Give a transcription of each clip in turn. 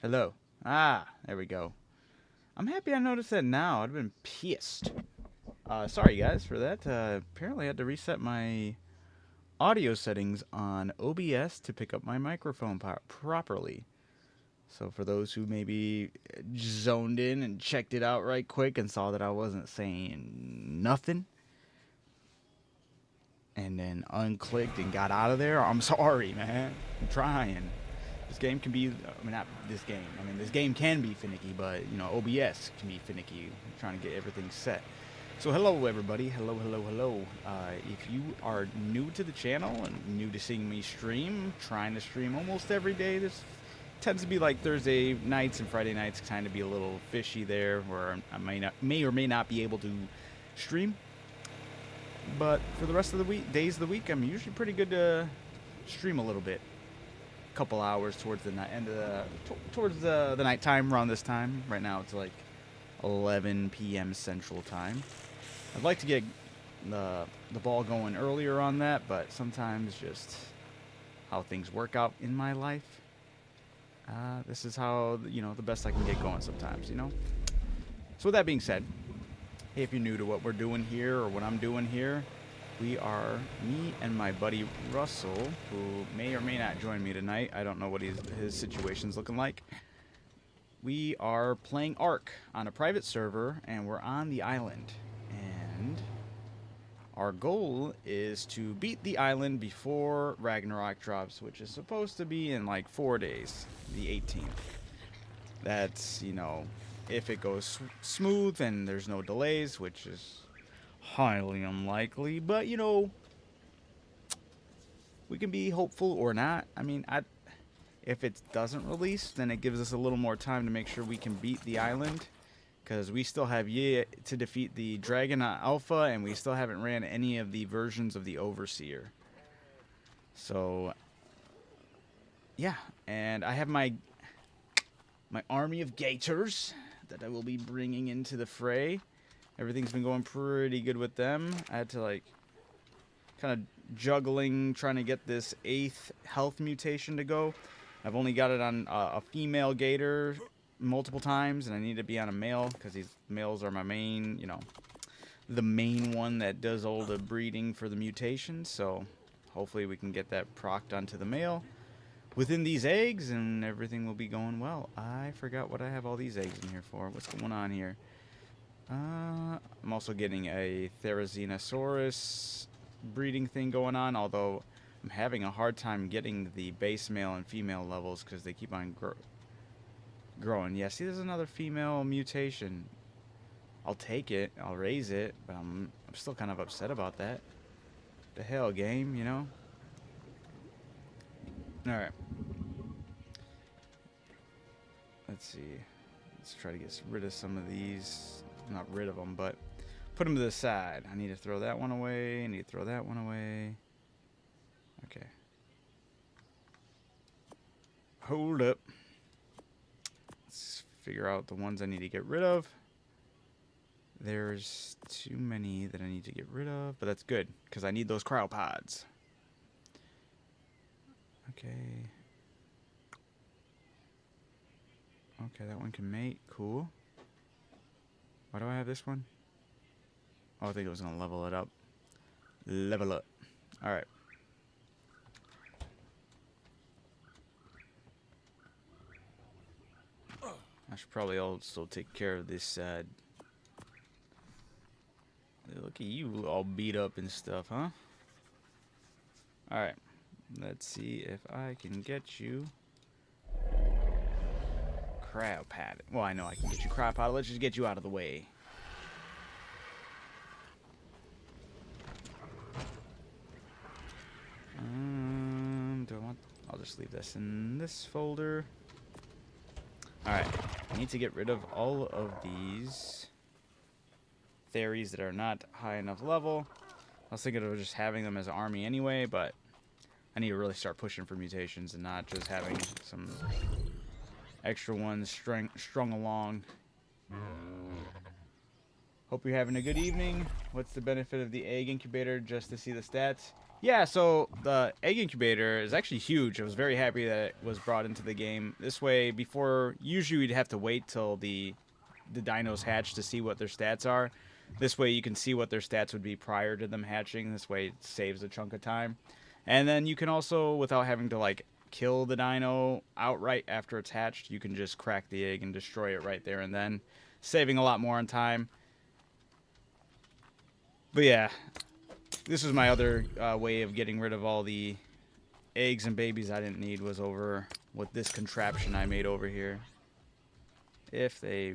Hello. Ah, there we go. I'm happy I noticed that now. I'd have been pissed. Sorry guys for that. Apparently I had to reset my audio settings on OBS to pick up my microphone properly. So for those who maybe zoned in and checked it out right quick and saw that I wasn't saying nothing and then unclicked and got out of there, I'm sorry, man. I'm trying. This game can be, I mean, not this game. I mean, this game can be finicky, but, you know, OBS can be finicky. I'm trying to get everything set. So hello, everybody. Hello, hello, hello. If you are new to the channel and new to seeing me stream, trying to stream almost every day, this tends to be like Thursday nights and Friday nights kind of be a little fishy there, where I may or may not be able to stream. But for the rest of the week, days of the week, I'm usually pretty good to stream a little bit. Couple hours towards the night, towards the nighttime around this time. Right now it's like 11 p.m. Central Time. I'd like to get the ball going earlier on that, but sometimes just how things work out in my life. This is how, you know, the best I can get going sometimes, you know. So with that being said, hey, if you're new to what we're doing here or what I'm doing here, we are, me and my buddy Russell, who may or may not join me tonight. I don't know what his situation's looking like. We are playing Ark on a private server, and we're on the island. And our goal is to beat the island before Ragnarok drops, which is supposed to be in like 4 days, the 18th. That's, you know, if it goes smooth and there's no delays, which is highly unlikely, but you know, we can be hopeful or not. I mean, if it doesn't release, then it gives us a little more time to make sure we can beat the island, because we still have yet to defeat the Dragon Alpha, and we still haven't ran any of the versions of the Overseer. So yeah, and I have my army of gators that I will be bringing into the fray. Everything's been going pretty good with them. I had to, like, kind of juggling, trying to get this 8th health mutation to go. I've only got it on a female gator multiple times, and I need to be on a male, because these males are my main, you know, the main one that does all the breeding for the mutations. So hopefully we can get that procced onto the male within these eggs, and everything will be going well. I forgot what I have all these eggs in here for. What's going on here? I'm also getting a Therizinosaurus breeding thing going on, although I'm having a hard time getting the base male and female levels because they keep on growing. Yeah, see, there's another female mutation. I'll take it, I'll raise it, but I'm still kind of upset about that. The hell, game, you know? Alright. Let's see. Let's try to get rid of some of these. Not rid of them, but put them to the side. I need to throw that one away. I need to throw that one away. Okay. Hold up. Let's figure out the ones I need to get rid of. There's too many that I need to get rid of, but that's good, because I need those cryopods. Okay. Okay, that one can mate. Cool. Why do I have this one? Oh, I think it was going to level it up. Level up. Alright. I should probably also take care of this side. Look at you all beat up and stuff, huh? Alright. Let's see if I can get you cryopod. Well, I know I can get you cryopod. Let's just get you out of the way. Do I want? I'll just leave this in this folder. Alright. I need to get rid of all of these theories that are not high enough level. I was thinking of just having them as an army anyway, but I need to really start pushing for mutations and not just having some extra ones strung along. Hope you're having a good evening. What's the benefit of the egg incubator? Just to see the stats? Yeah, so the egg incubator is actually huge. I was very happy that it was brought into the game. This way, before, usually we'd have to wait till the dinos hatch to see what their stats are. This way you can see what their stats would be prior to them hatching. This way it saves a chunk of time. And then you can also, without having to like kill the dino outright after it's hatched, you can just crack the egg and destroy it right there and then, saving a lot more on time. But yeah, this was my other way of getting rid of all the eggs and babies I didn't need, was over with this contraption I made over here. If they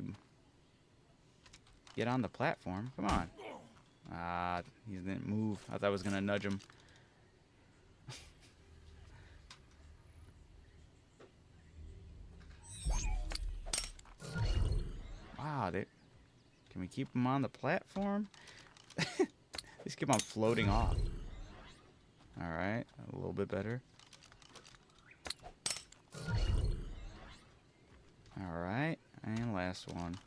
get on the platform, come on. Ah, he didn't move. I thought I was gonna nudge him. Wow, can we keep them on the platform? These keep on floating off. Alright, a little bit better. Alright, and last one.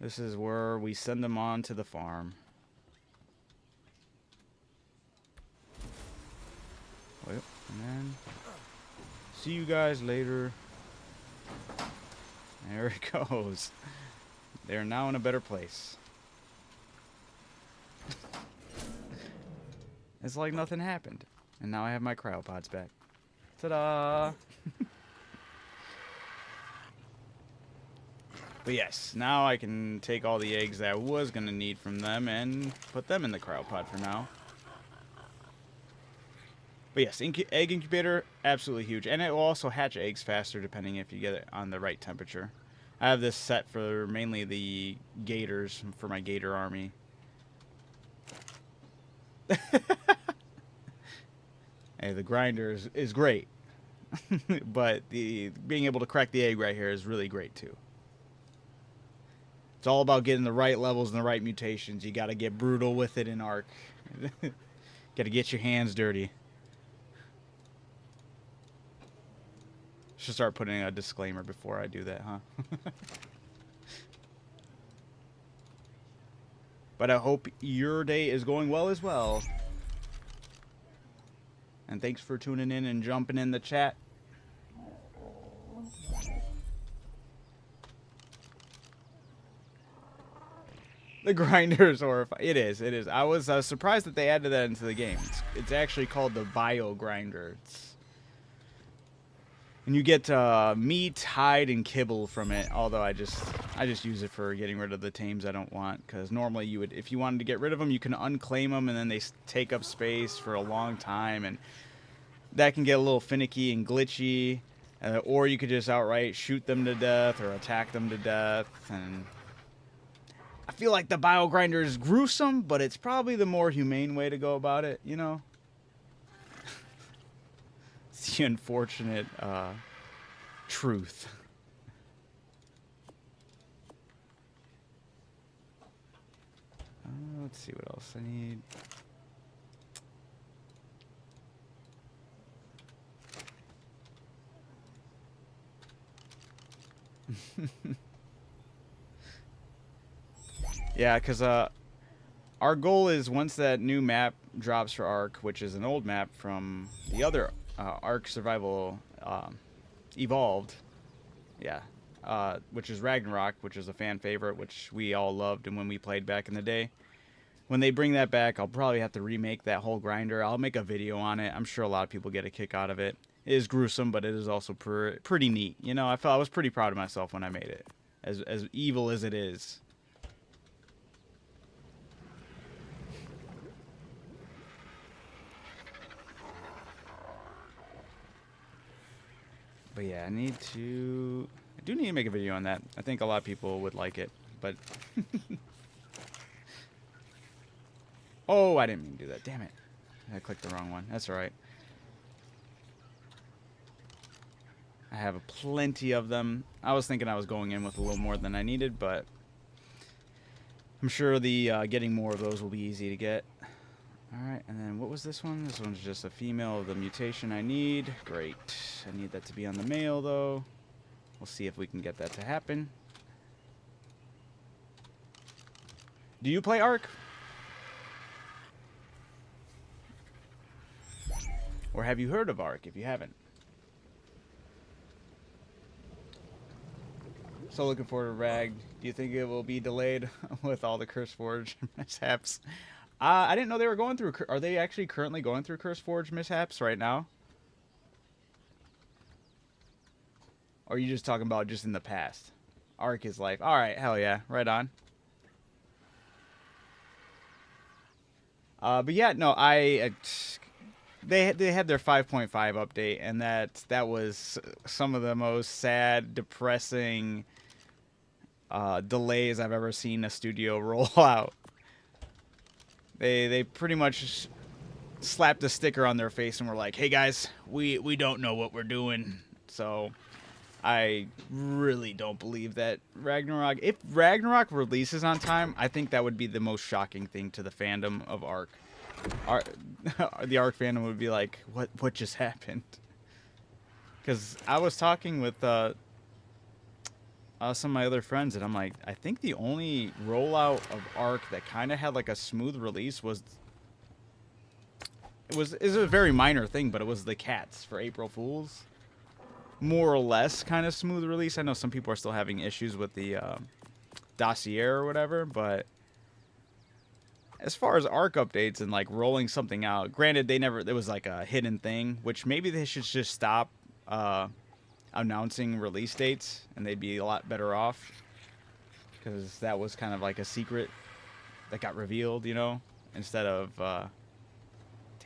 This is where we send them on to the farm. Well, and then see you guys later. There it goes. They're now in a better place. It's like nothing happened. And now I have my cryopods back. Ta-da! But yes, now I can take all the eggs that I was going to need from them and put them in the cryopod for now. But yes, egg incubator, absolutely huge. And it will also hatch eggs faster depending if you get it on the right temperature. I have this set for mainly the gators, for my gator army. Hey, the grinder is great. But being able to crack the egg right here is really great too. It's all about getting the right levels and the right mutations. You got to get brutal with it in Ark. Got to get your hands dirty. Should start putting a disclaimer before I do that, huh? But I hope your day is going well as well. And thanks for tuning in and jumping in the chat. The grinder is horrifying. It is. It is. I was surprised that they added that into the game. It's actually called the bio grinder. And you get meat, hide, and kibble from it. Although I just use it for getting rid of the tames I don't want. Because normally you would, if you wanted to get rid of them, you can unclaim them, and then they take up space for a long time, and that can get a little finicky and glitchy. Or you could just outright shoot them to death or attack them to death. And I feel like the bio grinder is gruesome, but it's probably the more humane way to go about it, you know? It's the unfortunate truth. Let's see what else I need. Yeah, because our goal is, once that new map drops for Ark, which is an old map from the other Ark Survival Evolved, yeah, which is Ragnarok, which is a fan favorite, which we all loved and when we played back in the day. When they bring that back, I'll probably have to remake that whole grinder. I'll make a video on it. I'm sure a lot of people get a kick out of it. It is gruesome, but it is also pretty neat. You know, I was pretty proud of myself when I made it, as evil as it is. But yeah, I do need to make a video on that. I think a lot of people would like it, but oh, I didn't mean to do that. Damn it. I clicked the wrong one. That's all right. I have plenty of them. I was thinking I was going in with a little more than I needed, but I'm sure the getting more of those will be easy to get. Alright, and then what was this one? This one's just a female of the mutation I need. Great. I need that to be on the male, though. We'll see if we can get that to happen. Do you play Ark? Or have you heard of Ark if you haven't? So looking forward to Rag. Do you think it will be delayed with all the CurseForge mishaps? I didn't know they were going through... Are they actually currently going through CurseForge mishaps right now? Or are you just talking about just in the past? Ark is life. Alright, hell yeah. Right on. But yeah, no, they had their 5.5 update, and that was some of the most sad, depressing delays I've ever seen a studio roll out. They pretty much slapped a sticker on their face and were like, "Hey guys, we don't know what we're doing." So I really don't believe that Ragnarok... If Ragnarok releases on time, I think that would be the most shocking thing to the fandom of Ark. The Ark fandom would be like, what just happened? Because I was talking with some of my other friends, and I'm like, I think the only rollout of Ark that kind of had like a smooth release was... It was a very minor thing, but it was the cats for April Fools. More or less kind of smooth release. I know some people are still having issues with the dossier or whatever, but as far as Ark updates and like rolling something out, granted there was like a hidden thing, which maybe they should just stop announcing release dates, and they'd be a lot better off, because that was kind of like a secret that got revealed, you know, instead of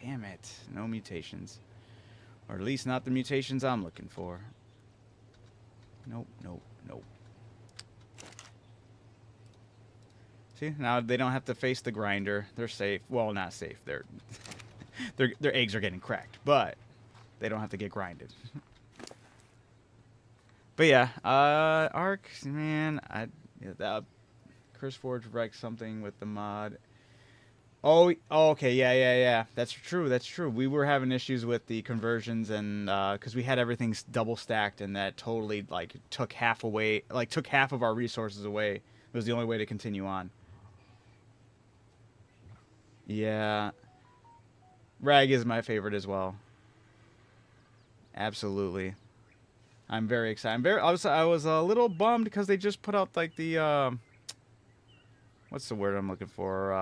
damn it, no mutations. Or at least not the mutations I'm looking for. Nope, nope, nope. See, now they don't have to face the grinder. They're safe. Well, not safe. Their eggs are getting cracked, but they don't have to get grinded. But yeah, Ark, man, CurseForge wrecked something with the mod. Oh, okay, yeah. That's true. We were having issues with the conversions, and because we had everything double stacked, and that totally like took half of our resources away. It was the only way to continue on. Yeah, Rag is my favorite as well. Absolutely, I'm very excited. I was a little bummed because they just put out like the what's the word I'm looking for?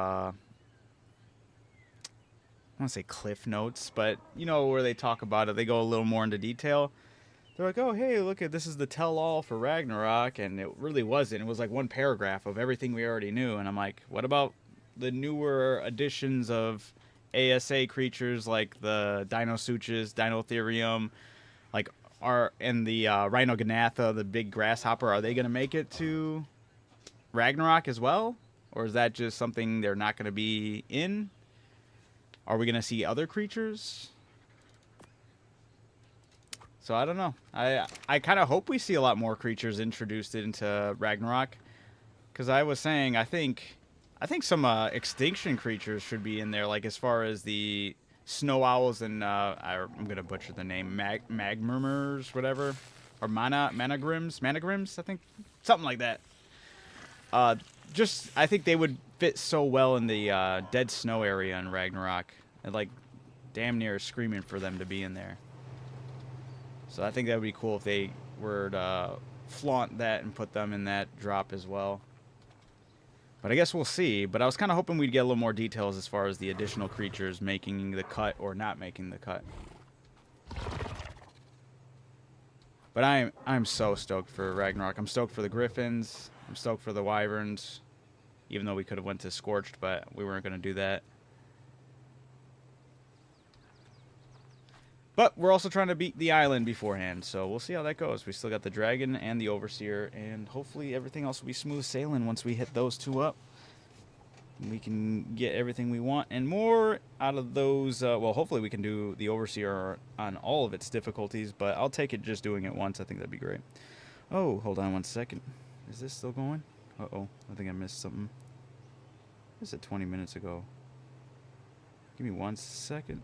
I want to say cliff notes, but you know where they talk about it. They go a little more into detail. They're like, oh, hey, look at this is the tell-all for Ragnarok, and it really wasn't. It was like one paragraph of everything we already knew, and I'm like, what about the newer additions of ASA creatures like the Dinosuchus, Dinotherium, like and the Rhinogonatha, the big grasshopper? Are they going to make it to Ragnarok as well, or is that just something they're not going to be in? Are we going to see other creatures? So I don't know. I kind of hope we see a lot more creatures introduced into Ragnarok, because I was saying I think some extinction creatures should be in there, like as far as the snow owls and I'm gonna butcher the name, magmurmurs, whatever, or managrims, I think, something like that. Just I think they would fit so well in the dead snow area in Ragnarok, and like damn near screaming for them to be in there. So I think that would be cool if they were to flaunt that and put them in that drop as well. But I guess we'll see. But I was kind of hoping we'd get a little more details as far as the additional creatures making the cut or not making the cut. But I'm so stoked for Ragnarok. I'm stoked for the Griffins. I'm stoked for the Wyverns. Even though we could have went to Scorched, but we weren't going to do that. But we're also trying to beat the island beforehand, so we'll see how that goes. We still got the Dragon and the Overseer, and hopefully everything else will be smooth sailing once we hit those two up. We can get everything we want and more out of those. Well, hopefully we can do the Overseer on all of its difficulties, but I'll take it just doing it once. I think that'd be great. Oh, hold on one second. Is this still going? Uh-oh, I think I missed something. I said 20 minutes ago. Give me 1 second.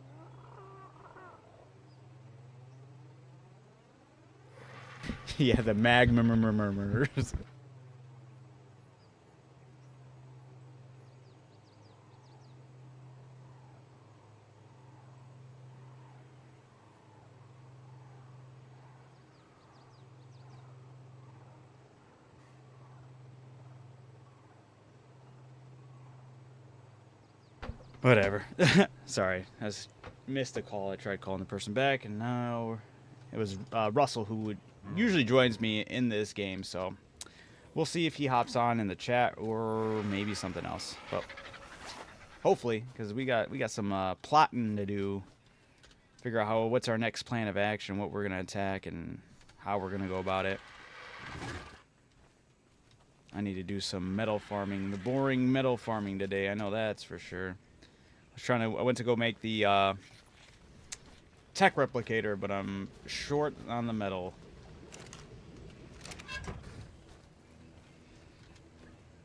Yeah, the magma murmurs. Whatever. Sorry, I just missed a call. I tried calling the person back, and now it was Russell who usually joins me in this game. So we'll see if he hops on in the chat or maybe something else. But hopefully, because we got some plotting to do. Figure out what's our next plan of action, what we're gonna attack, and how we're gonna go about it. I need to do some metal farming, the boring metal farming today. I know that's for sure. I went to go make the tech replicator, but I'm short on the metal.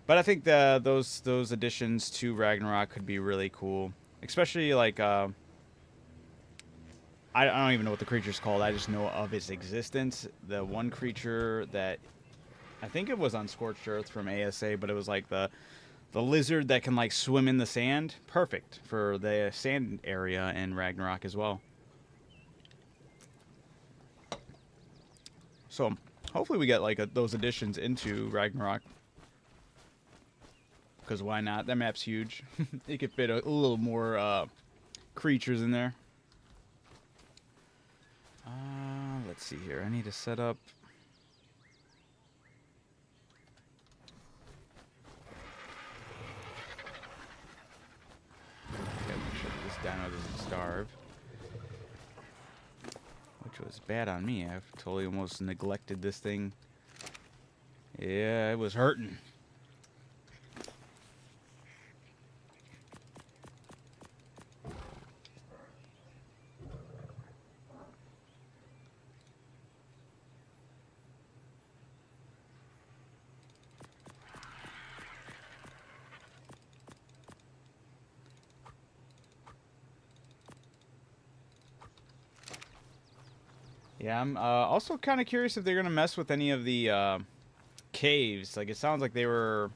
But I think those additions to Ragnarok could be really cool, especially like I don't even know what the creature's called. I just know of its existence. The one creature that I think it was on Scorched Earth from ASA, but it was like the lizard that can like swim in the sand. Perfect for the sand area in Ragnarok as well. So hopefully we get like those additions into Ragnarok. Because why not? That map's huge. It could fit a little more creatures in there. Let's see here. I need to set up. Gotta make sure that this dino doesn't starve. Which was bad on me. I've totally almost neglected this thing. Yeah, it was hurting. Yeah, I'm also kind of curious if they're going to mess with any of the caves. Like, it sounds like they were...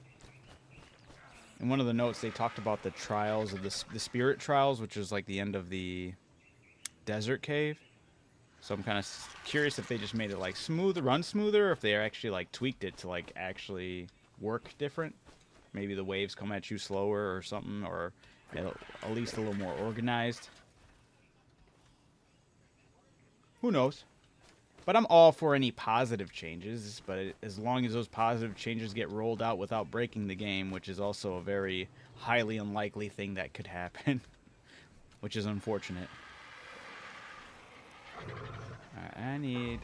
In one of the notes, they talked about the trials of the spirit trials, which is like the end of the desert cave. So I'm kind of curious if they just made it like run smoother, or if they actually like tweaked it to like actually work different. Maybe the waves come at you slower or something, or at least a little more organized. Who knows? But I'm all for any positive changes, but as long as those positive changes get rolled out without breaking the game, which is also a very highly unlikely thing that could happen, which is unfortunate. I need...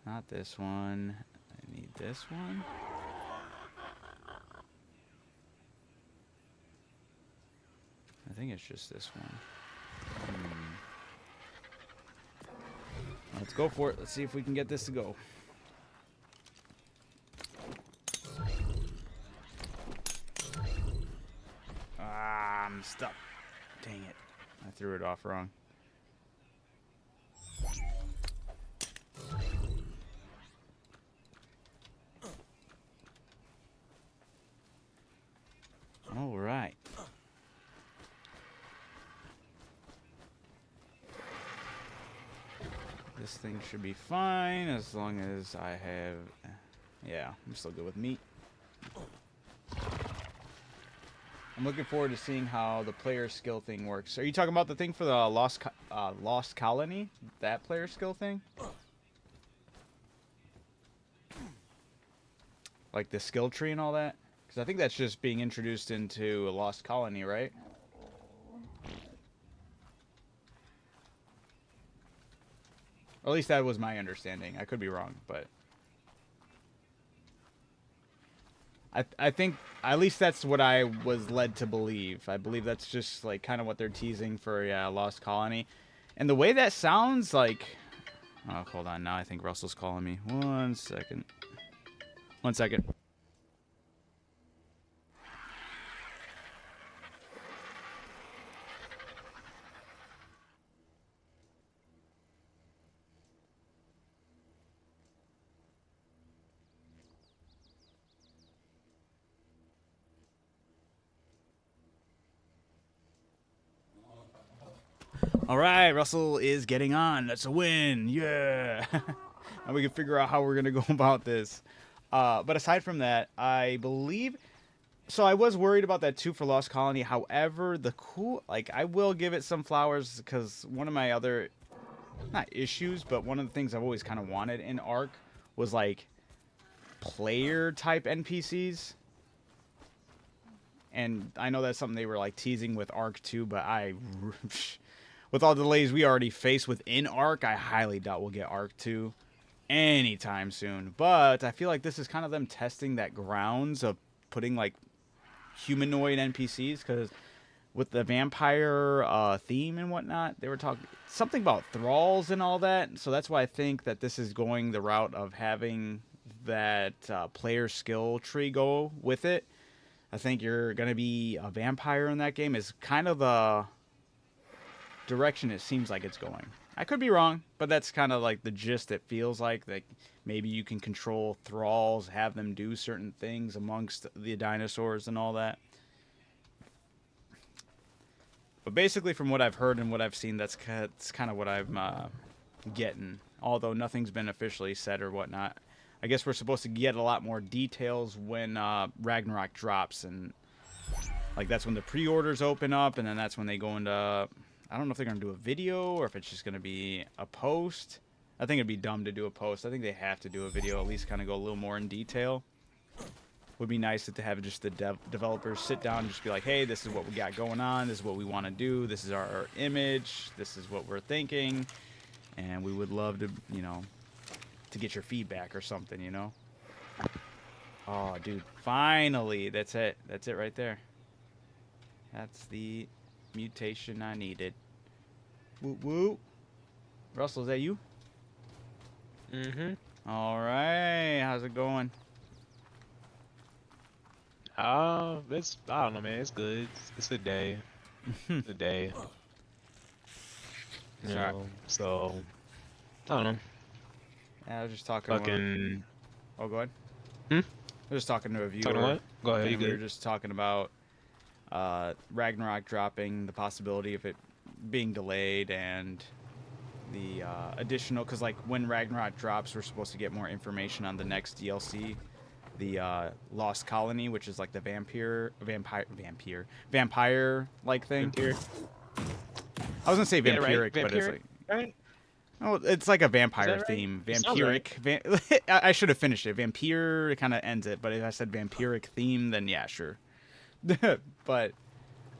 Not this one. I need this one. I think it's just this one. Let's go for it. Let's see if we can get this to go. Ah, I'm stuck. Dang it. I threw it off wrong. All right. This thing should be fine as long as I have... Yeah, I'm still good with meat. I'm looking forward to seeing how the player skill thing works. Are you talking about the thing for the Lost Colony? That player skill thing? Like the skill tree and all that? Because I think that's just being introduced into a Lost Colony, right? Or at least that was my understanding. I could be wrong, but... I think at least that's what I was led to believe. I believe that's just like kind of what they're teasing for Lost Colony. And the way that sounds like... Oh, hold on. Now I think Russell's calling me. 1 second. 1 second. All right, Russell is getting on. That's a win. Yeah. And we can figure out how we're going to go about this. But aside from that, I believe So I was worried about that too for Lost Colony. However, like I will give it some flowers because one of my other, not issues, but one of the things I've always kind of wanted in Ark was like player type NPCs. And I know that's something they were like teasing with Ark 2, but with all the delays we already face within Ark, I highly doubt we'll get Ark 2 anytime soon. But I feel like this is kind of them testing that grounds of putting like humanoid NPCs, because with the vampire theme and whatnot, they were talking something about thralls and all that. So that's why I think that this is going the route of having that player skill tree go with it. I think you're going to be a vampire in that game is kind of the direction it seems like it's going. I could be wrong, but that's kind of like the gist it feels like. That maybe you can control thralls, have them do certain things amongst the dinosaurs and all that. But basically, from what I've heard and what I've seen, that's kind of what I'm getting. Although nothing's been officially said or whatnot. I guess we're supposed to get a lot more details when Ragnarok drops, and like that's when the pre-orders open up, and then that's when they go into. I don't know if they're gonna do a video or if it's just gonna be a post. I think it'd be dumb to do a post. I think they have to do a video, at least kind of go a little more in detail. Would be nice to have just the developers sit down and just be like, hey, this is what we got going on. This is what we want to do. This is our image. This is what we're thinking, and we would love to, you know, to get your feedback or something, you know. Oh, dude, finally, that's it right there. That's the mutation I needed. Woo woo. Russell, is that you? All right, how's it going? It's, I don't know, man. It's good. It's a day. It's a day. You know, so I don't know. Yeah, I was just talking. Fucking. Oh, go ahead. Hmm? I was just talking to a viewer. Talking what? Go ahead. You we were good? just talking about Ragnarok dropping, the possibility of it being delayed, and the additional, because like when Ragnarok drops, we're supposed to get more information on the next DLC, the Lost Colony, which is like the vampire like thing. Vampire. I was gonna say vampiric, Yeah, right. but it's like, Right? oh, it's like a vampire Right? theme. It sounds Vampiric. right. I should have finished it. Vampire kind of ends it, but if I said vampiric theme, then yeah, sure. But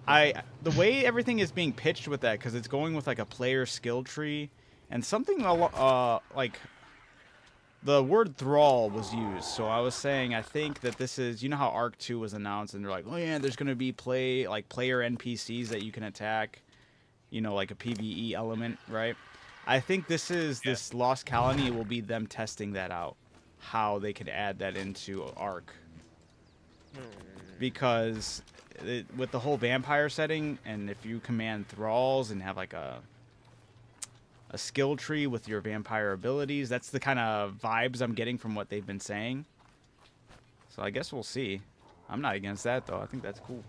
the way everything is being pitched with that, because it's going with like a player skill tree, and something like the word thrall was used. So I was saying, I think that this is, you know how Ark 2 was announced, and they're like, oh yeah, there's gonna be player NPCs that you can attack, you know, like a PvE element, right? I think this is this Lost Colony will be them testing that out, how they could add that into Ark. Because with the whole vampire setting, and if you command thralls and have like a skill tree with your vampire abilities, that's the kind of vibes I'm getting from what they've been saying. So I guess we'll see. I'm not against that though. I think that's cool.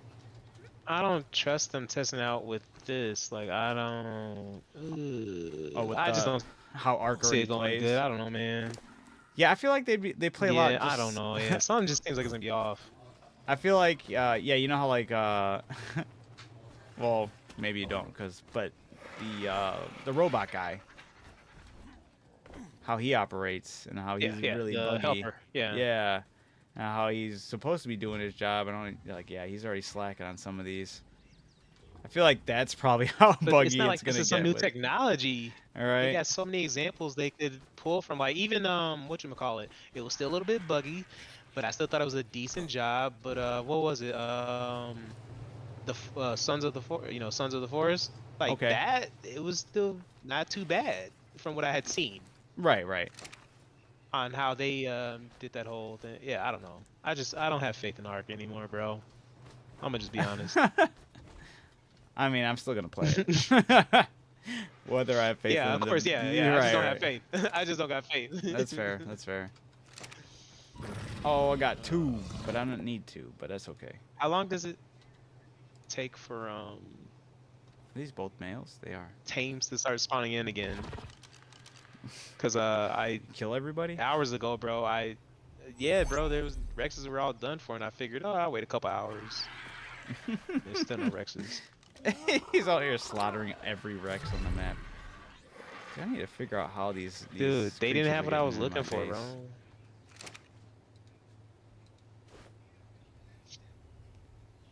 I don't trust them testing out with this. Like I don't. I just don't how Ark see already it going plays. good. I don't know, man. Yeah, I feel like they play a lot. Yeah, I don't know. Yeah, something just seems like it's gonna be off. I feel like yeah, you know how like well, maybe you don't, but the robot guy, how he operates and how he's really buggy. Helper. Yeah. And how he's supposed to be doing his job, and only like he's already slacking on some of these. I feel like that's probably how buggy it's not like gonna this is some new technology. All right. They got so many examples they could pull from. Like even whatchamacallit, it was still a little bit buggy, but I still thought it was a decent job. But what was it? The Sons of the Forest. Like that, it was still not too bad from what I had seen. Right. On how they did that whole thing. Yeah, I don't know. I don't have faith in Ark anymore, bro. I'm gonna just be honest. I mean, I'm still gonna play it. Whether I have faith in them. Yeah, of course, yeah. I just don't have faith. I just don't got faith. That's fair. Oh, I got 2, but I don't need 2, but that's okay. How long does it take for Are these both males? They are. tames to start spawning in again? Because I Kill everybody? hours ago, bro, Yeah, bro. There was Rexes were all done for, and I figured, oh, I'll wait a couple hours. There's still no Rexes. He's out here slaughtering every Rex on the map. Dude, I need to figure out how these Dude, they didn't creatures have are what I getting was into my looking for, base. bro.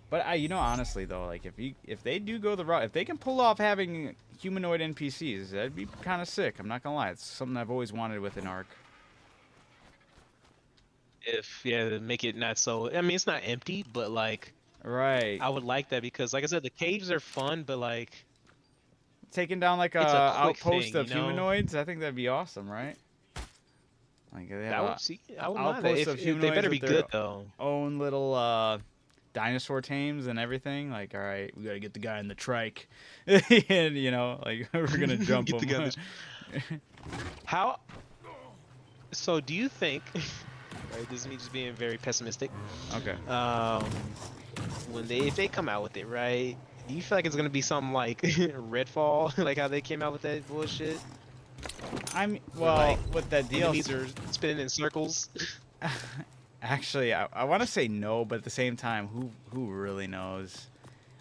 But you know, honestly though, like if they do go the route, if they can pull off having humanoid NPCs, that'd be kind of sick. I'm not gonna lie, it's something I've always wanted with an Ark. If yeah, to make it not so. I mean, it's not empty, but like Right. I would like that because, like I said, the caves are fun, but like Taking down like a it's a quick outpost thing, of humanoids, I think that'd be awesome, right? Like they have That a would see. I would mind that outpost if, of if they humanoids better be with their good though. own little dinosaur tames and everything. Like, all right, we gotta get the guy in the trike, and you know, like we're gonna jump Get him. together. How? So do you think? Right, this is me just being very pessimistic. Okay. If they come out with it, right? Do you feel like it's gonna be something like Redfall, like how they came out with that bullshit? Well, like, with that Enemies DLC. are spinning in circles. Actually, I want to say no, but at the same time, who really knows?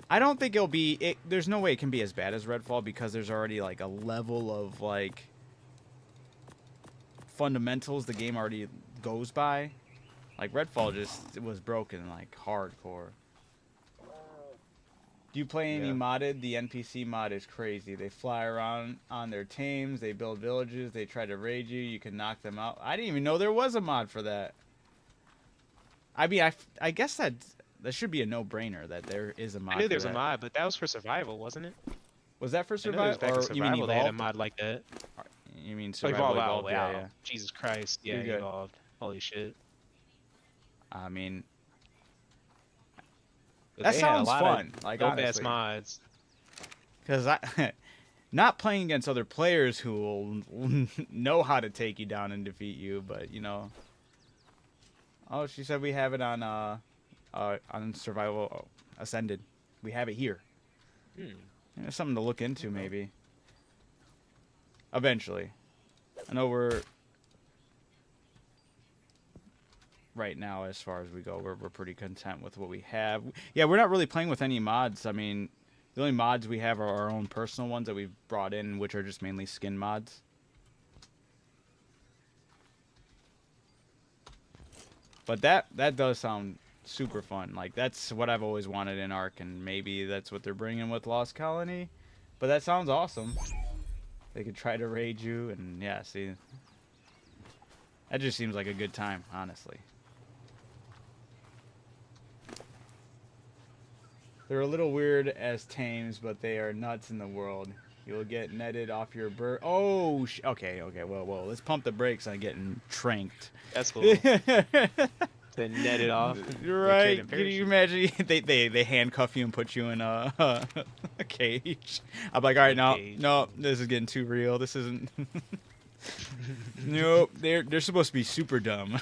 I don't think it'll be. There's no way it can be as bad as Redfall because there's already like a level of like fundamentals the game already goes by. Like Redfall just was broken like hardcore. Do you play any modded? The NPC mod is crazy. They fly around on their tames, they build villages, they try to raid you, you can knock them out. I didn't even know there was a mod for that. I mean, I guess that should be a no-brainer that there is a mod. I knew for there's that. a mod, but that was for survival, wasn't it? Was that for I know there was survival? back in Or you mean survival they had a evolved? mod like that. You mean Oh, survival Evolved, evolved? wow. Yeah. Jesus Christ, yeah, Pretty good. Evolved. Holy shit. I mean, But that they had a sounds lot fun. of Like dope-ass honestly, mods. because not playing against other players who will know how to take you down and defeat you, but you know. Oh, she said we have it on survival ascended. We have it here. Yeah, something to look into maybe. Eventually. I know we're right now as far as we go, we're pretty content with what we have. Yeah, we're not really playing with any mods. I mean, the only mods we have are our own personal ones that we've brought in, which are just mainly skin mods. But that does sound super fun. Like, that's what I've always wanted in Ark, and maybe that's what they're bringing with Lost Colony. But that sounds awesome. They could try to raid you, and yeah, see. That just seems like a good time, honestly. They're a little weird as tames, but they are nuts in the world. You'll get netted off your bird. Oh, okay. Whoa. Let's pump the brakes on getting tranked. That's cool. Then net it off. Right? Can you imagine? They handcuff you and put you in a cage. I'm like, all right, no, this is getting too real. This isn't. Nope. They're supposed to be super dumb.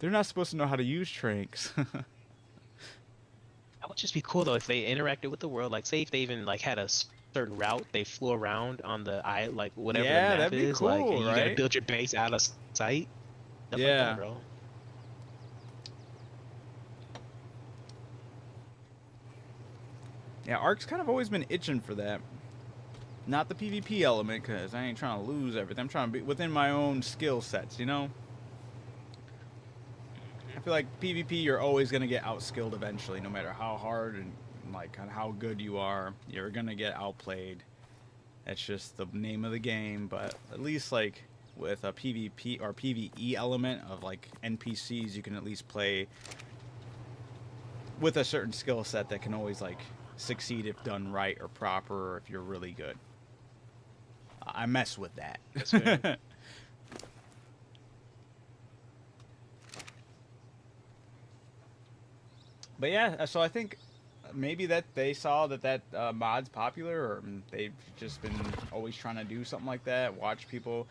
They're not supposed to know how to use tranks. That would just be cool though if they interacted with the world. Like, say if they even like had a certain route they flew around on the like whatever the map that'd be is. cool, Like, and you right? gotta build your base out of sight. Stuff like Yeah. that, bro. Yeah, Ark's kind of always been itching for that. Not the PvP element, because I ain't trying to lose everything. I'm trying to be within my own skill sets, you know? I feel like PvP, you're always going to get outskilled eventually, no matter how hard and like how good you are. You're going to get outplayed. That's just the name of the game, but at least like with a PvP or PvE element of like NPCs, you can at least play with a certain skill set that can always like succeed if done right or proper or if you're really good. I mess with that. That's fair. But yeah, so I think maybe that they saw that mod's popular, or they've just been always trying to do something like that, watch people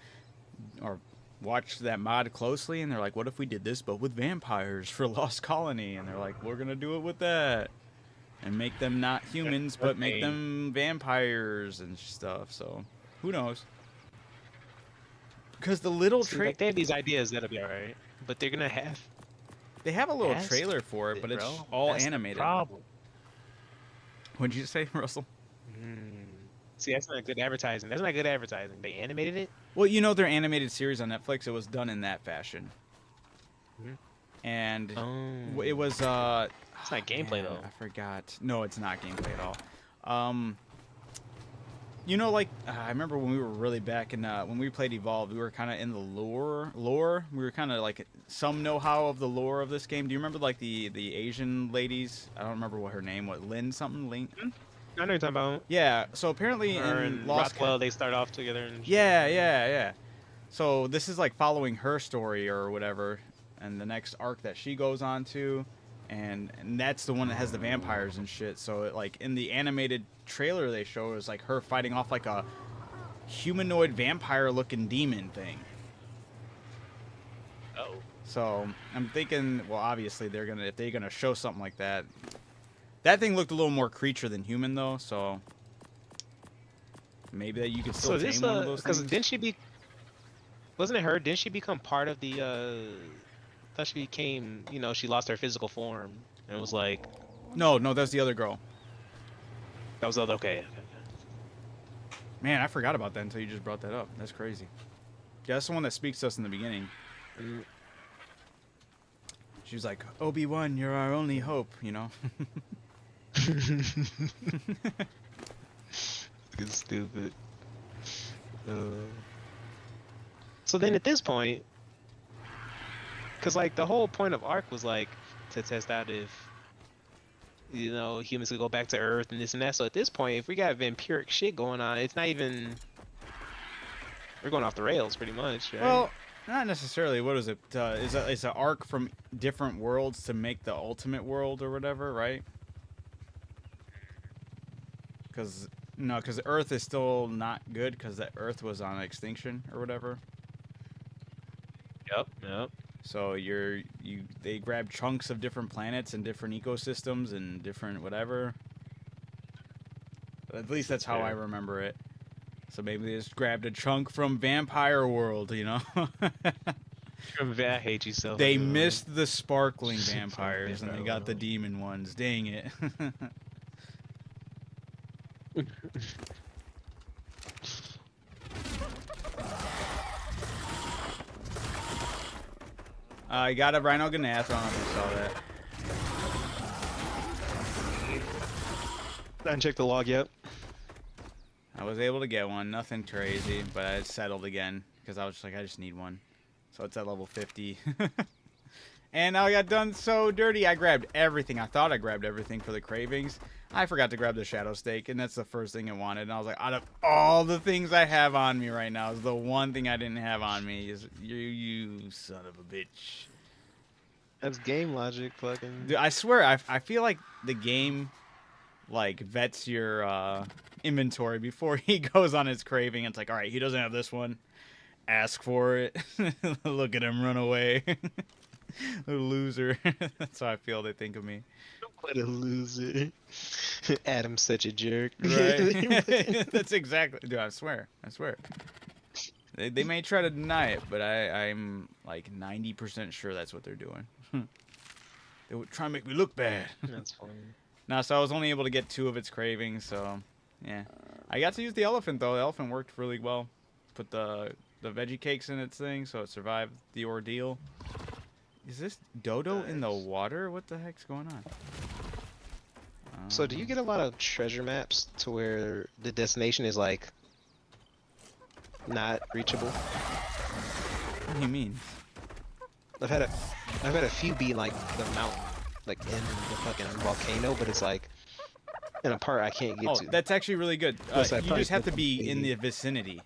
or watch that mod closely, and they're like, what if we did this but with vampires for Lost Colony? And they're like, we're gonna do it with that and make them not humans but make them vampires and stuff. So who knows? Because the little Like, they have these ideas that'll be alright. but they're gonna have They have a little ass trailer for it, but it's bro. all That's the animated. problem. What'd you say, Russell? See, that's not good advertising. That's not good advertising. They animated it. Well, you know their animated series on Netflix. It was done in that fashion, Mhm. and Oh. it was It's not gameplay man, though. I forgot. No, it's not gameplay at all. You know, like I remember when we were really back in when we played Evolve, we were kind of in the lore. We were kind of like some know-how of the lore of this game. Do you remember like the Asian ladies? I don't remember what her name was. Lin something. Lin. I know what you're talking about. Yeah. So apparently Her in and Lost. Rockwell, they start off together. And Yeah. So this is like following her story or whatever, and the next arc that she goes on to, and that's the one that has the vampires and shit. So it, like in the animated trailer they show is like her fighting off like a humanoid vampire looking demon thing. Oh. So I'm thinking, well, obviously if they're gonna show something like that. That thing looked a little more creature than human though, so maybe that you could still tame one of those because things. didn't she be? Wasn't it her? Didn't she become part of the? I thought she became. You know, she lost her physical form and it was like No, that's the other girl. that was the other. Okay. Man, I forgot about that until you just brought that up. That's crazy. Yeah, that's the one that speaks to us in the beginning. She was like, Obi-Wan, you're our only hope, you know? It's stupid. So then at this point, because like the whole point of Ark was like to test out if, you know, humans could go back to Earth and this and that. So at this point, if we got vampiric shit going on, it's not even. We're going off the rails pretty much, right? Well, not necessarily. What is it? It's an arc from different worlds to make the ultimate world or whatever, right? Because Earth is still not good because the Earth was on extinction or whatever. Yep. So they grab chunks of different planets and different ecosystems and different whatever. At least that's how I remember it. So maybe they just grabbed a chunk from Vampire World, you know? I hate you so. They missed the sparkling vampires and they got the demon ones. Dang it. I got a Rhino Ganath. I don't know if you saw that. I didn't check the log yet. I was able to get one. Nothing crazy, but I settled again because I was just like, I just need one. So it's at level 50. And I got done so dirty. I grabbed everything. I thought I grabbed everything for the cravings. I forgot to grab the Shadow Stake, and that's the first thing I wanted. And I was like, out of all the things I have on me right now, is the one thing I didn't have on me. Is you son of a bitch. That's game logic, fucking. Dude, I swear, I feel like the game, like, vets your inventory before he goes on his craving. It's like, all right, he doesn't have this one. Ask for it. Look at him run away. Little loser. That's how I feel they think of me. What a loser. Adam's such a jerk. Right? That's exactly. Dude, I swear. They may try to deny it, but I'm like 90% sure that's what they're doing. They would try to make me look bad. That's funny. No, so I was only able to get 2 of its cravings, so yeah. I got to use the elephant though. The elephant worked really well. Put the veggie cakes in its thing, so it survived the ordeal. Is this Dodo in the water? What the heck's going on? So do you get a lot of treasure maps to where the destination is like not reachable? What do you mean? I've had a few be like the mountain, like in the fucking volcano, but it's like in a part I can't get to. That's actually really good. You What's that just have to part? be in the vicinity.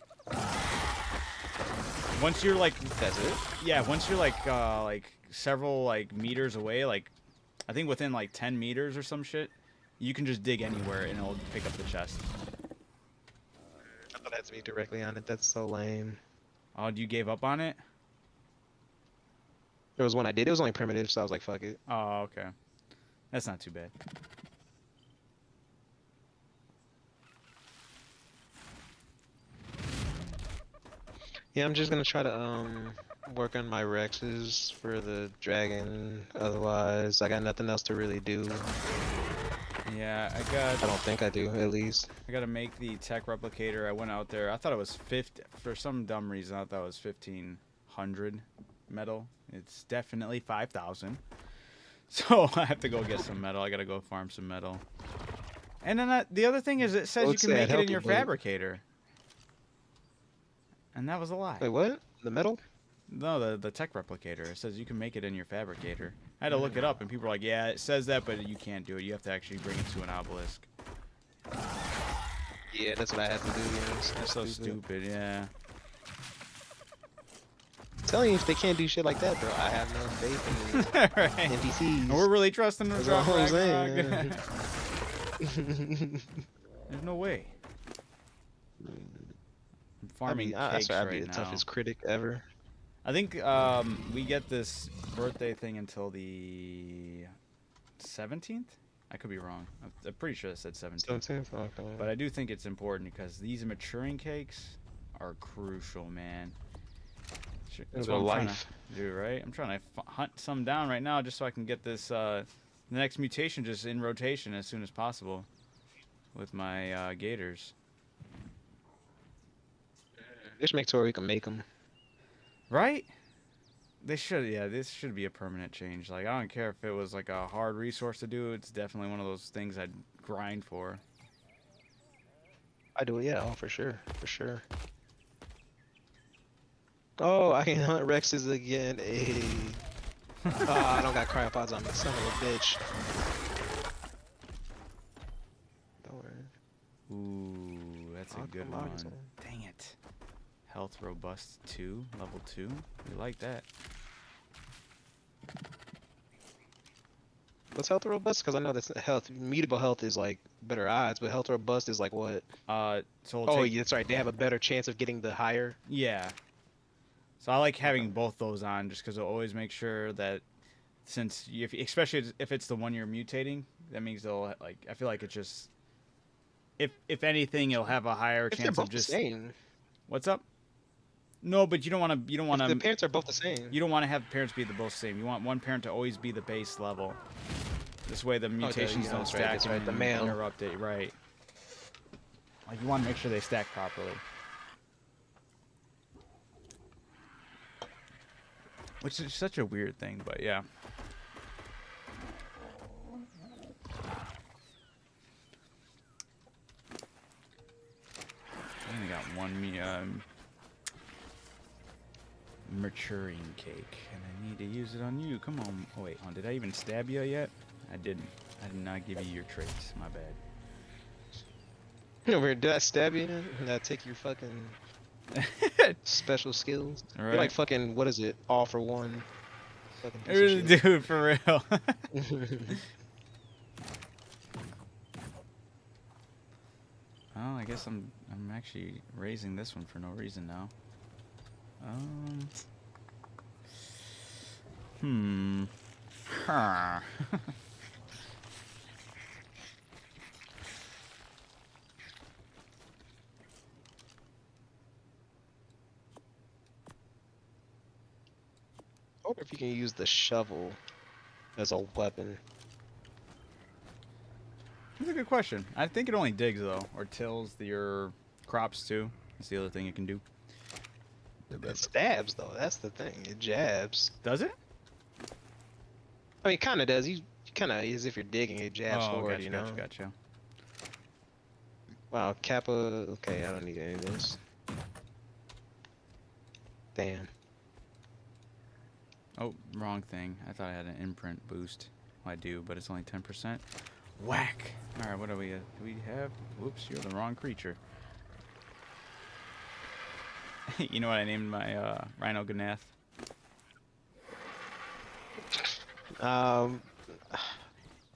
Once you're like, That's it? yeah. Once you're like several like meters away, like I think within like 10 meters or some shit, you can just dig anywhere and it'll pick up the chest. I thought it had to be directly on it. That's so lame. Oh, you gave up on it? There was one I did. It was only primitive, so I was like, fuck it. Oh, okay. That's not too bad. Yeah, I'm just gonna try to work on my Rexes for the dragon. Otherwise, I got nothing else to really do. Yeah, I don't think I do, at least. I gotta make the tech replicator. I went out there. I thought it was 50. For some dumb reason, I thought it was 1,500 metal. It's definitely 5,000. So I have to go get some metal. I gotta go farm some metal. And then the other thing is, it says you can make it in your fabricator. And that was a lie. Wait, what? The metal? No, the tech replicator. It says you can make it in your fabricator. I had to look it up, and people were like, yeah, it says that, but you can't do it. You have to actually bring it to an obelisk. Yeah, that's what I have to do. Yeah, That's so stupid, yeah. I'm telling you, if they can't do shit like that, bro, I have no faith in the Right. NPCs. And we're really trusting them. That's all I'm saying. There's no way. I'm farming cakes I'd be right the now. toughest critic ever. I think we get this birthday thing until the 17th. I could be wrong. I'm pretty sure it said 17th. 17th? Okay. But I do think it's important because these maturing cakes are crucial, man. That's what I'm trying to do, right? I'm trying to hunt some down right now just so I can get this the next mutation just in rotation as soon as possible with my gators. Just make sure we can make them. Right? They should, yeah, this should be a permanent change. Like, I don't care if it was like a hard resource to do, it's definitely one of those things I'd grind for. I do it, yeah, oh, for sure, for sure. Oh, I can hunt Rexes again, hey. Oh, I don't got cryopods on me, son of a bitch. Don't worry. Ooh, that's a good one. Dang it. Health robust 2, level 2. We like that. What's health robust? Because I know that's health. Mutable health is like better odds, but health robust is like what? So oh, yeah, that's right. They have a better chance of getting the higher. Yeah. So I like having both those on just because it'll always make sure that since, especially if it's the one you're mutating, that means they'll, like, I feel like it's just, if anything, it'll have a higher chance of just. The same. What's up? No, but you don't want to. The parents are both the same. You don't want to have parents be both same. You want one parent to always be the base level. This way the mutations don't stack and the male. interrupt it. Right. Like, you want to make sure they stack properly. Which is such a weird thing, but yeah. I only got one maturing cake, and I need to use it on you. Come on. Oh, wait. Oh, did I even stab you yet? I didn't. I did not give you your traits. My bad. Did I stab you? Did I take your fucking special skills? Right. You're like fucking, what is it? All for one. Fucking piece Really, of shit. dude, for real. Oh, I guess I'm actually raising this one for no reason now. Huh. I wonder if you can use the shovel as a weapon. That's a good question. I think it only digs, though, or tills your crops, too. That's the other thing it can do. It stabs, though. That's the thing. It jabs. Does it? I mean, it kind of does. You kind of, as if you're digging, it jabs forward, gotcha, you know? Gotcha. Wow, Kappa. Okay, I don't need any of this. Damn. Oh, wrong thing. I thought I had an imprint boost. Well, I do, but it's only 10%. Whack! Alright, what do we have? Whoops, you're the wrong creature. You know what I named my Rhino Gnath?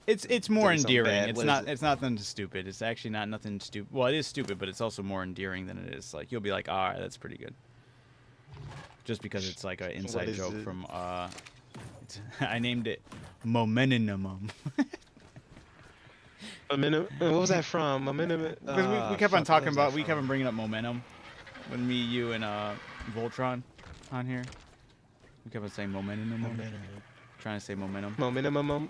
It's more endearing. It's not nothing stupid. It's actually not nothing stupid. Well, it is stupid, but it's also more endearing than it is. Like, you'll be like, alright, that's pretty good. Just because it's like an inside joke from I named it Momentum. What was that from? Because we kept on talking about, we kept on bringing up momentum when me, you, and Voltron on here. We kept on saying momentum. Trying to say momentum. Momentum.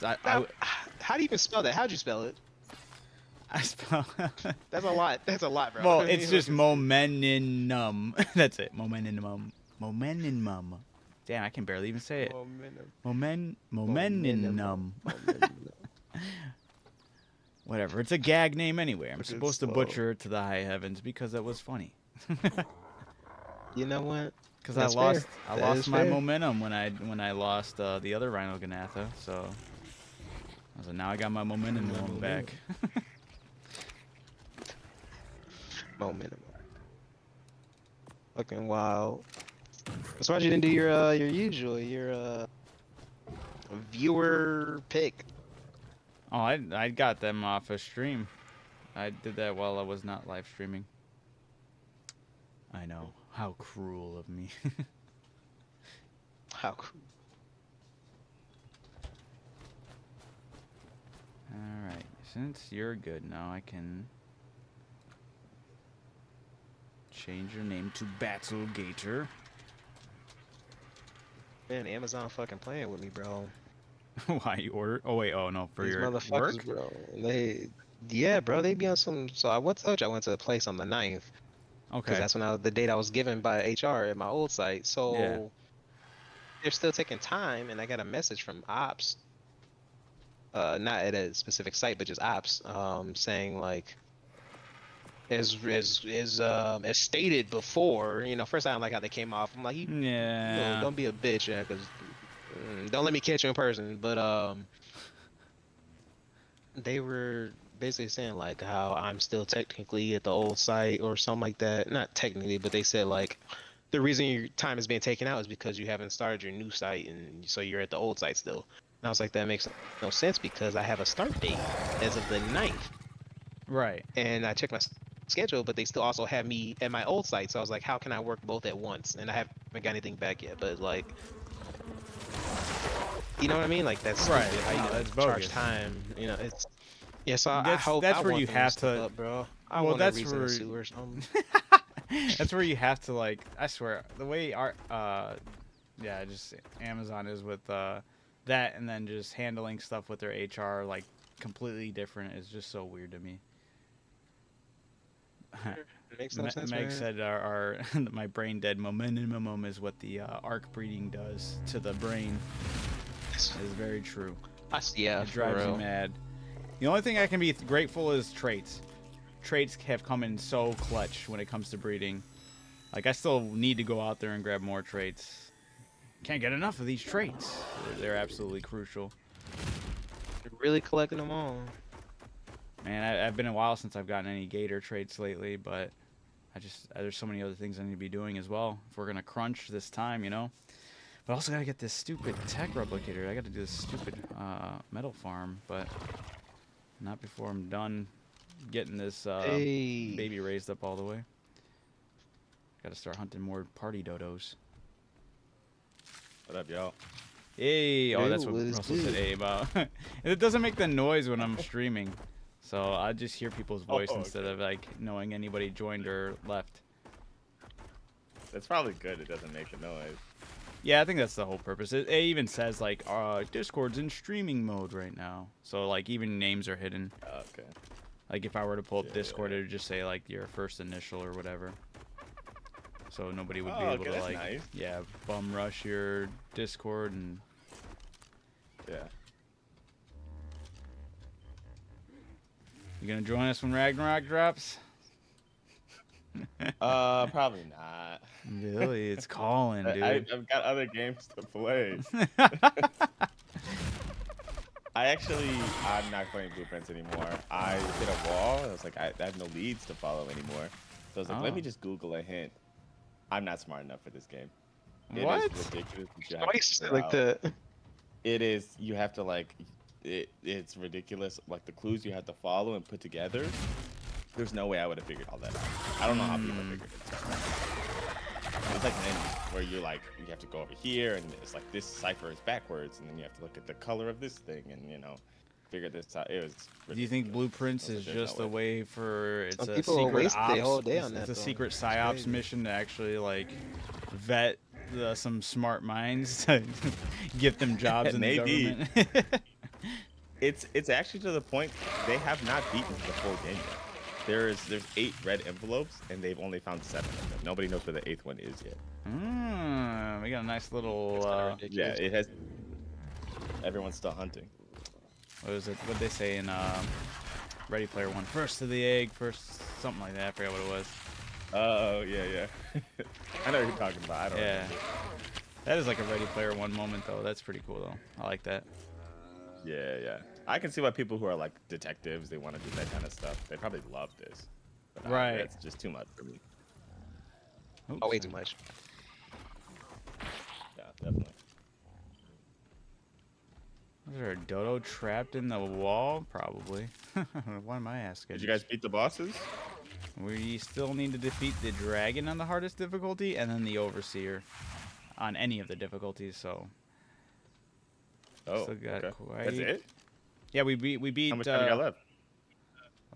How do you even spell that? How'd you spell it? I spell. That's a lot. That's a lot, bro. Well, it's just momentum. That's it. Momentum. Damn, I can barely even say it. Momentum. Whatever. It's a gag name anyway. I'm supposed to butcher it to the high heavens because that was funny. You know what? Because I lost my momentum when I lost the other Rhino Ganatha. So I was like, now I got my momentum back. Momentum. Fucking wild. That's why you didn't do your usual viewer pick. Oh, I got them off of stream. I did that while I was not live streaming. I know. How cruel of me. How cruel. Alright. Since you're good now, I can change your name to Battle Gator. Man, Amazon fucking playing with me, bro. Why you order? Oh wait, oh no, for These your motherfuckers, work? bro. Yeah, bro, they be on some. So I went to a place on the 9th. Okay. Because that's when the date I was given by HR at my old site. So yeah. They're still taking time, and I got a message from ops. Not at a specific site, but just ops, saying like, as stated before, first I don't like how they came off. I'm like, yeah, don't be a bitch, yeah, because don't let me catch you in person. But they were basically saying like how I'm still technically at the old site or something like that. Not technically, but they said like the reason your time is being taken out is because you haven't started your new site, and so you're at the old site still. And I was like, that makes no sense because I have a start date as of the 9th. Right. And I checked my schedule, but they still also have me at my old site. So I was like, how can I work both at once? And I haven't got anything back yet. But like, you know what I mean? Like that's right. Stupid. How you that's charge bogus. time? It's yeah. So I that's, hope that's I where want you them have step to. up, bro. I well, want that's a reason where to sue or something. That's where you have to like. I swear, the way our yeah, just Amazon is with that, and then just handling stuff with their HR like completely different is just so weird to me. Makes no sense, Meg man. said our my brain dead momentum is what the arc breeding does to the brain. Is very true. Yeah, it drives you mad. The only thing I can be grateful is traits. Traits have come in so clutch when it comes to breeding. Like I still need to go out there and grab more traits. Can't get enough of these traits. They're absolutely crucial. You're really collecting them all. Man, I've been a while since I've gotten any gator traits lately, but there's so many other things I need to be doing as well if we're gonna crunch this time, But I also gotta get this stupid tech replicator. I gotta do this stupid metal farm, but not before I'm done getting this baby raised up all the way. Gotta start hunting more party dodos. What up, y'all? Hey! Oh, that's what Russell said hey about. It doesn't make the noise when I'm streaming. So I just hear people's voice instead of like knowing anybody joined or left. That's probably good. It doesn't make a noise. Yeah, I think that's the whole purpose. It even says like Discord's in streaming mode right now. So like even names are hidden. Okay. Like if I were to pull up Discord, it would just say like your first initial or whatever. So nobody would be able to like bum rush your Discord and You gonna join us when Ragnarok drops? Probably not. Really? It's calling, dude. I've got other games to play. I'm not playing Blueprints anymore. I hit a wall. I was like, I have no leads to follow anymore. So I was like, let me just Google a hint. I'm not smart enough for this game. What? It is ridiculous. Why you say like that? It is. You have to like. It's ridiculous. Like the clues you have to follow and put together. There's no way I would have figured all that out. I don't know how people figured it out. It's like menus where you're like, you have to go over here, and it's like this cipher is backwards, and then you have to look at the color of this thing, and figured this out. It was. Do you think ridiculous. Blueprints I was is like, there's just no a way. way for it's Some a people will secret waste ops? their whole day on It's that, a though. secret It's psyops crazy. mission to actually like vet some smart minds to get them jobs in the Maybe. government. It's actually to the point they have not beaten the full game yet. There's 8 red envelopes and they've only found 7 of them. Nobody knows where the 8th one is yet. We got a nice little. It's kinda Yeah, ridiculous. it has. Everyone's still hunting. What is it? What they say in Ready Player One? First to the egg, first something like that. I forgot what it was. Oh yeah. I know what you're talking about. I don't Yeah. remember. That is like a Ready Player One moment, though. That's pretty cool, though. I like that. Yeah. I can see why people who are like detectives, they want to do that kind of stuff. They probably love this. But, Right. It's just too much for me. Oops. Oh, way too much. Yeah, definitely. Was there a dodo trapped in the wall? Probably. Why am I asking? Did you guys beat the bosses? We still need to defeat the dragon on the hardest difficulty, and then the overseer on any of the difficulties. So. Oh, Still got okay. quite- That's it? Yeah, we beat. How much time you got left?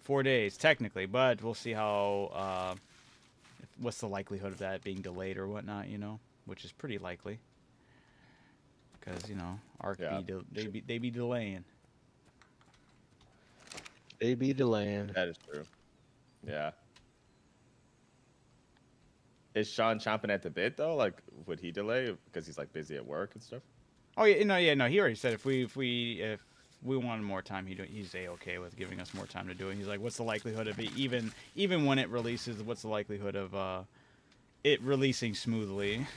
4 days technically, but we'll see how. What's the likelihood of that being delayed or whatnot? You know, which is pretty likely. Because Ark Yeah. they be delaying. They be delaying. That is true. Yeah. Is Sean chomping at the bit though? Like, would he delay because he's like busy at work and stuff? Oh yeah, no. He already said if we wanted more time, he's okay with giving us more time to do it. He's like, what's the likelihood of it even when it releases? What's the likelihood of it releasing smoothly?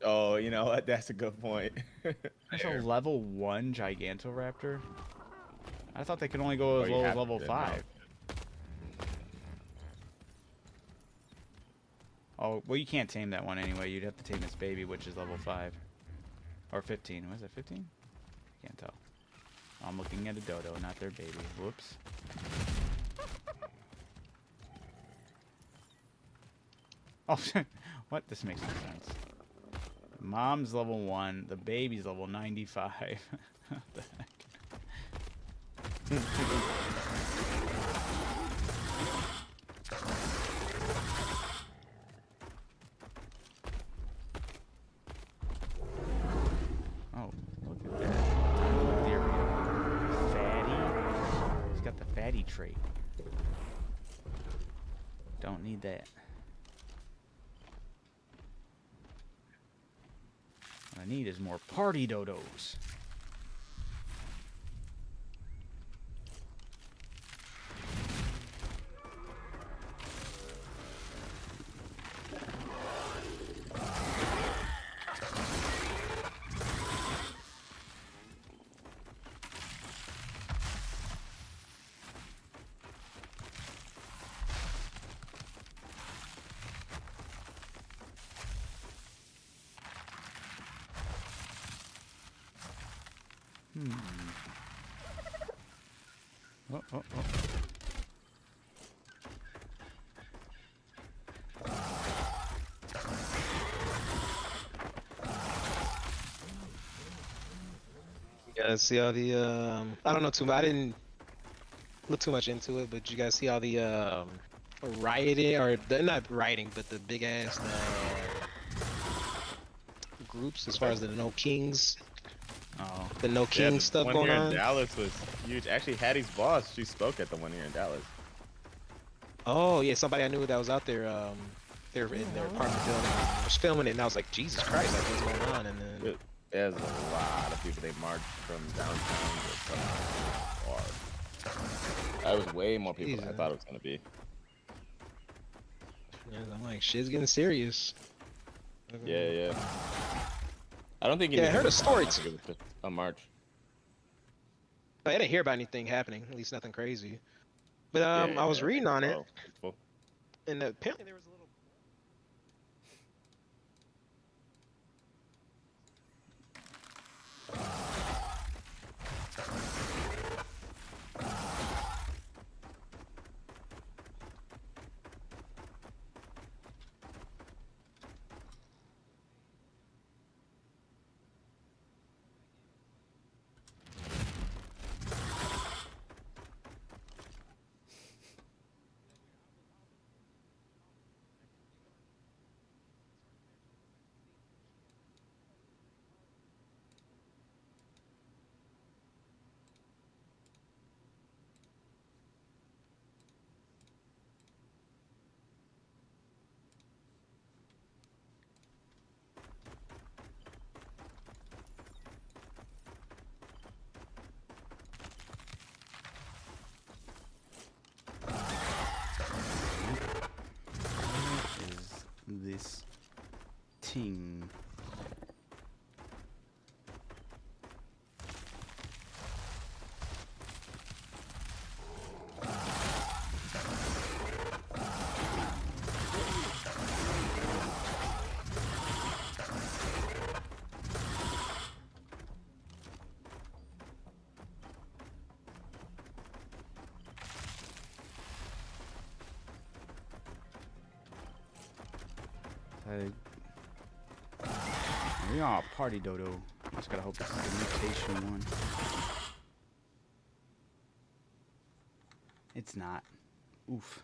Oh, you know what? That's a good point. That's a level 1 Gigantoraptor. I thought they could only go as you low as have level to, no. 5. Oh, well, you can't tame that one anyway. You'd have to tame its baby, which is level 5. Or 15. Was it 15? I can't tell. I'm looking at a dodo, not their baby. Whoops. Oh, what? This makes no sense. Mom's level 1. The baby's level 95. What the heck? Oh, look at that. There we go. Fatty. He's got the fatty trait. Don't need that. What I need is more party dodos. Oh. You guys see all the I don't know too much. I didn't look too much into it, but did you guys see all the rioting, or not rioting, but the big ass groups as far as the No Kings, Oh. the No Yeah, King the stuff one going here on? in Dallas was huge. Actually, Hattie's boss, she spoke at the one here in Dallas. Oh yeah, somebody I knew that was out there. They were in their apartment building, was filming it, and I was like, Jesus Christ, like what's going on? And then There's a lot of people. They marched from downtown to far. That was way more people than I Jesus. thought it was gonna be. yeah, I'm like, shit's getting serious. Yeah. I don't think. Yeah, I heard a anything story was happening. It was just a march. I didn't hear about anything happening, at least nothing crazy. But Yeah, I was reading on it, oh, peaceful. and apparently there was a little. ting. We are a party dodo. Just gotta hope it's the mutation one. It's not. Oof.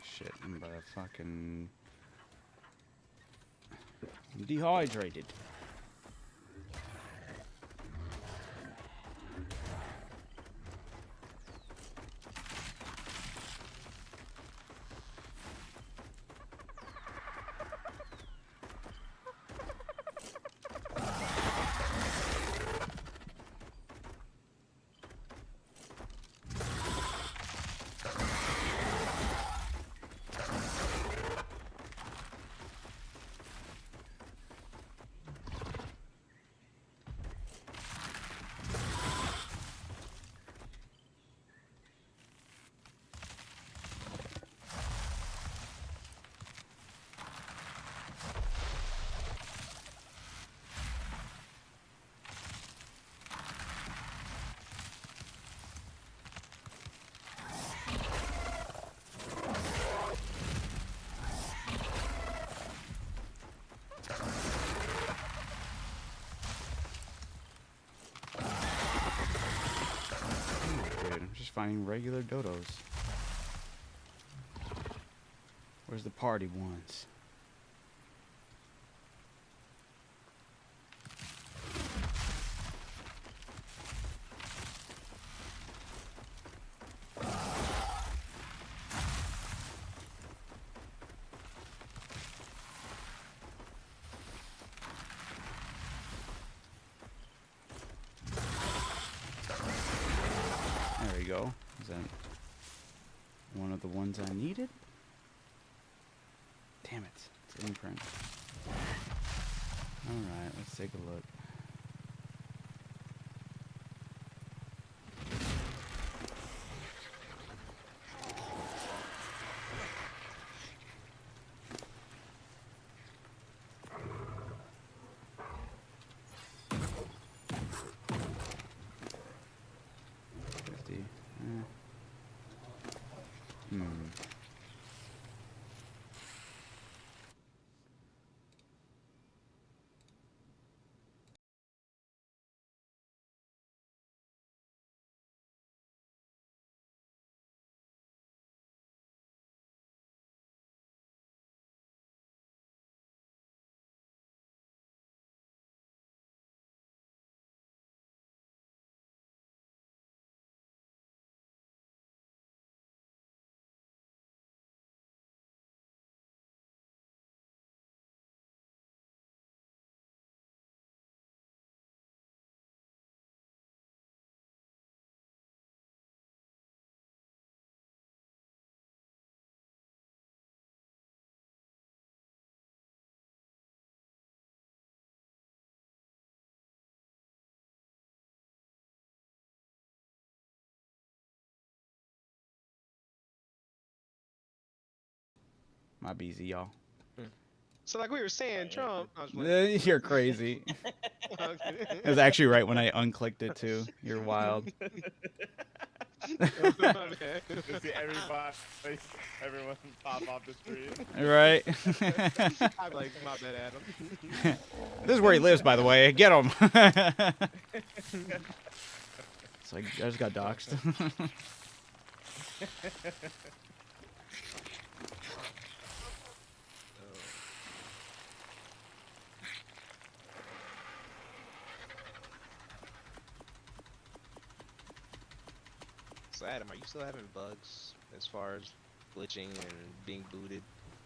Shit, I'm about to fucking... I'm dehydrated. Just finding regular dodos. Where's the party ones? There we go. Is that one of the ones I needed? Damn it. It's an imprint. Alright, let's take a look. My BZ, y'all. So like we were saying, Trump. I was like, You're crazy. It was actually right when I unclicked it too. You're wild. You see everyone pop off the screen. Right? I'm like, my bad, Adam. This is where he lives, by the way. Get him. It's like, I just got doxxed. So Adam, are you still having bugs as far as glitching and being booted?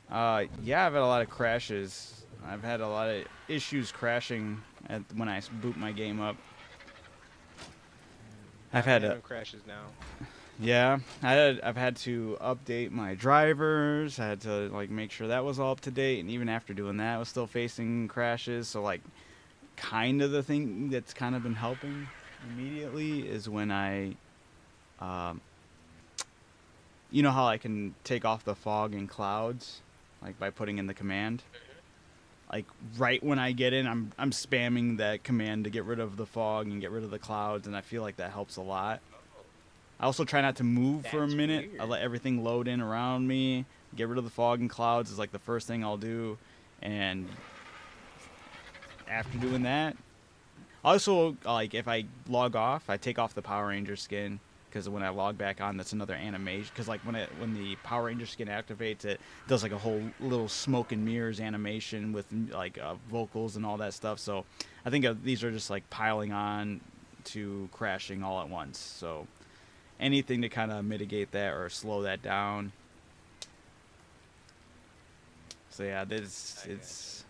Yeah, I've had a lot of crashes. I've had a lot of issues crashing when I boot my game up. I've had crashes now. Yeah, I've had to update my drivers. I had to like make sure that was all up to date, and even after doing that, I was still facing crashes. So like, kind of the thing that's kind of been helping immediately is when you know how I can take off the fog and clouds, like by putting in the command. Like right when I get in, I'm spamming that command to get rid of the fog and get rid of the clouds, and I feel like that helps a lot. I also try not to move for a minute. I let everything load in around me. Get rid of the fog and clouds is like the first thing I'll do. And after doing that, also like if I log off, I take off the Power Ranger skin, because when I log back on, that's another animation. Because like when the Power Ranger skin activates, it does like a whole little smoke and mirrors animation with like vocals and all that stuff. So I think these are just like piling on to crashing all at once. So anything to kind of mitigate that or slow that down. So yeah, it's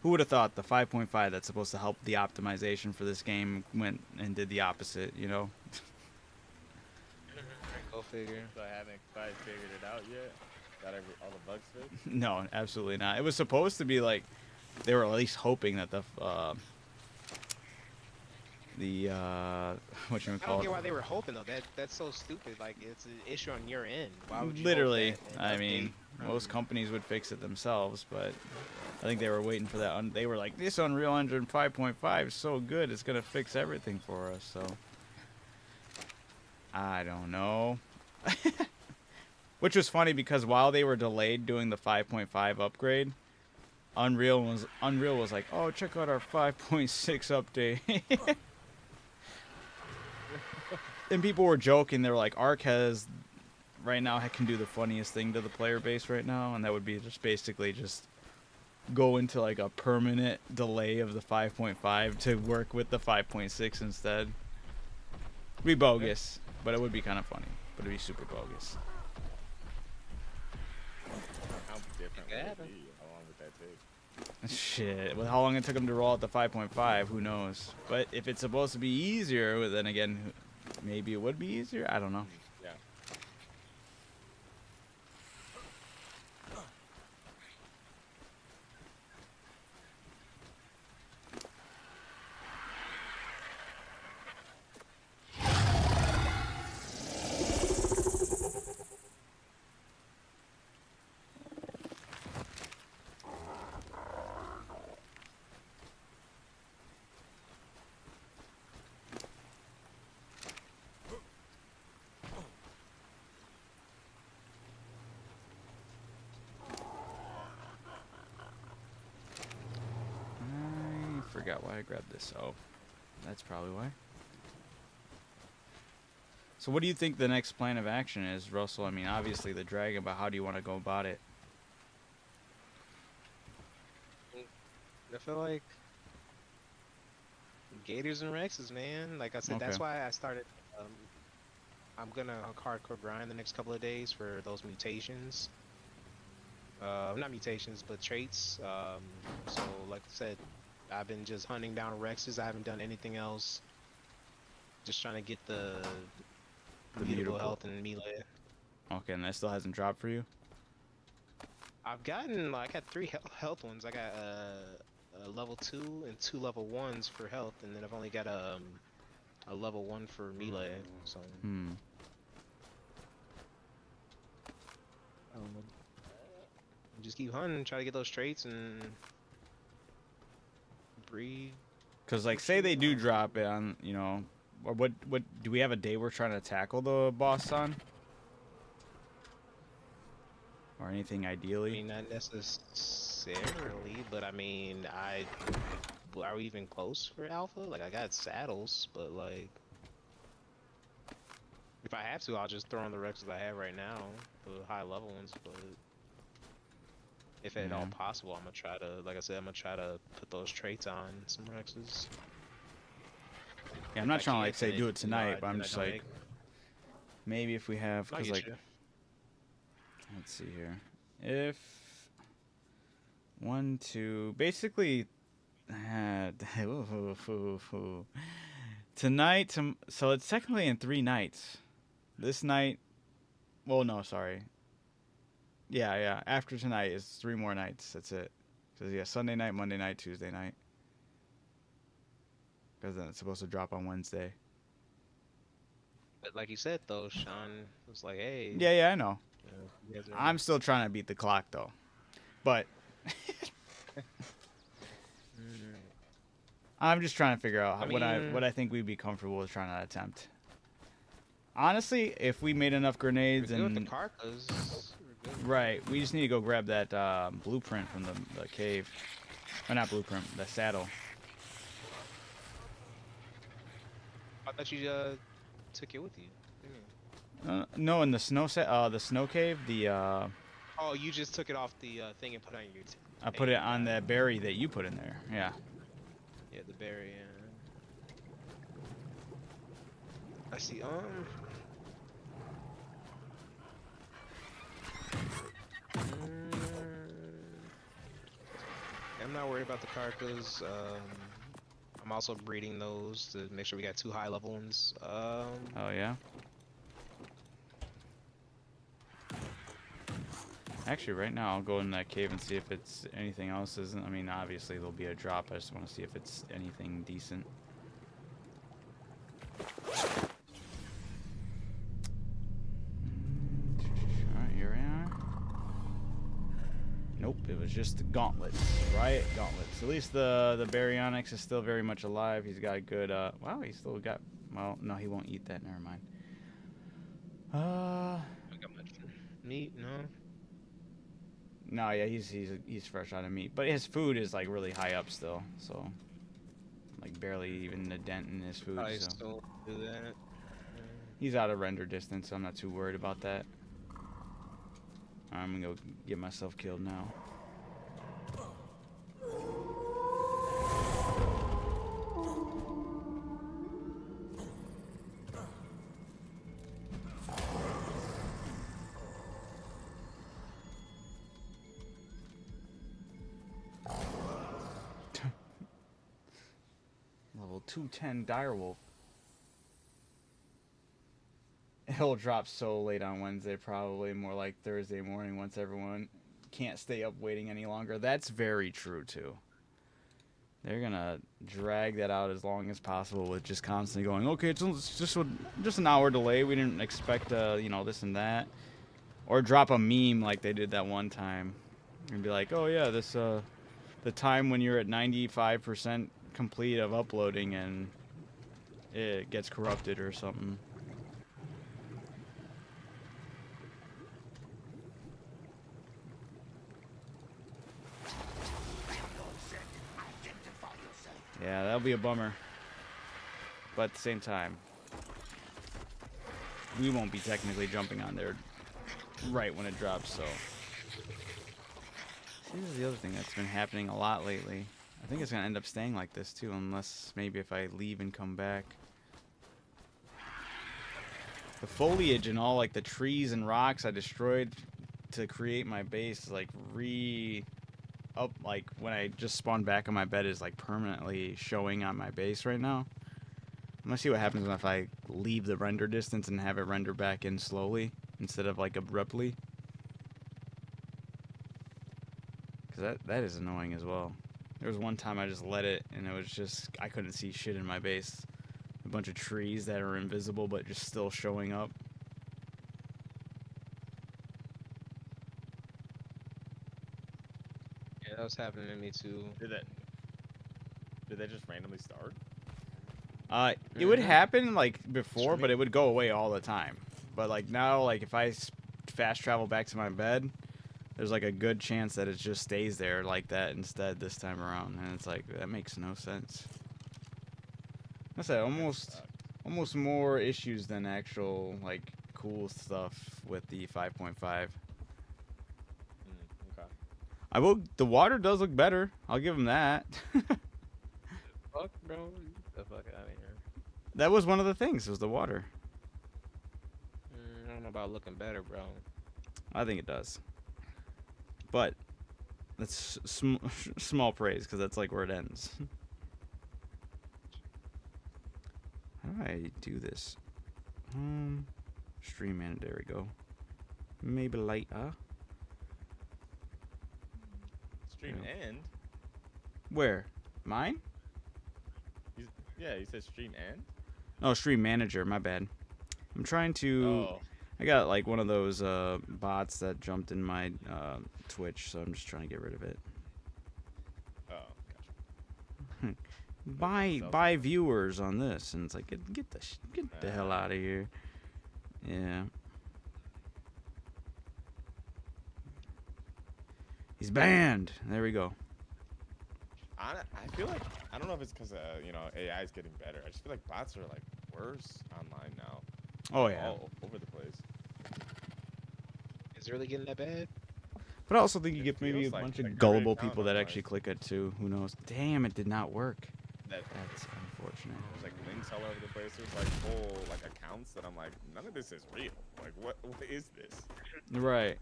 who would have thought the 5.5 that's supposed to help the optimization for this game went and did the opposite, you know? Go figure. So I haven't quite figured it out yet. Got all the bugs fixed? No, absolutely not. It was supposed to be like they were at least hoping that the what you would I call don't it? get why they were hoping though. That's so stupid. Like it's an issue on your end. Why would you? Literally, hope that I mean, most companies would fix it themselves, but I think they were waiting for that. They were like, this Unreal Engine 5.5 is so good, it's gonna fix everything for us. So I don't know. Which was funny because while they were delayed doing the 5.5 upgrade, Unreal was like, oh, check out our 5.6 update. And people were joking. They were like, Ark right now can do the funniest thing to the player base right now, and that would be just basically just go into like a permanent delay of the 5.5 to work with the 5.6 instead. It'd be bogus, but it would be kind of funny. But it'd be super bogus. How different would it be? How long would that take? Shit, with how long it took them to roll out the 5.5, who knows? But if it's supposed to be easier, then again, maybe it would be easier. I don't know. Yeah. I forgot why I grabbed this. Oh, that's probably why. So what do you think the next plan of action is, Russell? I mean, obviously the dragon, but how do you want to go about it? I feel like Gators and Rexes, man. Like I said, Okay. that's why I started. I'm gonna hardcore grind the next couple of days for those mutations. Not mutations, but traits. So, like I said, I've been just hunting down Rexes. I haven't done anything else. Just trying to get the mutable health and melee. Okay, and that still hasn't dropped for you? I've gotten, like, I got 3 health ones. I got a level 2 and 2 level 1s for health, and then I've only got a level 1 for melee. So. just keep hunting, try to get those traits and breed. Cause like, say they do drop it on, you know, or what do we have a day we're trying to tackle the boss on? Or anything I ideally? mean, not necessarily, but I mean, are we even close for alpha? Like, I got saddles, but like, if I have to, I'll just throw on the Rexes I have right now, the high level ones. But if at all possible, I'm gonna try to, like I said, I'm gonna try to put those traits on some Rexes. Yeah, I'm not trying to like say do it tonight, but I'm just like, maybe if we have, cause like, let's see here, if 1, 2, basically, tonight, so it's technically in 3 nights. This night, well, no, sorry. Yeah, after tonight is 3 more nights. That's it. So yeah, Sunday night, Monday night, Tuesday night. Because then it's supposed to drop on Wednesday. But like you said, though, Sean was like, hey. Yeah, I know. You know, I'm still trying to beat the clock, though. But I'm just trying to figure out what I think we'd be comfortable with trying to attempt. Honestly, if we made enough grenades and the carcass, right, we just need to go grab that blueprint from the cave. Or not blueprint, the saddle. I thought you took it with you. No, in the snow cave, Oh, you just took it off the thing and put it on your. I put it on that berry that you put in there. Yeah. Yeah, the berry. I see. I'm not worried about the carcass. I'm also breeding those to make sure we got 2 high level ones. Oh yeah. Actually, right now I'll go in that cave and see if it's anything else. Isn't? I mean, obviously there'll be a drop. I just want to see if it's anything decent. Alright, here we are. Nope, it was just the gauntlets. Riot gauntlets. At least the baryonyx is still very much alive. He's got a good wow, he's still got, well, no, he won't eat that, never mind. I got much meat, no. No, yeah, he's fresh out of meat, but his food is like really high up still, so like barely even a dent in his food. I So still do that. he's out of render distance, so I'm not too worried about that. I'm gonna go get myself killed now. Level 210 direwolf. It'll drop so late on Wednesday, probably more like Thursday morning once everyone can't stay up waiting any longer. That's very true too. They're gonna drag that out as long as possible with just constantly going, okay, it's just an hour delay. We didn't expect you know, this and that, or drop a meme like they did that one time and be like, oh yeah, this the time when you're at 95% complete of uploading and it gets corrupted or something. Yeah, that'll be a bummer. But at the same time, we won't be technically jumping on there right when it drops, so. This is the other thing that's been happening a lot lately. I think it's going to end up staying like this too, unless maybe if I leave and come back. The foliage and all, like the trees and rocks I destroyed to create my base, like up, like when I just spawned back on my bed, is like permanently showing on my base right now. I'm gonna see what happens if I leave the render distance and have it render back in slowly instead of like abruptly, because that is annoying as well. There was one time I just let it and it was just, I couldn't see shit in my base. A bunch of trees that are invisible but just still showing up. was happening to me too. Did that just randomly start? It would Mhm. happen like before, but Stream. it would go away all the time. But like now, like if I fast travel back to my bed, there's like a good chance that it just stays there like that instead this time around, and it's like that makes no sense. I said almost more issues than actual like cool stuff with the 5.5. Okay. I will. The water does look better. I'll give him that. Fuck, bro. Get the fuck out of here. That was one of the things. Was the water. I don't know about looking better, bro. I think it does. But that's small praise because that's like where it ends. How do I do this? Stream manager. There we go. Maybe later. Stream end? Where? Mine? Yeah, you said stream end? Oh, stream manager. My bad. I'm trying to. Oh. I got like one of those bots that jumped in my Twitch, so I'm just trying to get rid of it. Oh, gotcha. Buy viewers on this, and it's like get the hell out of here. Yeah. He's banned. There we go. I feel like, I don't know if it's because AI is getting better. I just feel like bots are like worse online now. Oh yeah. All over the place. Is it really getting that bad? But I also think you It get maybe a feels like bunch every of gullible account people that online. actually click it too. Who knows? Damn, it did not work. That That's unfortunate. there's like links all over the place. There's like whole like accounts that I'm like, none of this is real. Like what is this? Right.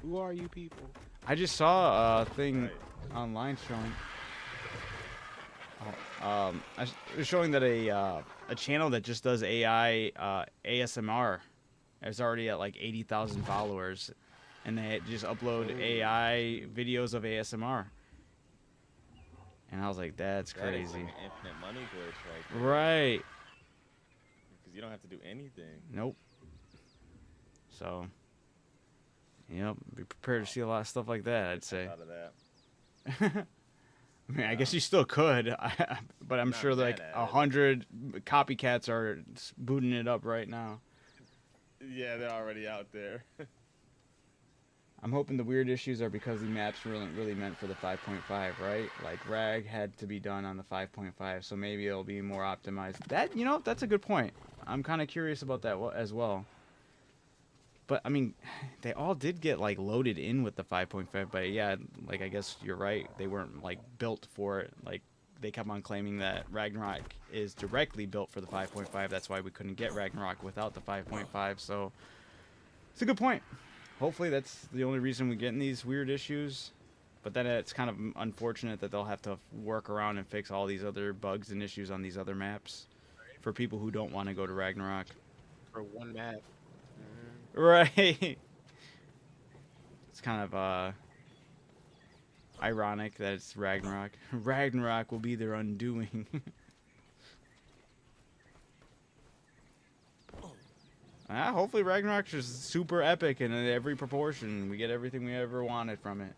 Who are you people? I just saw a thing Right. online showing. It was showing that a channel that just does AI ASMR is already at like 80,000 followers, and they just upload AI videos of ASMR. And I was like, that's That is crazy. like an infinite money glitch right there. Right. Because you don't have to do anything. Nope. So, yep, be prepared to see a lot of stuff like that, I'd say. Out of that. I mean, I guess you still could, but I'm Not sure like mad at it. 100 copycats are booting it up right now. Yeah, they're already out there. I'm hoping the weird issues are because the maps weren't really meant for the 5.5, right? Like Rag had to be done on the 5.5, so maybe it'll be more optimized. That's a good point. I'm kind of curious about that as well. But I mean, they all did get like loaded in with the 5.5, but yeah, like I guess you're right. They weren't like built for it. Like they kept on claiming that Ragnarok is directly built for the 5.5. That's why we couldn't get Ragnarok without the 5.5. So it's a good point. Hopefully that's the only reason we're getting these weird issues. But then it's kind of unfortunate that they'll have to work around and fix all these other bugs and issues on these other maps for people who don't want to go to Ragnarok. For one map. Right. It's kind of ironic that it's Ragnarok. Ragnarok will be their undoing. Hopefully Ragnarok's just super epic and in every proportion. We get everything we ever wanted from it.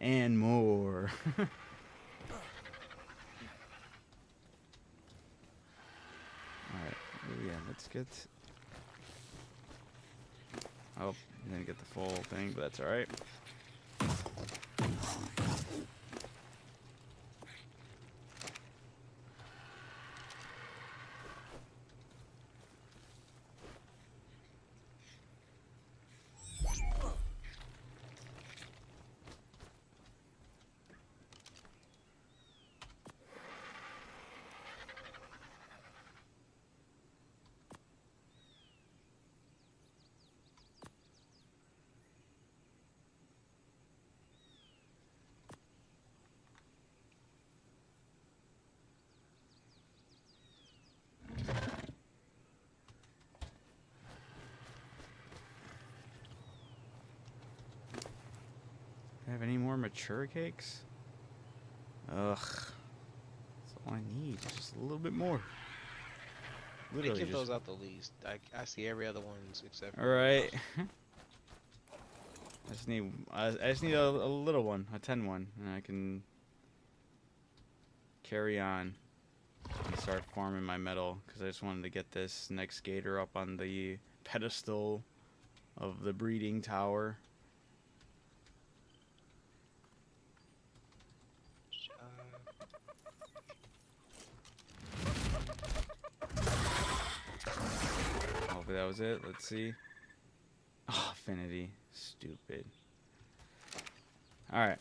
And more. Alright, yeah, let's get... Oh, didn't get the full thing, but that's alright. Have any more mature cakes? Ugh. That's all I need. Just a little bit more. They Literally give just... those out the least. I see every other ones except for Alright. just need a little one, a 10 one, and I can carry on and start farming my metal, because I just wanted to get this next gator up on the pedestal of the breeding tower. Hopefully that was it. Let's see. Oh, affinity. Stupid. Alright.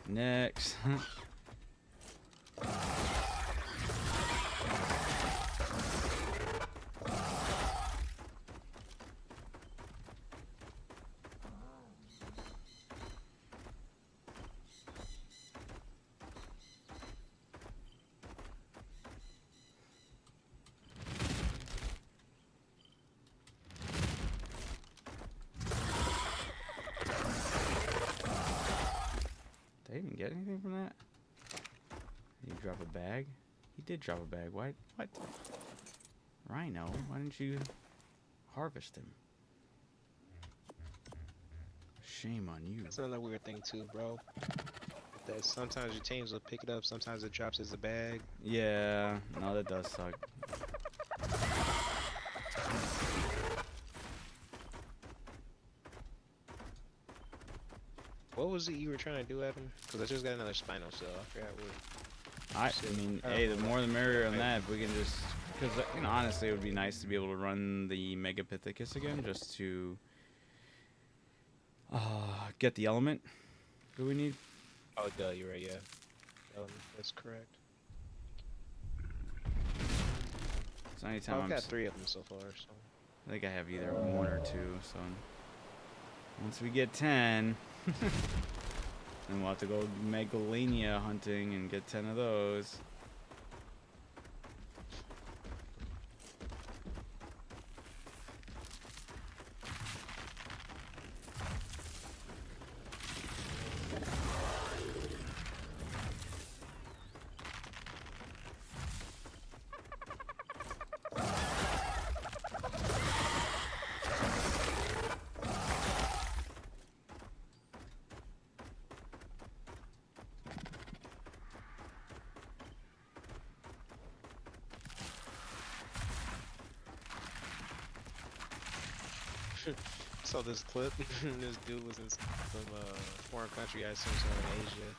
Next. Did I even get anything from that? Did he drop a bag? He did drop a bag. What? Rhino, why didn't you harvest him? Shame on you. That's another weird thing too, bro. That sometimes your teams will pick it up, sometimes it drops as a bag. Yeah, no, that does suck. What was it you were trying to do, Evan? Because I just got another spinal cell. I forgot what. I mean, hey, the more the merrier on that. If we can just, because you know, honestly, it would be nice to be able to run the Megapithecus again, just to get the element that we need. Oh, duh, you're right. Yeah, that's correct. So anytime I've got 3 of them so far. So I think I have either 1 or 2. So once we get 10, then we'll have to go Megalania hunting and get 10 of those. saw this clip. This dude was in some foreign country, I assume somewhere in Asia,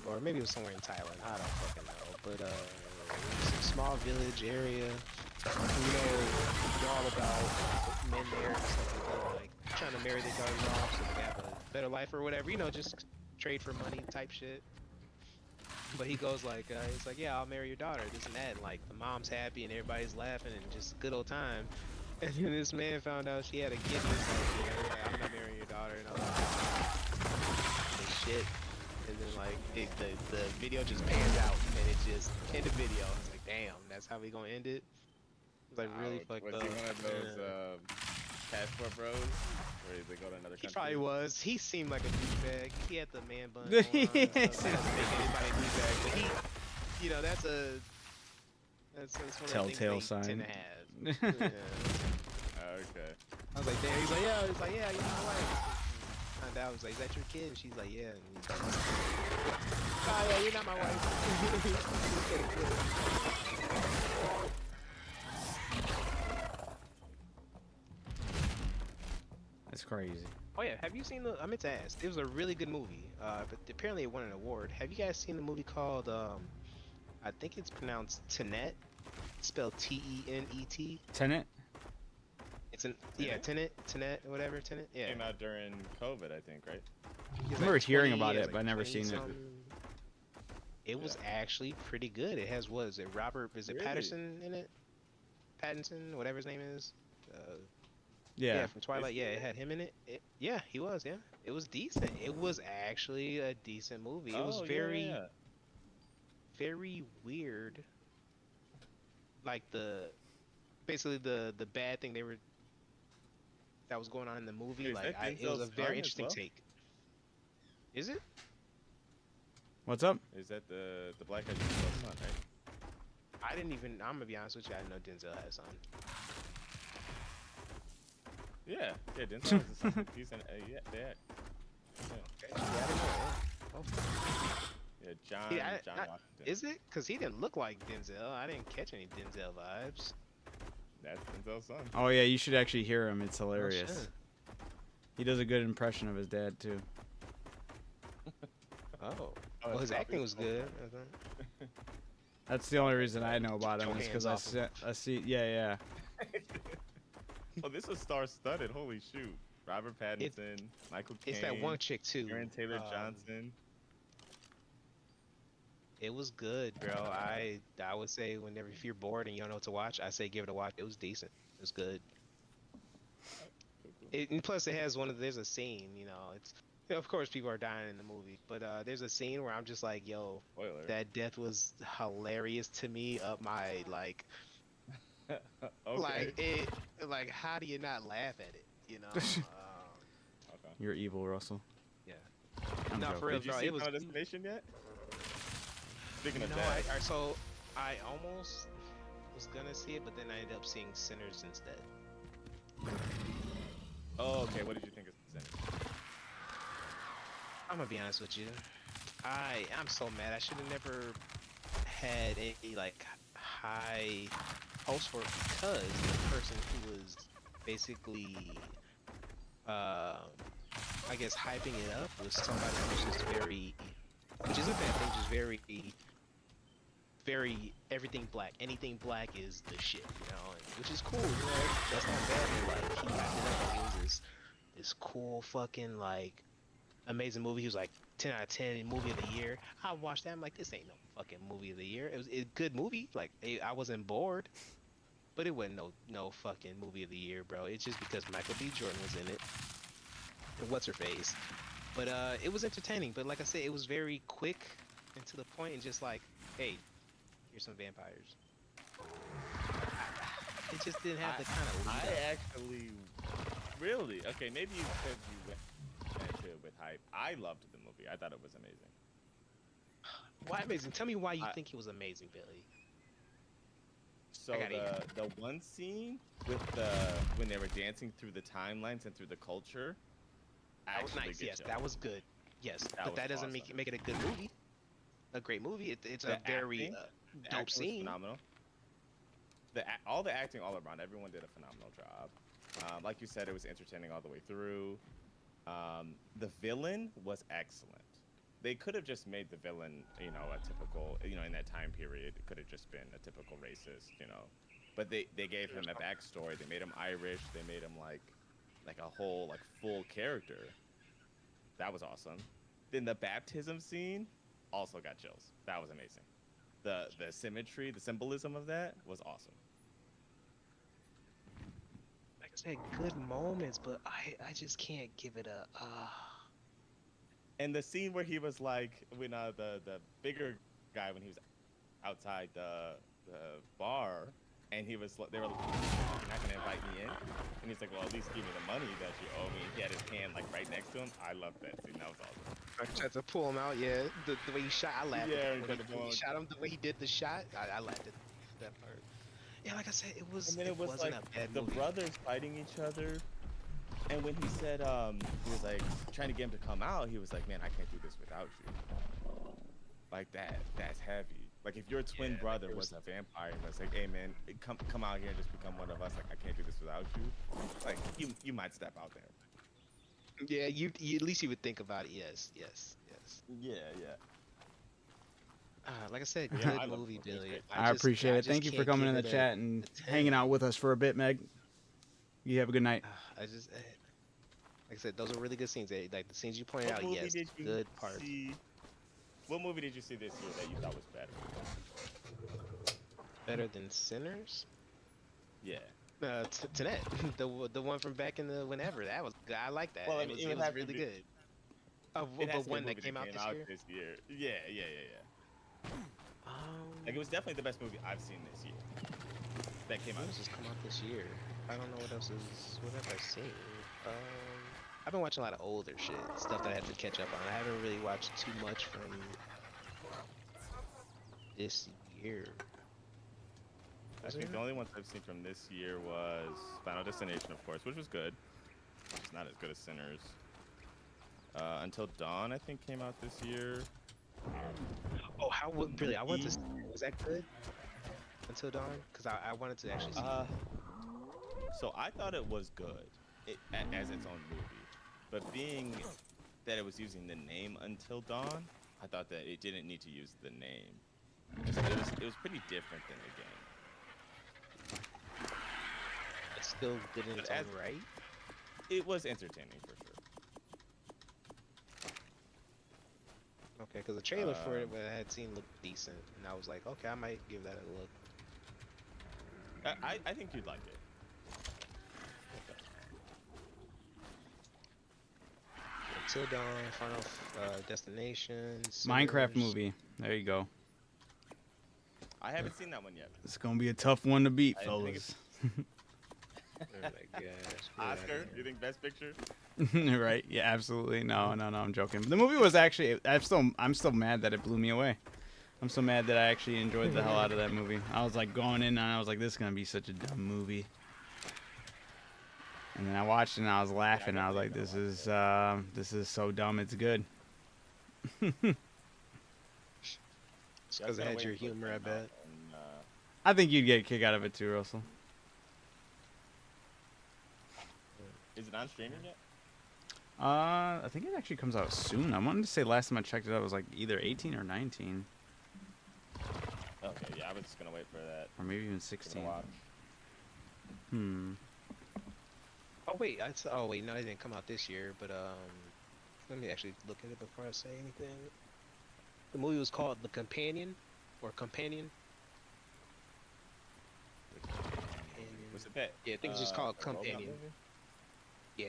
or maybe it was somewhere in Thailand. I don't fucking know. But it was some small village area. You know all about men there and stuff like that, like trying to marry their daughters off so they have a better life or whatever. You know, just trade for money type shit. But he goes like, he's like, yeah, I'll marry your daughter, this and that. And like the mom's happy and everybody's laughing and just a good old time. And then this man found out she had a kid. He was like, yeah, he's like, I'm not marrying your daughter. And I was like, shit. And then like the video just pans out and it just ended the video. I was like, damn, that's how we gonna end it? It was like really fucked up. Was he one of those passport bros? Where they go to another country? He probably was. He seemed like a douchebag. He had the man bun going on. Not to make anybody a douchebag, but he, you know, that's one of Telltale the things they sign. tend to have. Yeah. Okay. I was like, damn. He's like, yeah, you're my wife. And I was like, is that your kid? And she's like, yeah. And he's like, oh yeah, you're not my wife. That's crazy. Oh yeah, have you seen the? I meant to ask. It was a really good movie, but apparently it won an award. Have you guys seen the movie called? I think it's pronounced Tenet, spelled T-E-N-E-T. Tenet? It's Tenet, or whatever, Tenet. Yeah. Came out during COVID, I think, right? I remember hearing about it, but I never seen it. It was actually pretty good. It has, what is it, Robert, is it Really? Pattinson in it? Pattinson, whatever his name is. Yeah. From Twilight. Yeah, it had him in it. Yeah, he was. Yeah, it was decent. It was actually a decent movie. It was very, very weird. Like basically the bad thing that was going on in the movie. Is Like that it was a Denzel's very son as interesting well? take. Is it? What's up? Is that the black guy's son, right? I'm gonna be honest with you. I didn't know Denzel had a son. Yeah, Denzel is a decent. Yeah, yeah. Yeah, John Washington. Is it? Because he didn't look like Denzel. I didn't catch any Denzel vibes. That's Denzel's son. Oh yeah, you should actually hear him. It's Oh, hilarious. shit. He does a good impression of his dad too. Oh. Well, his acting was good. That's the only reason I know about him Your is because hands off I see. Yeah, Oh, this was star-studded. Holy shoot! Robert Pattinson, Michael Caine. It's that one chick too. Aaron Taylor Johnson. It was good, bro. I would say whenever if you're bored and you don't know what to watch, I say give it a watch. It was decent. It was good. And plus, it has there's a scene. It's of course people are dying in the movie, but there's a scene where I'm just like, yo, Spoiler. that death was hilarious to me. Up my like, Okay. like how do you not laugh at it? Okay. You're evil, Russell. Yeah. I'm No, joking. for real, Did you bro. see It was. Final Destination yet? Speaking of No, that, so I almost was gonna see it, but then I ended up seeing Sinners instead. oh, okay. What did you think of Sinners? I'm gonna be honest with you. I'm so mad. I should have never had any like high hopes for it because the person who was basically, I guess hyping it up was somebody who's just very, which isn't a bad thing, just very everything black. Anything black is the shit, which is cool. That's not bad. But like he hyped it up like it was this cool fucking like amazing movie. He was like 10 out of 10 movie of the year. I watched that. I'm like, this ain't no fucking movie of the year. It was a good movie. Like, I wasn't bored, but it wasn't no fucking movie of the year, bro. It's just because Michael B. Jordan was in it. And what's her face? But it was entertaining. But like I said, it was very quick and to the point, and just like, hey, here's some vampires. It just didn't have the kind of lead up. I actually, really, okay. Maybe you said you went into it with hype. I loved the movie. I thought it was amazing. Why amazing? Tell me why you think it was amazing, Billy. So I gotta the one scene with when they were dancing through the timelines and through the culture. That was nice. Yes, that was good. Yes, but that doesn't make it a good movie. A great movie. It's a very dope scene. Phenomenal. All the acting all around, everyone did a phenomenal job. Like you said, it was entertaining all the way through. The villain was excellent. They could have just made the villain, a typical, in that time period, it could have just been a typical racist, But they gave him a backstory. They made him Irish. They made him like a whole full character. That was awesome. Then the baptism scene also got chills. That was amazing. The symmetry, the symbolism of that was awesome. Like I said, good moments, but I just can't give it a. And the scene where he was like, when the bigger guy, when he was outside the bar, and they were like, you're not gonna invite me in, and he's like, well, at least give me the money that you owe me. He had his hand like right next to him. I loved that scene. That was awesome. I tried to pull him out. Yeah, the way he shot, I laughed. Yeah, When he shot him, the way he did the shot, I laughed at that part. Yeah, like I said, it was. And then it was wasn't like a bad the movie. brothers fighting each other. And when he said, he was like trying to get him to come out, he was like, man, I can't do this without you. Like that's heavy. Like if your twin brother was a vampire and was like, hey man, come out here and just become one of us, like I can't do this without you. Like you might step out there. Yeah, you at least you would think about it. Yes. Yeah. Like I said, Yeah, good I love movie, the movie. Billy. I appreciate it. Thank you for coming in the chat and hanging out with us for a bit, Meg. You have a good night. Like I said, those are really good scenes. Like the scenes you pointed out, yes, good part. What movie did you see this year that you thought was better? Better than Sinners? Yeah. Tenet, the one from back in the whenever. That was good. I like that. Well, it was really good. But one that came out this year. Yeah. Like it was definitely the best movie I've seen this year. That came out. What else has come out this year? I don't know what else what have I seen? I've been watching a lot of older shit, stuff that I have to catch up on. I haven't really watched too much from this year. I think the only ones I've seen from this year was Final Destination, of course, which was good. It's not as good as Sinners. Until Dawn, I think, came out this year. Oh, really? I want to. Was that good? Until Dawn? Because I wanted to actually see. So I thought it was good, as its own movie, but being that it was using the name Until Dawn, I thought that it didn't need to use the name. It was pretty different than the game. It still did it its own right. It was entertaining for sure. Okay, because the trailer for it I had seen looked decent, and I was like, okay, I might give that a look. I think you'd like it. Until Dawn, Final Destination, Minecraft Sinners. movie. There you go. I haven't seen that one yet. It's gonna be a tough one to beat, I think fellas. Oh my gosh. Oscar, you think Best Picture? Right? Yeah, absolutely. No, I'm joking. The movie was actually. I'm still mad that it blew me away. I'm so mad that I actually enjoyed the hell out of that movie. I was like going in and I was like, this is gonna be such a dumb movie. And then I watched it and I was laughing. I was like, this is so dumb. It's good. Because it had your humor, I bet. I think you'd get a kick out of it too, Russell. Is it on streaming yet? I think it actually comes out soon. I wanted to say last time I checked it out it was like either 18 or 19. Okay, yeah, I was just gonna wait for that. Or maybe even Gonna 16. watch. Oh wait, oh wait, no, it didn't come out this year. But let me actually look at it before I say anything. The movie was called The Companion, or Companion. The Companion. What's it bet? Yeah, I think it's just called a robot Companion. movie? Yeah.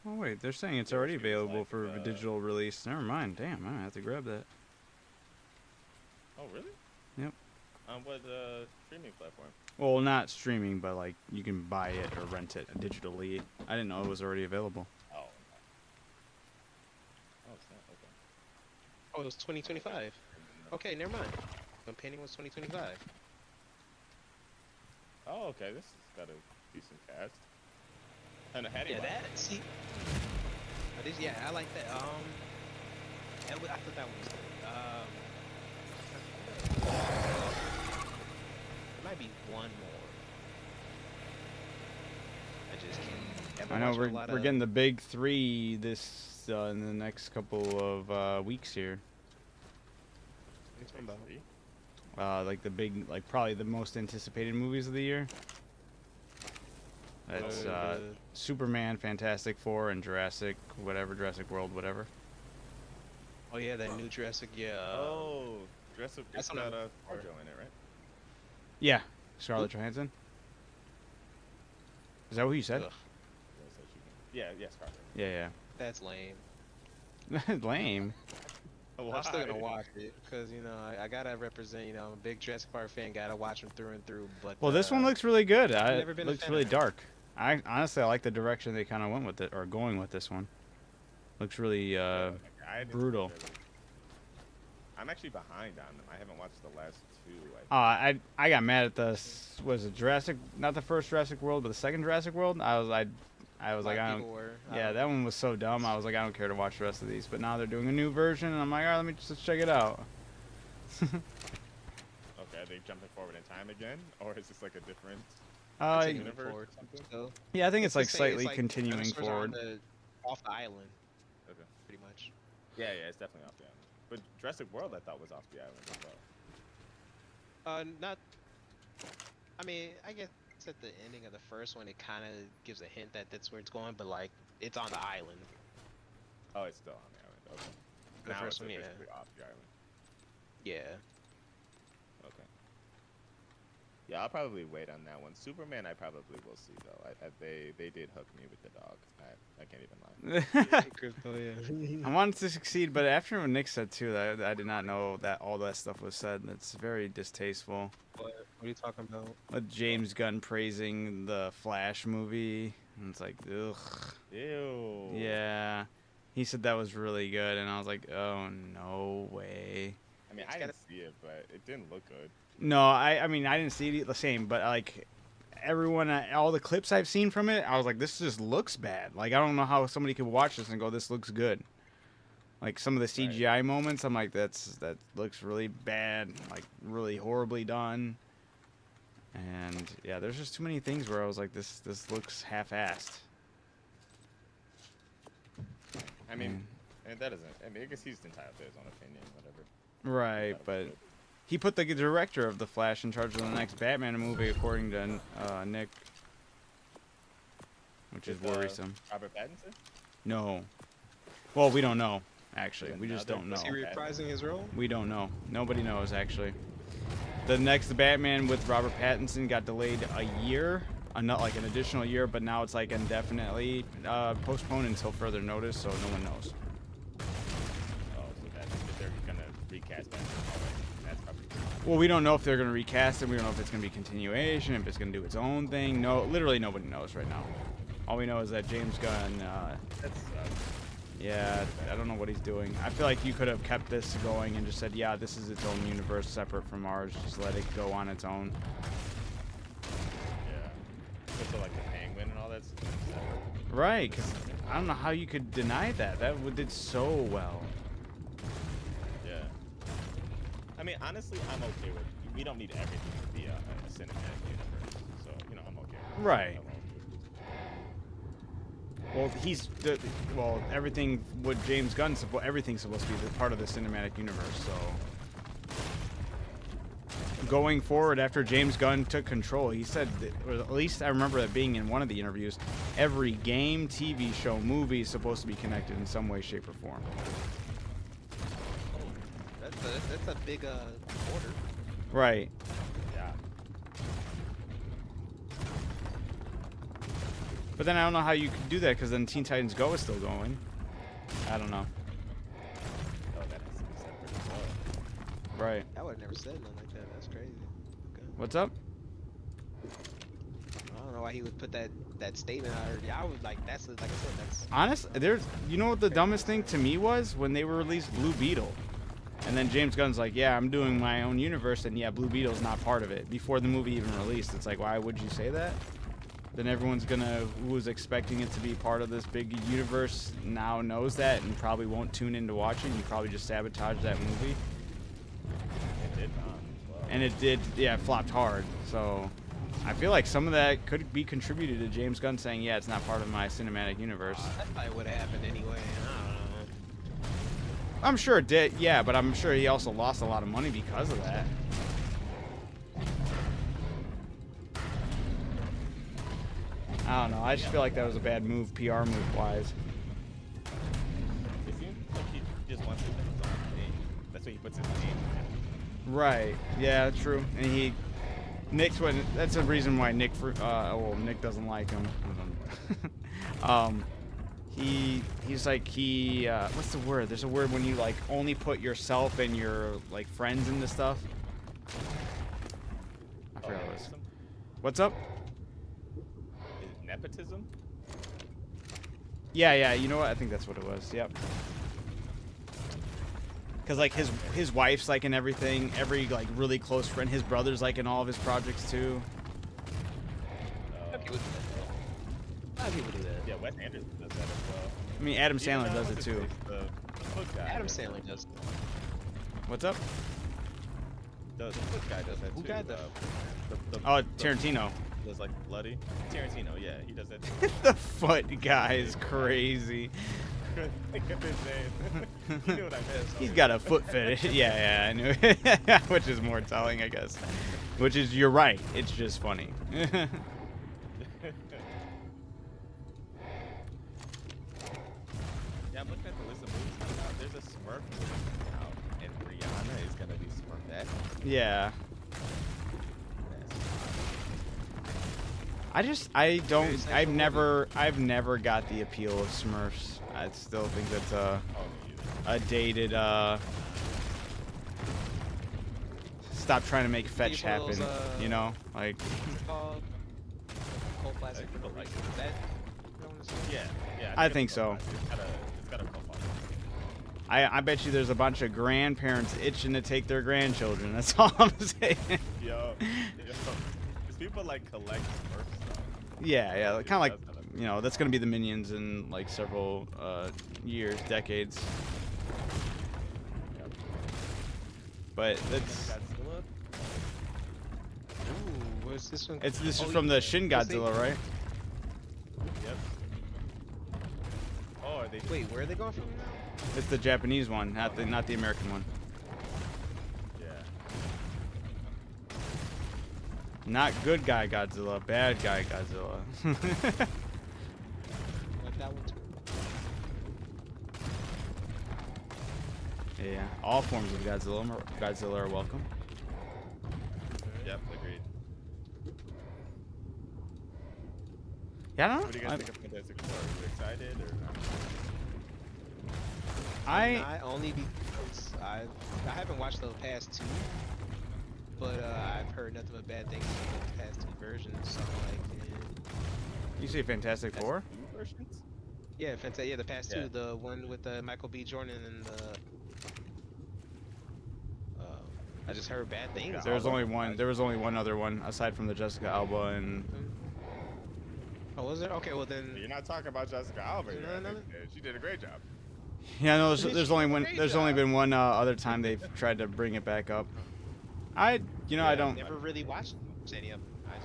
Oh wait, they're saying it's Yeah, already she was available like, for a digital release. Never mind. Damn, I have to grab that. Oh, really? Yep. On what streaming platform? Well, not streaming, but like you can buy it or rent it digitally. I didn't know it was already available. Oh. Oh, it's not. Okay. Oh, it was 2025. Okay, never mind. Companion was 2025. Oh, okay. This has got a decent cast. And a Hattie. Yeah, that. See. Yeah, I like that. I thought that one was good. There might be one more. I just can't. I know we're getting the big three this in the next couple of weeks here. What's one about? Like the big, like probably the most anticipated movies of the year. That's Superman, Fantastic Four, and Jurassic World, whatever. Oh yeah, that new Jurassic. Yeah. Oh, Jurassic. That's It's what got I'm- Joe in it, right? Yeah, Scarlett Johansson. Is that what you said? Ugh, Yeah, Scarlett. Yeah, that's lame. yeah. Lame. I'm still gonna watch it because I gotta represent. I'm a big Jurassic Park fan. Gotta watch them through and through. But Well, this one looks really good. I've never been a looks fan really of it. dark. I honestly like the direction they kind of went with it, or going with this one. Looks really I didn't see brutal. the trailer. I'm actually behind on them. I haven't watched the last two. I got mad at was it Jurassic? Not the first Jurassic World, but the second Jurassic World. I was like, I don't. Yeah, that one was so dumb. I was like, I don't care to watch the rest of these. But now they're doing a new version, and I'm like, all right, let me just check it out. Okay, are they jumping forward in time again, or is this like a different universe or something? So, Yeah, I think it's like the same- slightly like continuing dinosaurs forward. off the island, Okay. pretty much. Yeah, it's definitely off the island. But Jurassic World, I thought was off the island as well. Not. I mean, I guess at the ending of the first one, it kind of gives a hint that that's where it's going, but like it's on the island. Oh, it's still on the island. Okay. The Now first it's one, yeah. officially off the island. Yeah. Okay. Yeah, I'll probably wait on that one. Superman, I probably will see though. They did hook me with the dog. I can't even lie. Crypto, yeah. I wanted to succeed, but after what Nick said too, I did not know that all that stuff was said. That's very distasteful. What are you talking about? With James Gunn praising the Flash movie, and it's like, ugh. Ew. Yeah, he said that was really good, and I was like, oh no way. I mean, I didn't see it, but it didn't look good. No, I mean I didn't see it the same, but like everyone, all the clips I've seen from it, I was like, this just looks bad. Like, I don't know how somebody could watch this and go, this looks good. Like, some of the CGI moments, I'm like, that looks really bad, like, really horribly done. And, yeah, there's just too many things where I was like, this looks half-assed. I mean, that isn't. I mean, I guess he's entitled to his own opinion, whatever. Right, but he put the director of The Flash in charge of the next Batman movie, according to Nick, which is worrisome. Robert Pattinson? No. Well, we don't know, actually. We just don't know. Is he reprising his role? We don't know. Nobody knows, actually. The next Batman with Robert Pattinson got delayed a year, not like an additional year, but now it's like indefinitely postponed until further notice, so no one knows. Oh, so that's if they're gonna recast Batman. That's probably. Well, we don't know if they're gonna recast it. We don't know if it's gonna be continuation, if it's gonna do its own thing. No, literally nobody knows right now. All we know is that James Gunn. That's. Yeah, I don't know what he's doing. I feel like you could have kept this going and just said, yeah, this is its own universe separate from ours. Just let it go on its own. Yeah. So like the Penguin and all that stuff. Right, because I don't know how you could deny that. That did so well. Yeah. I mean, honestly, I'm okay with. We don't need everything to be a cinematic universe. So, you know, I'm okay with that. Right. Well, everything with James Gunn, everything's supposed to be part of the cinematic universe, so. Going forward, after James Gunn took control, he said, or at least I remember that being in one of the interviews, every game, TV show, movie is supposed to be connected in some way, shape, or form. That's a big order. Right. Yeah. But then I don't know how you could do that, because then Teen Titans Go is still going. I don't know. Oh, that has to be separate as well. Right. I would have never said nothing like that. That's crazy. Okay. What's up? I don't know why he would put that statement out. I was like, that's like I said, that's. Honest, you know what the dumbest thing to me was? When they were released Blue Beetle. And then James Gunn's like, yeah, I'm doing my own universe, and yeah, Blue Beetle's not part of it. Before the movie even released, it's like, why would you say that? Then everyone's who was expecting it to be part of this big universe now knows that and probably won't tune in to watch it. And you probably just sabotage that movie. It did not. Well. And it did, yeah, it flopped hard. So I feel like some of that could be contributed to James Gunn saying, yeah, it's not part of my cinematic universe. That probably would have happened anyway. I don't know. I'm sure it did, yeah, but I'm sure he also lost a lot of money because of that. I don't know. I just feel like that was a bad move, PR move wise. It seems like he just wants it in his own name. That's what he puts his name in. Right. Yeah, true. And that's the reason why Nick doesn't like him. He's like, what's the word? There's a word when you like only put yourself and your like friends into stuff. I forgot what it was. What's up? Nepotism? Yeah, you know what? I think that's what it was. Yep. Cause like his wife's like in everything, every like really close friend, his brother's like in all of his projects too. A lot of people do that. Yeah, Wes Anderson does that as well. I mean, Adam Sandler does it too. The foot guy. Adam Sandler does. What's up? The foot guy does that too. Who got that? Oh, Tarantino. Does like bloody. Tarantino, yeah, he does that too. The foot guy is crazy. Think of his name. You knew what I meant. He's got a foot fetish. Yeah, I knew it. Which is more telling, I guess. Which is, you're right. It's just funny. Yeah, I'm looking at the list of movies coming out. There's a Smurf movie coming out, and Rihanna is gonna be Smurfette. Yeah. I've never got the appeal of Smurfs. I still think that's a dated, stop trying to make fetch happen, you know? Like, Cold classic. Like That. yeah. I think so. It's got a cult following. I bet you there's a bunch of grandparents itching to take their grandchildren. That's all I'm saying. Yo, Because people like collect Smurf stuff. Yeah, kind of like, That's kinda- you know, that's gonna be the minions in like several years, decades. Yep. But that's Godzilla. Ooh, where's this one? this is Oh, from the Shin let's see. Godzilla, right? Yep. Oh, are they? Wait, where are they going from now? It's the Japanese one, not the American one. Yeah. Not good guy Godzilla, bad guy Godzilla. Like that one too. Yeah, all forms of Godzilla are welcome. Yep. Agreed. Yeah, I don't What do you know. guys think of Fantastic Four? Are you excited or not? Not only because I haven't watched the past two, but I've heard nothing but bad things about the past two versions. So like, You say Fantastic Four? New versions? yeah, the past Yeah. two, the one with Michael B. Jordan and the. I just heard bad things. There was only one. There was only one other one aside from the Jessica Alba and. Oh, was there? Okay, well then. You're not talking about Jessica Alba. No, here. no, no. She did a great job. Yeah, no. There's only one. Great There's only job. been one other time they've tried to bring it back up. I Yeah, I don't. I've never really watched any of them. I've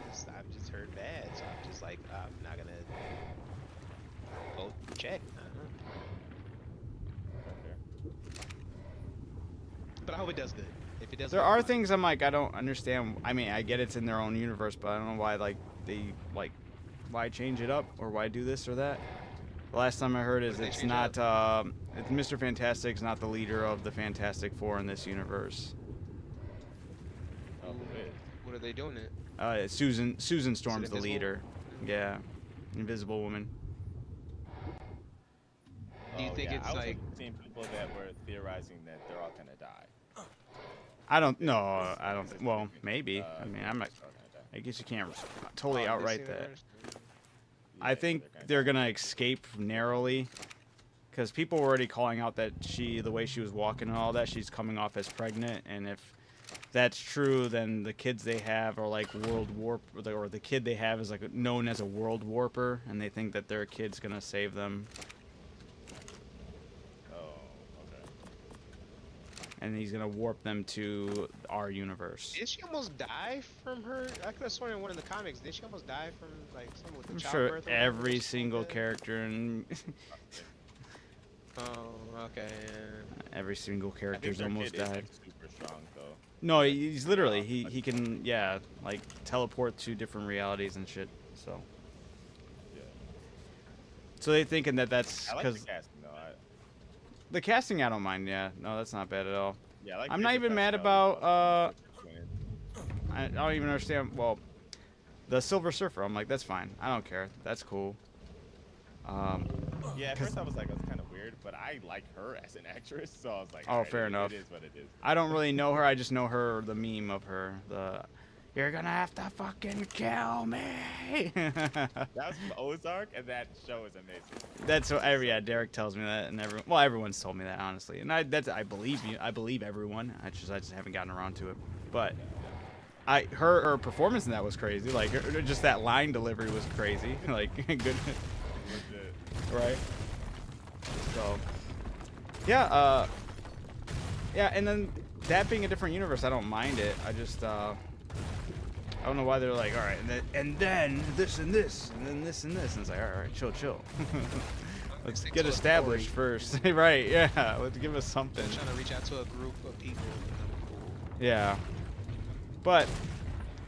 just heard bad, so I'm just like, I'm not gonna go check. I don't know. But I hope it does good. If it does, There good, are fine. things I'm like I don't understand. I mean, I get it's in their own universe, but I don't know why why change it up or why do this or that. The last time I heard is What did they it's change not it's Mr. Fantastic's not the leader of the Fantastic Four in this universe. Oh, who is? What are they doing it? Susan Storm's the Invisible? leader. Yeah, Invisible Woman. Do you Oh, think yeah. it's I was like? seeing people that were theorizing that they're all gonna die. I don't know. I don't. Well, maybe. I mean, I'm not. They're all gonna die. I guess you can't totally Oh, this outright that. universe? I Yeah, think kinda- they're gonna escape narrowly, because people were already calling out that the way she was walking and all that, she's coming off as pregnant, and if that's true, then the kids they have are like world warp, or the kid they have is like known as a world warper, and they think that their kid's gonna save them, Oh, okay. and he's gonna warp them to our universe. Did she almost die from her? I could have sworn in one of the comics. Did she almost die from like something with the I'm sure childbirth? or whatever, every something like single that? character and Oh, okay. Yeah. every single I think character's their almost kid is, died. like, super strong though. No, he's literally he can like teleport to different realities and shit. So Yeah. they thinking that that's I like the because casting though. the casting I don't mind. Yeah, no, that's not bad at all. Yeah, I like I'm not Pedro even mad Pascal. about I don't even understand. Well, the Silver Surfer. I'm like, that's fine. I don't care. That's cool. Yeah, at first I was like, that's kind of weird, but I like her as an actress, so I was like, Oh, alright, fair enough. It is what it is. I don't really know her. I just know her, the meme of her. You're gonna have to fucking kill me. That was from Ozark, and that show is amazing. That's what Derek tells me that, and everyone's told me that, honestly, and I believe you. I believe everyone. I just haven't gotten around to it. But her performance in that was crazy. Like just that line delivery was crazy. Like good, Legit. right? So yeah, and then that being a different universe, I don't mind it. I just I don't know why they're like, all right, and then this and this, and then this and this, and it's like, all right, chill. Let's Stick get to a established story. first, right? Yeah, let's give us something. Trying to reach out to a group of people. Yeah, but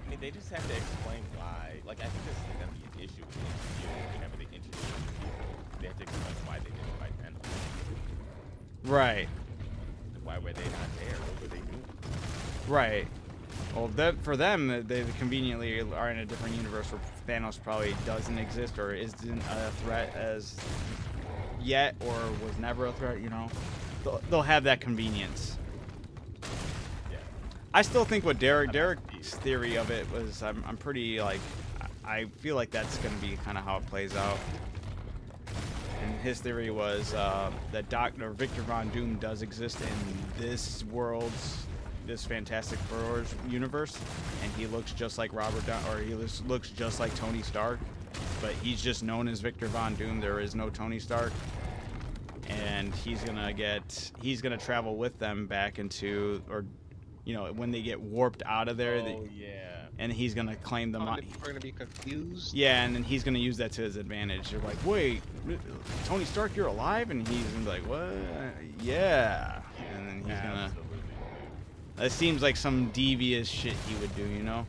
I mean, they just have to explain why. Like, I think this is gonna be an issue with the MCU whenever they introduce new people. They have to explain why they didn't fight then. right, Why were they not there? What were they doing? right. Well, for them, they conveniently are in a different universe where Thanos probably doesn't exist or isn't a threat as yet, or was never a threat. You know, they'll have that convenience. Yeah. I still think what Derek's theory of it was, I'm pretty like, I feel like that's gonna be kind of how it plays out. And his theory was that Victor Von Doom does exist in this world's this Fantastic Four universe, and he looks just like looks just like Tony Stark, but he's just known as Victor Von Doom. There is no Tony Stark, and he's gonna travel with them back into, or you know, when they get warped out of there. Oh yeah. And he's gonna claim them. People are gonna be confused. Yeah, and then he's gonna use that to his advantage. They're like, "Wait, Tony Stark, you're alive?" And he's gonna be like, "What? Yeah." And then he's gonna. That seems like some devious shit he would do, you know?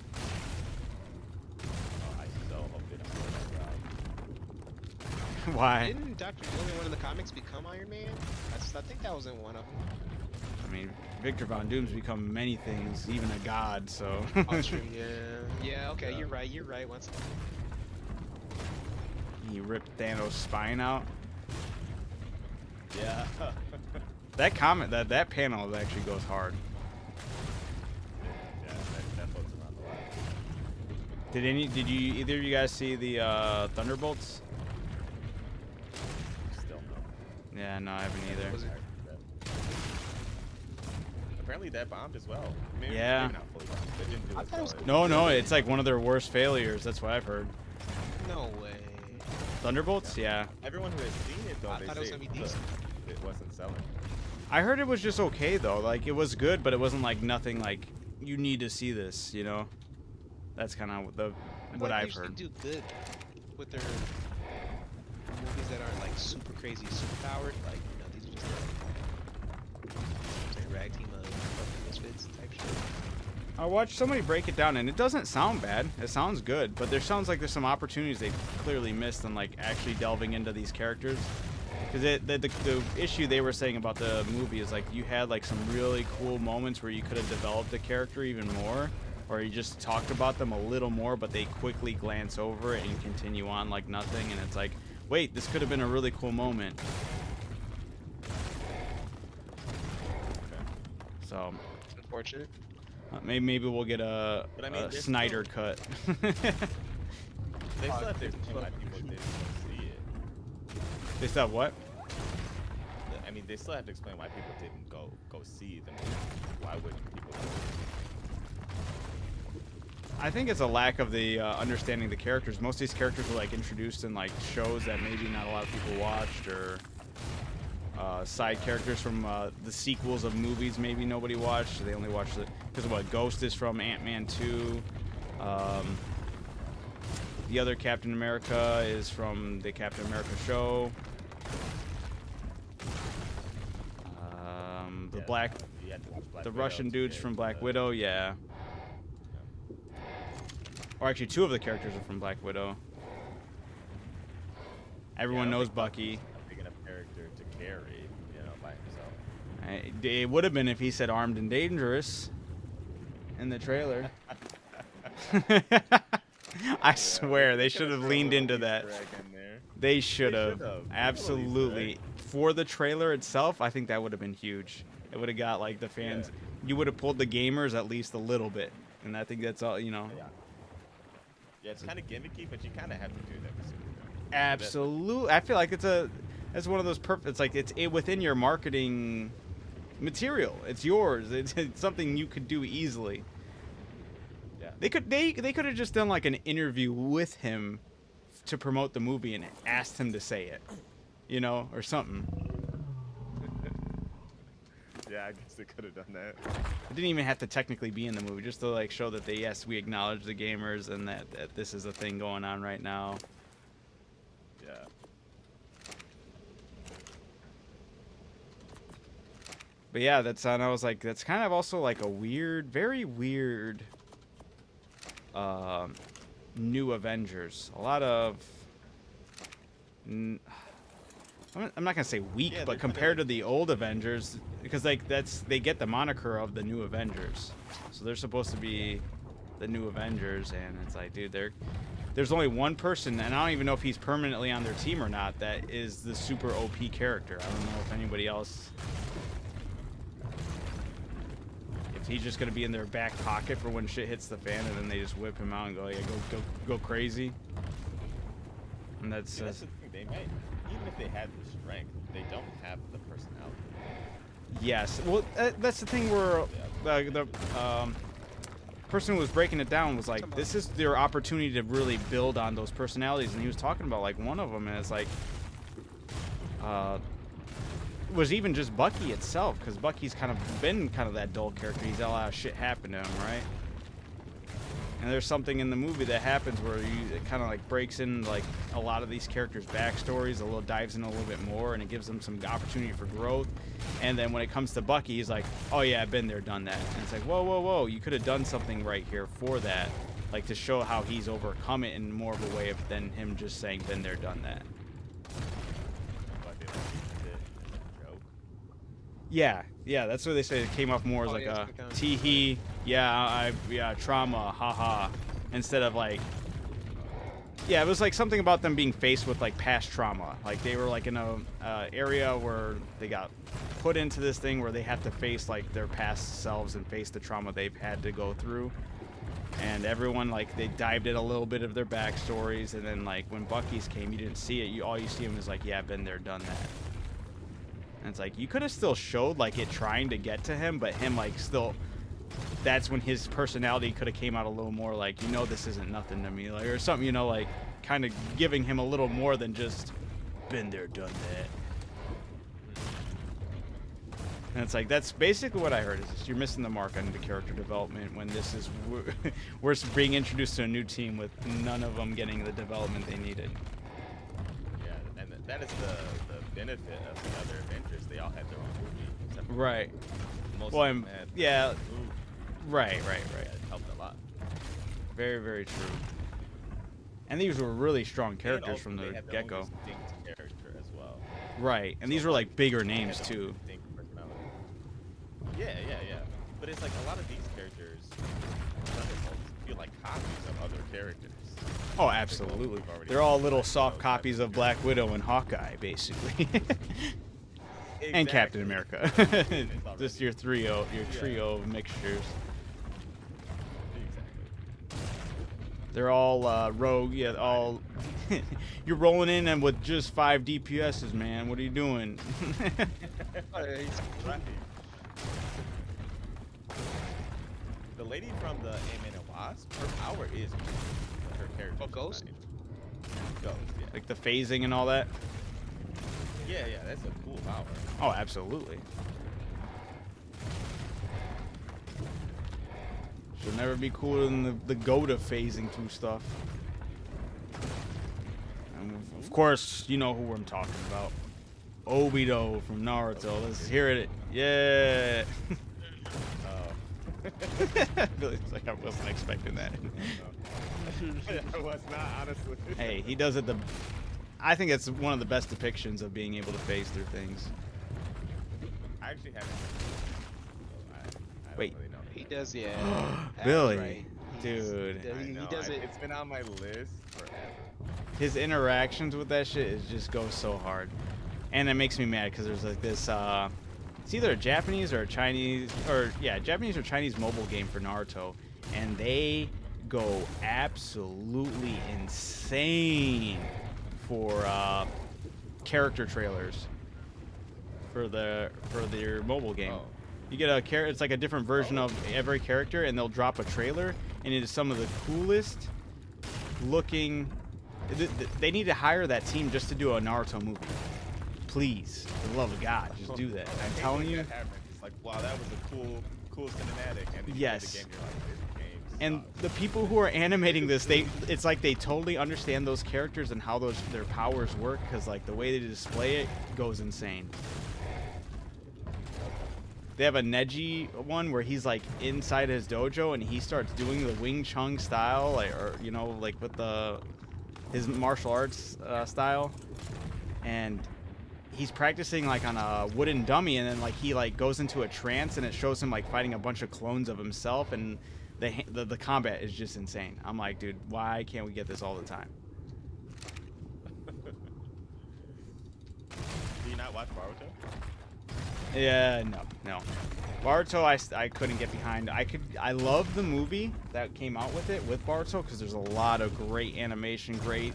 Oh, I so hope they don't go that route. Why? Didn't Dr. Doom in one of the comics become Iron Man? I think that was in one of them. I mean, Victor Von Doom's become many things, even a god. So. Oh, true. Yeah. Yeah. Okay. You're right. You're right. Once. He ripped Thanos' spine out. Yeah. That panel actually goes hard. Yeah, that floats around a lot. Did either of you guys see the Thunderbolts? Still no. Yeah, no, I haven't either. Was it- Apparently that bombed as well. Maybe, Yeah. Maybe not fully bombed. They didn't do I as thought it was well. No, it's like one of their worst failures. That's what I've heard. No way. Thunderbolts? Yeah. Everyone who has seen it though, I they thought it was say gonna be decent. it wasn't selling. I heard it was just okay though. Like it was good, but it wasn't like nothing like you need to see this, you know? That's kind of what I've They heard. do good with their movies that aren't like super crazy, super powered. Like, you know, these are just like rag team of misfits type shit. I watched somebody break it down, and it doesn't sound bad. It sounds good, but there sounds like there's some opportunities they clearly missed in like actually delving into these characters. Because the issue they were saying about the movie is like you had like some really cool moments where you could have developed the character even more, or you just talked about them a little more, but they quickly glance over it and continue on like nothing, and it's like, wait, this could have been a really cool moment. So It's unfortunate. maybe we'll get a, But I mean, a there's Snyder still- cut. They still have to explain why people didn't go see it. They still have what? I mean, they still have to explain why people didn't go see the movie. Why wouldn't people go? I think it's a lack of the understanding the characters. Most of these characters were like introduced in like shows that maybe not a lot of people watched, or side characters from the sequels of movies maybe nobody watched. They only watched it because what Ghost is from Ant-Man 2. The other Captain America is from the Captain America show. The Yeah, Black, you had to watch Black the Widow Russian to dudes get from Black the- Widow, yeah. Or actually, two of the characters are from Black Widow. Everyone Yeah, I don't knows think Bucky. Bucky's a big enough character to carry, by himself. It would have been if he said "armed and dangerous" in the trailer. I swear they should have leaned into that. They should have. Absolutely. For the trailer itself, I think that would have been huge. It would have got like the fans. You would have pulled the gamers at least a little bit, and I think that's all. Yeah, it's kind of gimmicky, but you kind of have to do that. Absolutely. I feel like it's one of those it's like it's within your marketing material. It's yours. It's something you could do easily. Yeah. They could have just done like an interview with him to promote the movie and asked him to say it, or something. Yeah, I guess they could have done that. It didn't even have to technically be in the movie, just to like show that we acknowledge the gamers and that this is a thing going on right now. Yeah. But yeah, and I was like, that's kind of also like a weird, very weird new Avengers. A lot of I'm not gonna say weak, Yeah, but they're compared kinda to the old Avengers, because like they get the moniker of the new Avengers, so they're supposed to be the new Avengers, and it's like, dude, there's only one person, and I don't even know if he's permanently on their team or not, that is the super OP character. I don't know if anybody else, if he's just gonna be in their back pocket for when shit hits the fan, and then they just whip him out and go, yeah, go crazy. And that's the thing. They might, even if they had the strength, they don't have the personality. yes. Well, that's the thing where the person who was breaking it down was like, this is their opportunity to really build on those personalities, and he was talking about like one of them, and it's like was even just Bucky itself, because Bucky's kind of been that dull character. He's had a lot of shit happen to him, right? And there's something in the movie that happens where it kind of like breaks in like a lot of these characters' backstories, a little dives in a little bit more, and it gives them some opportunity for growth. And then when it comes to Bucky, he's like, oh yeah, I've been there, done that. And it's like, whoa, whoa, whoa, you could have done something right here for that, like to show how he's overcome it in more of a way than him just saying, been there, done that. Yeah, that's what they say. It came off more as like a tee-hee, yeah, trauma, haha, instead of like, yeah, it was like something about them being faced with like past trauma. Like they were like in a area where they got put into this thing where they have to face like their past selves and face the trauma they've had to go through. And everyone, like, they dived in a little bit of their backstories, and then like when Bucky's came, you didn't see it. All you see him is like, yeah, been there, done that. And it's like, you could have still showed like it trying to get to him, but him like still, that's when his personality could have came out a little more like, you know, this isn't nothing to me, like, or something, you know, like kind of giving him a little more than just been there, done that. And it's like, that's basically what I heard, is just, you're missing the mark on the character development when this is we're being introduced to a new team with none of them getting the development they needed. Yeah, and that is the benefit of the other Avengers. They all had their own movie. Except for Right. Most Well, of them had yeah. movie. Right. It helped a lot. Very, very true. And these were really strong characters from the They had their own get-go. distinct character as well. Right, and So, these were like bigger they had names their own too. distinct personality. Yeah. But it's like a lot of these characters feel like copies of other characters. Oh, absolutely. They're all little soft copies of Black Widow and Hawkeye, basically. And Captain America. Just your trio of mixtures. Exactly. They're all rogue, yeah, all... You're rolling in and with just 5 DPSs, man. What are you doing? The lady from the Ant-Man and Wasp, her power is her character. Oh, Ghost? Ghost, yeah. Like the phasing and all that? Yeah, that's a cool power. Oh, absolutely. Should never be cooler than the Goda phasing through stuff. And of course, you know who I'm talking about. Obito from Naruto. Let's hear it. Yeah. It's like I wasn't expecting that. I was not, honestly. Hey, he does it I think it's one of the best depictions of being able to phase through things. I actually haven't. I Wait. don't really know. He does, yeah. Really? Right. Dude. He does it. It's been on my list forever. His interactions with that shit just go so hard. And it makes me mad because there's like this it's either a Japanese or a Chinese, or yeah, Japanese or Chinese mobile game for Naruto, and they go absolutely insane for character trailers for their mobile game. Oh. You get it's like a different version of every character, and they'll drop a trailer, and it is some of the coolest looking. They need to hire that team just to do a Naruto movie. Please, for the love of God, just do that. I'm telling you. It's like, wow, that was a cool cinematic. And then Yes. You play the game, you're like, this game And sucks. the people who are animating this, it's like they totally understand those characters and how their powers work, because like the way they display it goes insane. They have a Neji one where he's like inside his dojo and he starts doing the Wing Chun style, like, or you know, like with his martial arts style, and he's practicing like on a wooden dummy, and then like he like goes into a trance, and it shows him like fighting a bunch of clones of himself, and the combat is just insane. I'm like, dude, why can't we get this all the time? Do you not watch Naruto? Yeah, no. Boruto, I couldn't get behind. I love the movie that came out with it, with Boruto, because there's a lot of great animation, great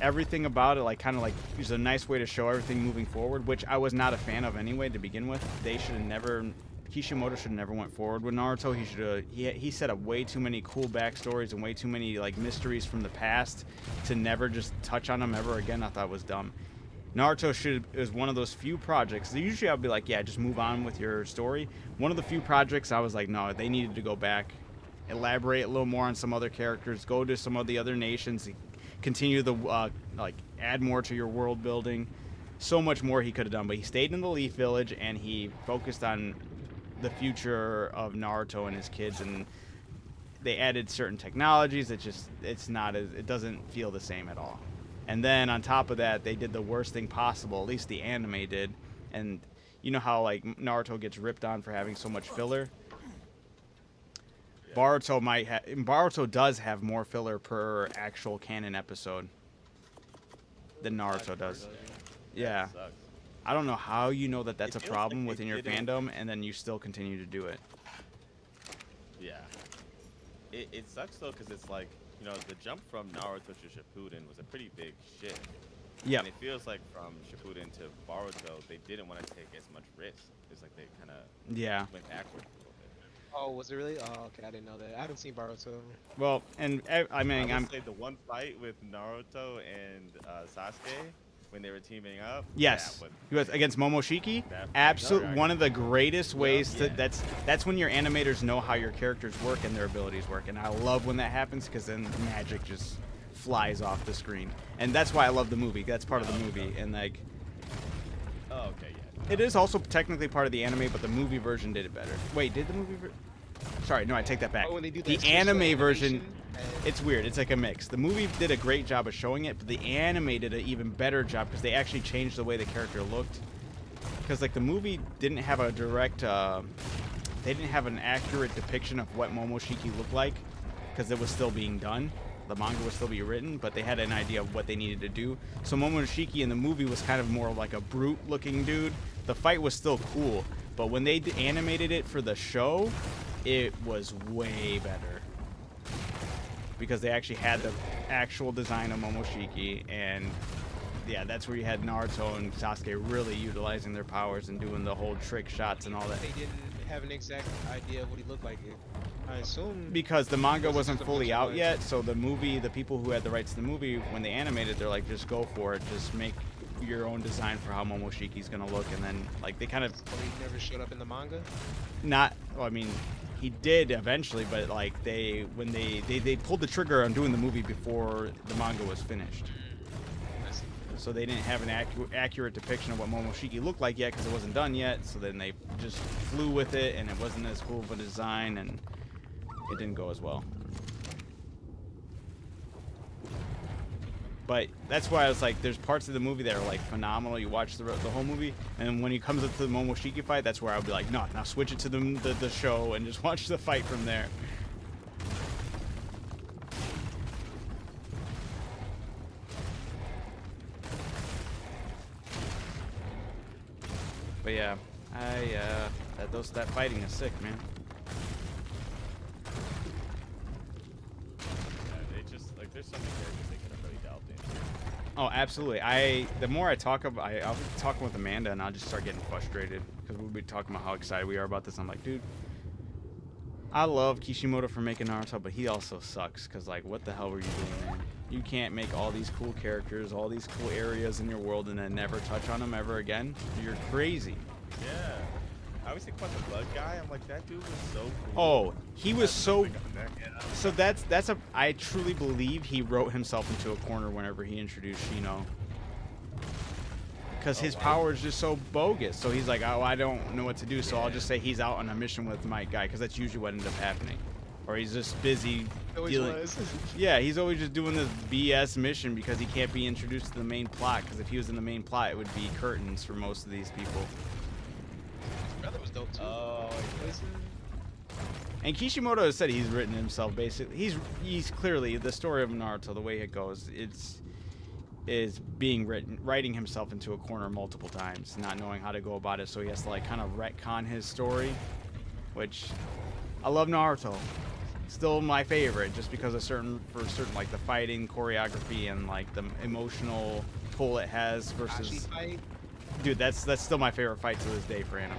everything about it, like kind of like is a nice way to show everything moving forward, which I was not a fan of anyway to begin with. They should have never. Kishimoto should have never went forward with Naruto. He should have. He set up way too many cool backstories and way too many like mysteries from the past to never just touch on them ever again. I thought was dumb. Naruto is one of those few projects. Usually I'd be like, yeah, just move on with your story. One of the few projects I was like, no, they needed to go back, elaborate a little more on some other characters, go to some of the other nations, continue the like add more to your world building. So much more he could have done, but he stayed in the Leaf Village and he focused on the future of Naruto and his kids, and they added certain technologies. It doesn't feel the same at all. And then on top of that, they did the worst thing possible, at least the anime did. And you know how like Naruto gets ripped on for having so much filler? Yeah. Boruto does have more filler per actual canon episode than Naruto does. Yeah. I don't know how you know that that's a problem within your fandom, and then you still continue to do it. Yeah. It sucks, though, because it's like, you know, the jump from Naruto to Shippuden was a pretty big shift. Yeah. And it feels like from Shippuden to Boruto, they didn't want to take as much risk. It's like they kind of went backwards a little bit. Oh, was it really? Oh, okay, I didn't know that. I haven't seen Boruto. Well, and I mean, I would say the one fight with Naruto and Sasuke, when they were teaming up. Yes, he was against Momoshiki. Absolutely, one of the greatest ways to. That's when your animators know how your characters work and their abilities work, and I love when that happens because then magic just flies off the screen, and that's why I love the movie. That's part of the movie, and like. Oh, okay, yeah. It is also technically part of the anime, but the movie version did it better. Wait, did the movie? Sorry, no, I take that back. Oh, when they do the anime version. It's weird. It's like a mix. The movie did a great job of showing it, but the anime did an even better job because they actually changed the way the character looked. Because like the movie didn't have a direct, they didn't have an accurate depiction of what Momoshiki looked like because it was still being done. The manga was still being written, but they had an idea of what they needed to do. So Momoshiki in the movie was kind of more like a brute-looking dude. The fight was still cool, but when they animated it for the show, it was way better. Because they actually had the actual design of Momoshiki, and yeah, that's where you had Naruto and Sasuke really utilizing their powers and doing the whole trick shots and all that. They didn't have an exact idea of what he looked like. I assume because the manga wasn't fully out yet, so the movie, the people who had the rights to the movie, when they animated, they're like, just go for it, just make your own design for how Momoshiki's gonna look, and then like they kind of. So he never showed up in the manga. Well, I mean. He did eventually, but like they pulled the trigger on doing the movie before the manga was finished. So they didn't have an accurate depiction of what Momoshiki looked like yet because it wasn't done yet. So then they just flew with it, and it wasn't as cool of a design, and it didn't go as well. But that's why I was like, there's parts of the movie that are like phenomenal. You watch the whole movie, and when he comes up to the Momoshiki fight, that's where I'll be like, no, now switch it to the show and just watch the fight from there. But yeah, that fighting is sick, man. Yeah, they just like there's so many characters they could have really delved into. Oh, absolutely. The more I talk about, I'll be talking with Amanda, and I'll just start getting frustrated because we'll be talking about how excited we are about this. I'm like, dude, I love Kishimoto for making Naruto, but he also sucks because like, what the hell were you doing, man? You can't make all these cool characters, all these cool areas in your world, and then never touch on them ever again. You're crazy. Yeah. I always think about the blood guy. I'm like, that dude was so cool. Oh, he was so. So I truly believe he wrote himself into a corner whenever he introduced Shino. Because his power is just so bogus. So he's like, oh, I don't know what to do, so I'll just say he's out on a mission with my guy, because that's usually what ended up happening. Or he's just busy dealing. Yeah, he's always just doing this BS mission because he can't be introduced to the main plot. Because if he was in the main plot, it would be curtains for most of these people. His brother was dope too. Oh, and Kishimoto has said he's written himself basically. He's clearly, the story of Naruto, the way it goes, is being writing himself into a corner multiple times, not knowing how to go about it. So he has to like kind of retcon his story, which I love Naruto. still my favorite, just because of certain like the fighting choreography and like the emotional toll it has versus. Kakashi fight. Dude, that's still my favorite fight to this day for anime.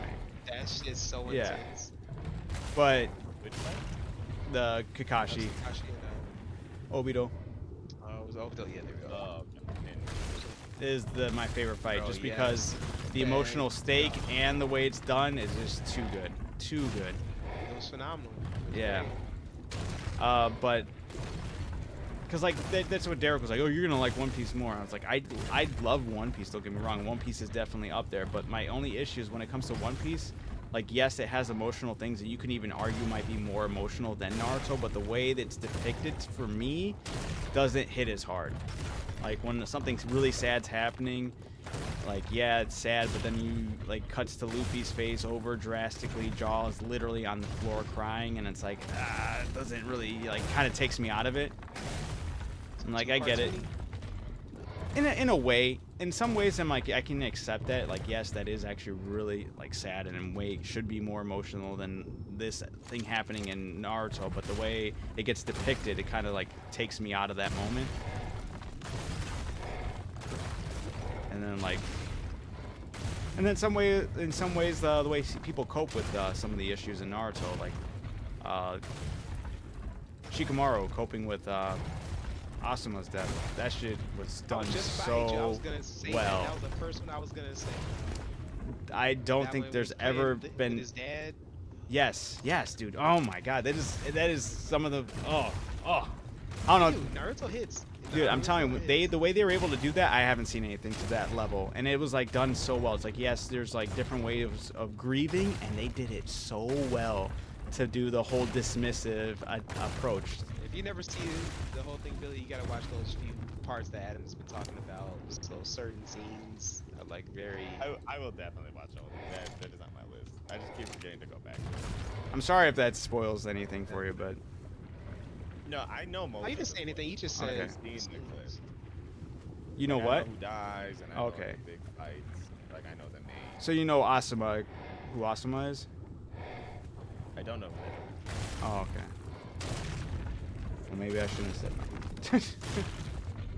That shit's so Yeah. intense. But Which fight? the That Kakashi, was Kakashi and, Obito it was Obito. Yeah, there we go. Oh, okay. is my favorite fight, Bro, just yes. because the And- emotional stake and the way it's done is just too good, too good. It was phenomenal. It was Yeah. great. But because like that's what Derek was like. Oh, you're gonna like One Piece more. I was like, I love One Piece. Don't get me wrong. One Piece is definitely up there. But my only issue is when it comes to One Piece. Like, yes, it has emotional things that you can even argue might be more emotional than Naruto, but the way that it's depicted for me doesn't hit as hard. Like when something really sad's happening, like yeah, it's sad, but then you like cuts to Luffy's face over drastically, Jaw is literally on the floor crying, and it's like it doesn't really like kind of takes me out of it. I'm like, I get it. In a way, in some ways, I'm like, I can accept that. Like, yes, that is actually really like sad, and in a way should be more emotional than this thing happening in Naruto. But the way it gets depicted, it kind of like takes me out of that moment. And then like, and then in some ways, the way people cope with some of the issues in Naruto, like Shikamaru coping with Asuma's death. That shit was I done was just so behind you. I was gonna say well. that was the first one I was gonna say. I don't That think one there's was playing ever with been. his dad. Yes, dude. Oh my god, that is some of the I don't know. Dude, Naruto hits. Dude, I'm Naruto telling you, hits. the way they were able to do that, I haven't seen anything to that level, and it was like done so well. It's like, yes, there's like different ways of grieving, and they did it so well to do the whole dismissive approach. If you never see the whole thing, Billy, you gotta watch those few parts that Adam's been talking about. So certain scenes are like very. I will definitely watch all of that. That is on my list. I just keep forgetting to go back. I'm sorry if that spoils anything for you, but No, I know most. Oh, you of didn't the say anything. You just said. Okay. scenes. you know Like, I what? know who dies and I know Okay. the big fights. Like I know the names. So you know Asuma, who Asuma is? I don't know who that is. Oh, okay. Well, maybe I shouldn't have said nothing.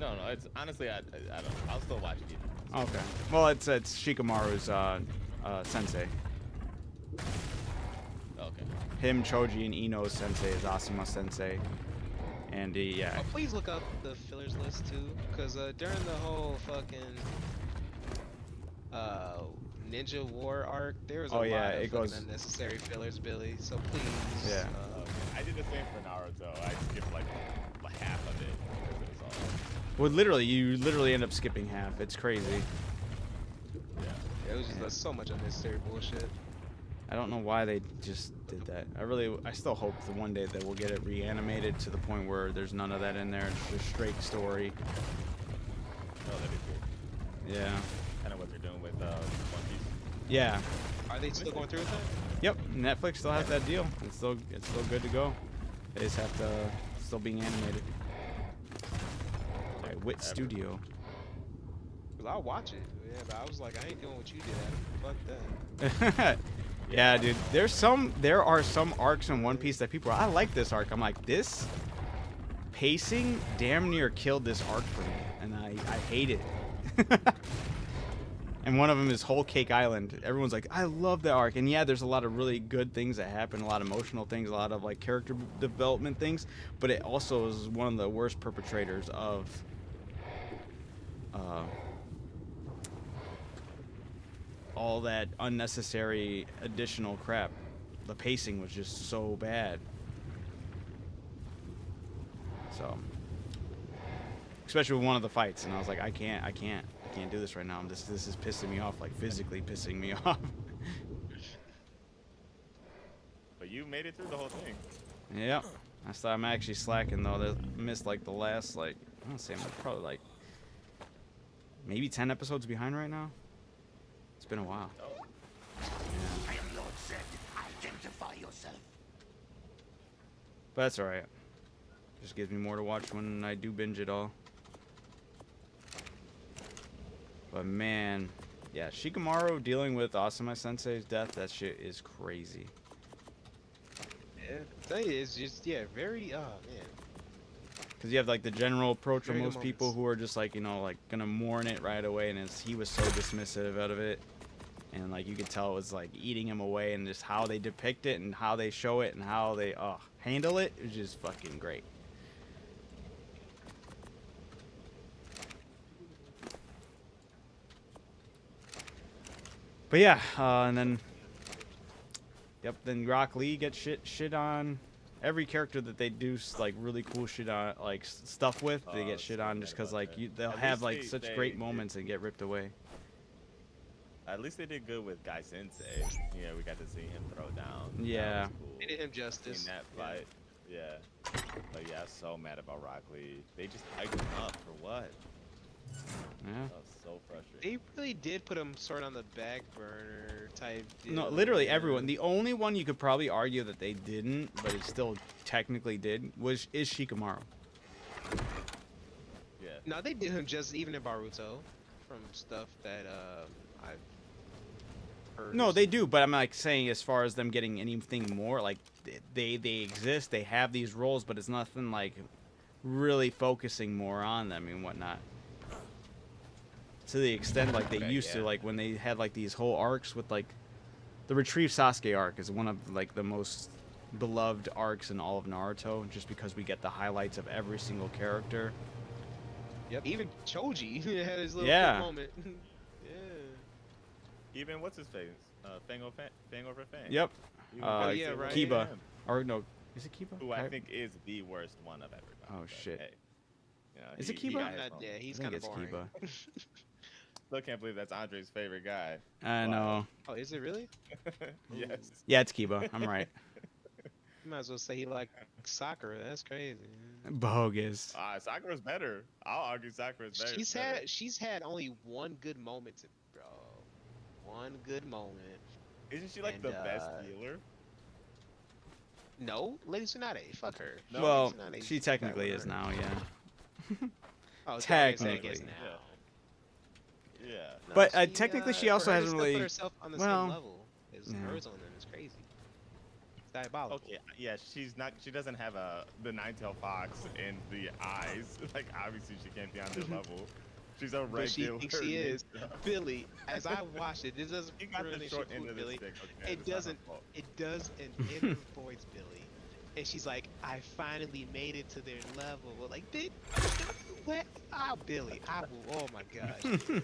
No, it's honestly I don't. I'll still watch it. Okay. Well, it's Shikamaru's sensei. Okay. Him, Choji, and Ino's sensei is Asuma sensei. And yeah. Oh, please look up the fillers list too, because during the whole fucking Ninja War arc, there was a Oh, lot yeah, of it fucking goes- unnecessary fillers, Billy. So please. Yeah. I did the same for Naruto. I skipped like half of it because it was all. Well, literally, you literally end up skipping half. It's crazy. Yeah. It was just so much unnecessary bullshit. I don't know why they just did that. I still hope that one day that we'll get it reanimated to the point where there's none of that in there. It's just straight story. Oh, that'd be cool. Yeah. Kind of what they're doing with One Piece. Yeah. Are they still going through with that? Yep. Netflix still has that deal. It's still good to go. They just have to still being animated by Wit Studio. Cause I'll watch it. Yeah, but I was like, I ain't doing what you did, Adam. Fuck that. Yeah, dude. There are some arcs in One Piece that people are, I like this arc. I'm like, this pacing damn near killed this arc for me, and I hate it. And one of them is Whole Cake Island. Everyone's like, I love that arc. And yeah, there's a lot of really good things that happen, a lot of emotional things, a lot of like character development things, but it also is one of the worst perpetrators of all that unnecessary additional crap. The pacing was just so bad. So, especially with one of the fights, and I was like, I can't do this right now. This is pissing me off, like physically pissing me off. But you made it through the whole thing. Yep. I'm actually slacking though. I missed like the last I don't say I'm probably like maybe 10 episodes behind right now. It's been a while. Oh. Yeah. I am Lord Zed. Identify yourself. But that's alright. Just gives me more to watch when I do binge it all. But man, yeah, Shikamaru dealing with Asuma Sensei's death, that shit is crazy. Yeah, tell you, it's just very. Oh man. Because you have like the general approach of Very good most people moments. who are just like, you know, like gonna mourn it right away, and he was so dismissive out of it, and like you could tell it was like eating him away, and just how they depict it and how they show it and how they handle it is just fucking great. But yeah, and then, yep, then Rock Lee gets shit on. Every character that they do like really cool shit on, like stuff with, they get shit so on mad just because about like that. they'll At have least like they- such they great did- moments and get ripped away. At least they did good with Guy Sensei. Yeah, we got to see him throw down. That Yeah. was cool. They did him In justice. that fight. Yeah. But yeah, I was so mad about Rock Lee. They just hyped him up for what? Yeah. That was so frustrating. They really did put him sort of on the back burner type. No, deal, literally man. everyone. The only one you could probably argue that they didn't, but it still technically did, is Shikamaru. Yeah. No, they did him just even in Baruto, from stuff that I've heard. No, they do, but I'm like saying as far as them getting anything more, like they exist, they have these roles, but it's nothing like really focusing more on them and whatnot. To the extent like they Okay, used to, yeah. like when they had like these whole arcs with like the Retrieve Sasuke arc is one of like the most beloved arcs in all of Naruto, just because we get the highlights of every single character. Yep. Even Choji had his little Yeah. quick moment. Yeah. Even what's his face? Fang over Fang. Yep. Even Uh, Guy yeah, Sensei right. was Kiba. him, Or no, is it Kiba? Who I think is the worst one of everybody. Oh, but, shit. Hey, you know, Is it he Kiba? got his Not, moments. yeah, he's I kind think of it's boring. Kiba. Still can't believe that's Andre's favorite guy. I know. Oh, is it really? Yes. Yeah, it's Kiba. I'm right. You might as well say he like Sakura. That's crazy. Bogus. Sakura's better. I'll argue Sakura's better. She's had only one good moment, bro. One good moment. Isn't she like and, the best healer? No, Lady Tsunade. Fuck her. No, Well, Lady Tsunade's she got technically one is on her. now, yeah. Oh, it's Technically. is now. Yeah. No, But, technically she for also her to hasn't still really- put herself on the well, same level as yeah. Naruto, and it's crazy. It's diabolical. Okay. Yeah, she's not. She doesn't have the nine-tailed fox in the eyes. Like obviously she can't be on their level. She's a regular. But she thinks she is. ninja. Billy, as I watched it, this doesn't You got the really short shoot end of the Billy. stick. Okay, It it's not her doesn't. fault. It does an inner voice, Billy. And she's like, I finally made it to their level. Well, like, bitch, what? Ah, Billy, I will. Oh my gosh.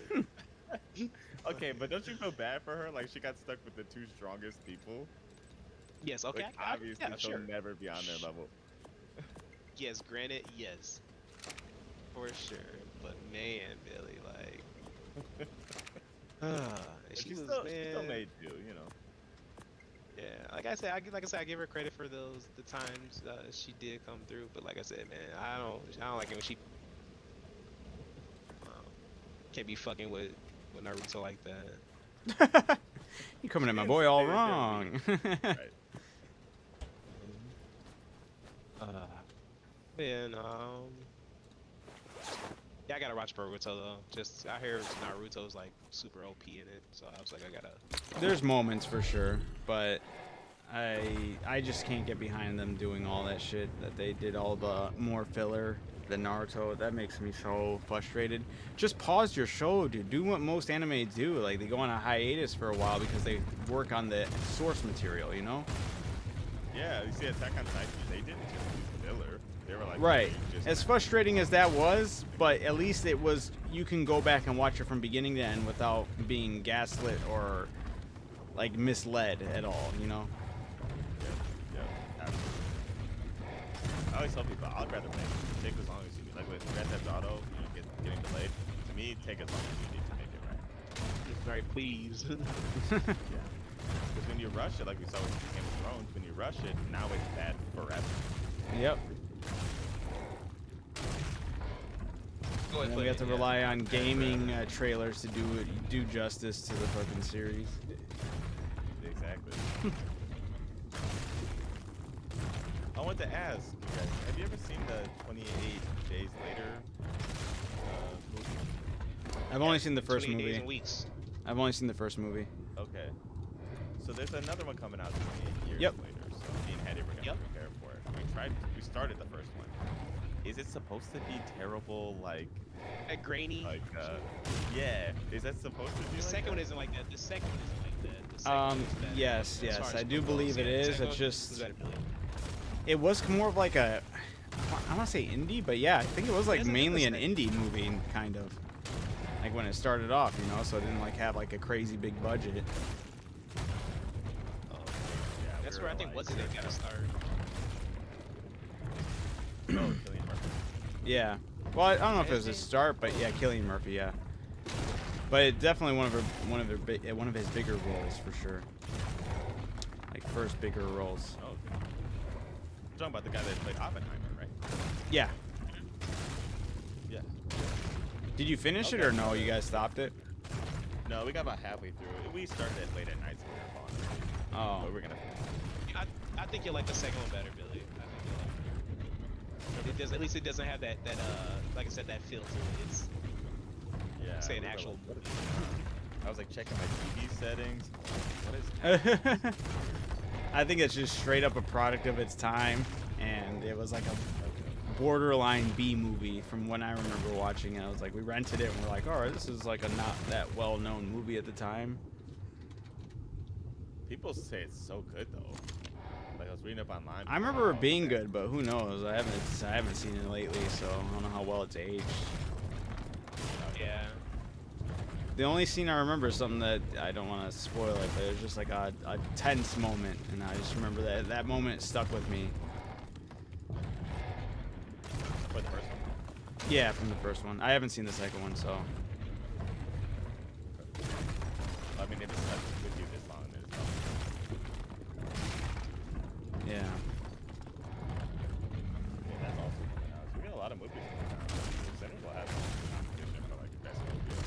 Okay, but don't you feel bad for her? Like she got stuck with the two strongest people. Yes, okay. Like, obviously yeah, she'll sure. never be on their level. Yes, granted, yes. For sure. But man, Billy, like. But she she was, still man. made you, you know. Yeah, like I said, I give her credit for the times she did come through. But like I said, man, I don't like it when she can't be fucking with Naruto like that. You coming at my Didn't boy all say that, wrong. Right. And yeah, I gotta watch Boruto though. Just I hear Naruto's like super OP in it, so I was like, I gotta. There's moments for sure, but I just can't get behind them doing all that shit that they did, all the more filler than Naruto. That makes me so frustrated. Just pause your show, dude. Do what most anime do. Like they go on a hiatus for a while because they work on the source material, you know? Yeah, you see Attack on Titan, they didn't just use filler. They were like, Right. "Hey, just As frustrating as that was, but at least it was, you can go back and watch it from beginning to end without being gaslit or like misled at all, you know? Yeah, absolutely. I always tell people, I'd rather take as long as you need. Like with Red Dead Auto, you know, getting delayed. To me, take as long as you need to make it right. Very pleased. Yeah. Because when you rush it, like we saw with Game of Thrones, when you rush it, now it's bad forever. Yep. Go And ahead, then we play have to it, yeah. rely on gaming trailers to do justice to the fucking series. Exactly. I want to ask you guys, have you ever seen the 28 Days Later movie? I've only seen the first 28 days movie. and weeks. I've only seen the first movie. Okay. So there's another one coming out 28 years Yep. later. So me and Hattie were gonna Yep. We started the first one. Is it supposed to be terrible, like grainy. yeah? Is that supposed to be? The like second that? one isn't like that. The second one isn't like that. The second one is better. Yes, As far yes, as I do goes. believe it Yeah, the is. second It's one just is better, Billy. it was more of like a I want to say indie, but yeah, I think it was like Yes, I think mainly an it's indie movie kind of. Like when it started off, you know, so it didn't like have like a crazy big budget. Yeah, That's we where I were think like- what's it got to start. Oh, Cillian Murphy. Yeah. Well, I don't know if it was a start, but yeah, Cillian Murphy, yeah. But it definitely one of his bigger roles for sure. Like first bigger roles. Oh, okay. You're talking about the guy that played Oppenheimer, right? Yeah. Yeah. Did you finish it Okay. or no? You guys stopped it? No, we got about halfway through it. We started it late at night, so we were falling. Oh. But we're gonna. I think you like the second one better, Billy. I think you like it. Does at least it doesn't have that like I said, that feel to it. It's Yeah. say an we were actual like, what is- I was like checking my TV settings. What is? I think it's just straight up a product of its time, and it was like a borderline B movie from when I remember watching it. I was like, we rented it and we're like, all right, this is like a not that well-known movie at the time. People say it's so good though. Like I was reading up online. I remember it being good, but who knows? I haven't seen it lately, so I don't know how well it's aged. yeah. The only scene I remember is something that I don't want to spoil it, but it was just like a tense moment, and I just remember that moment stuck with me. For the first one. Yeah, from the first one. I haven't seen the second one, so. I mean, if it's stuck with you this long, then it's probably. Yeah. Yeah, that's also coming out. So we got a lot of movies coming out. Centers will have competition for like best movie.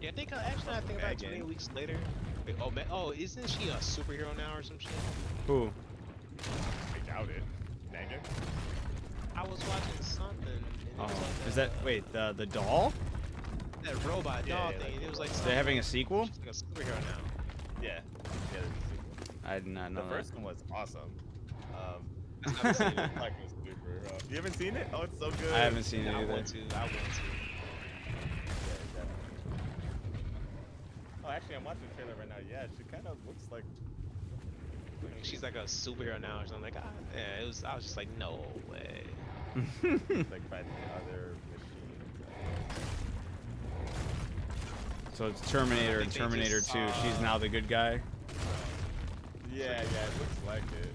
Yeah, I think actually I think about 20 weeks later. Wait, oh, isn't she a superhero now or some shit? Who? I doubt it. Megan? I was watching something. And it Oh, was like is that wait the doll? that robot Yeah, doll yeah, thing? like It was like the They're having a something- sequel? She's like a superhero now. Yeah. Yeah, there's a sequel. I did not know The that. first one was awesome. I haven't seen it. Like a superhero. You haven't seen it? Oh, it's so good. I haven't seen it I either. want to. Yeah, definitely. Oh, actually, I'm watching the trailer right now. Yeah, she kind of looks like. She's like a superhero now or something. Like, yeah, it was. I was just like, no way. Like by the other machines. So it's Terminator and I think they Terminator just 2. She's now the good guy. Yeah, it looks like it.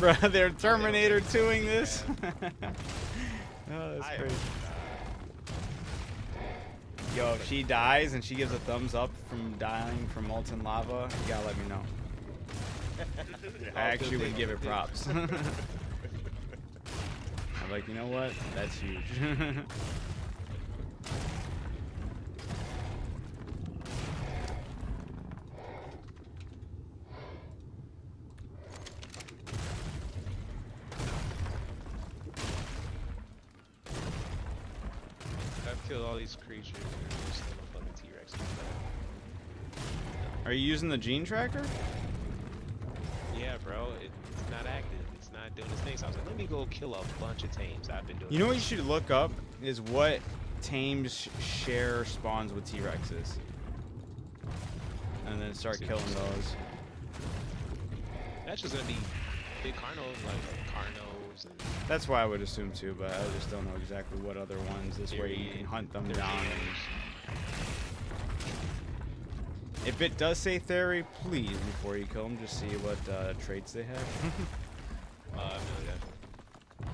Bruh, they're Terminator 2ing this. Oh, that's I crazy. hope Yo, if she dies and she gives a thumbs up from dying from molten lava, you gotta let me know. not. I actually would give it props. I'm like, you know what? That's huge. I've killed all these creatures. And there's still a fucking T-Rex. Are you using the gene tracker? Yeah, bro. It's not active. It's not doing its thing. So I was like, let me go kill a bunch of tames. I've been doing. You know what you should look up is what tames share spawns with T-Rexes. And then start killing those. That's just gonna be big carnos, like carnos and That's why I would assume too, but I just don't know exactly what other ones. This way you can hunt them down. If it does say Theory, please, before you kill them, just see what traits they have. no, yeah.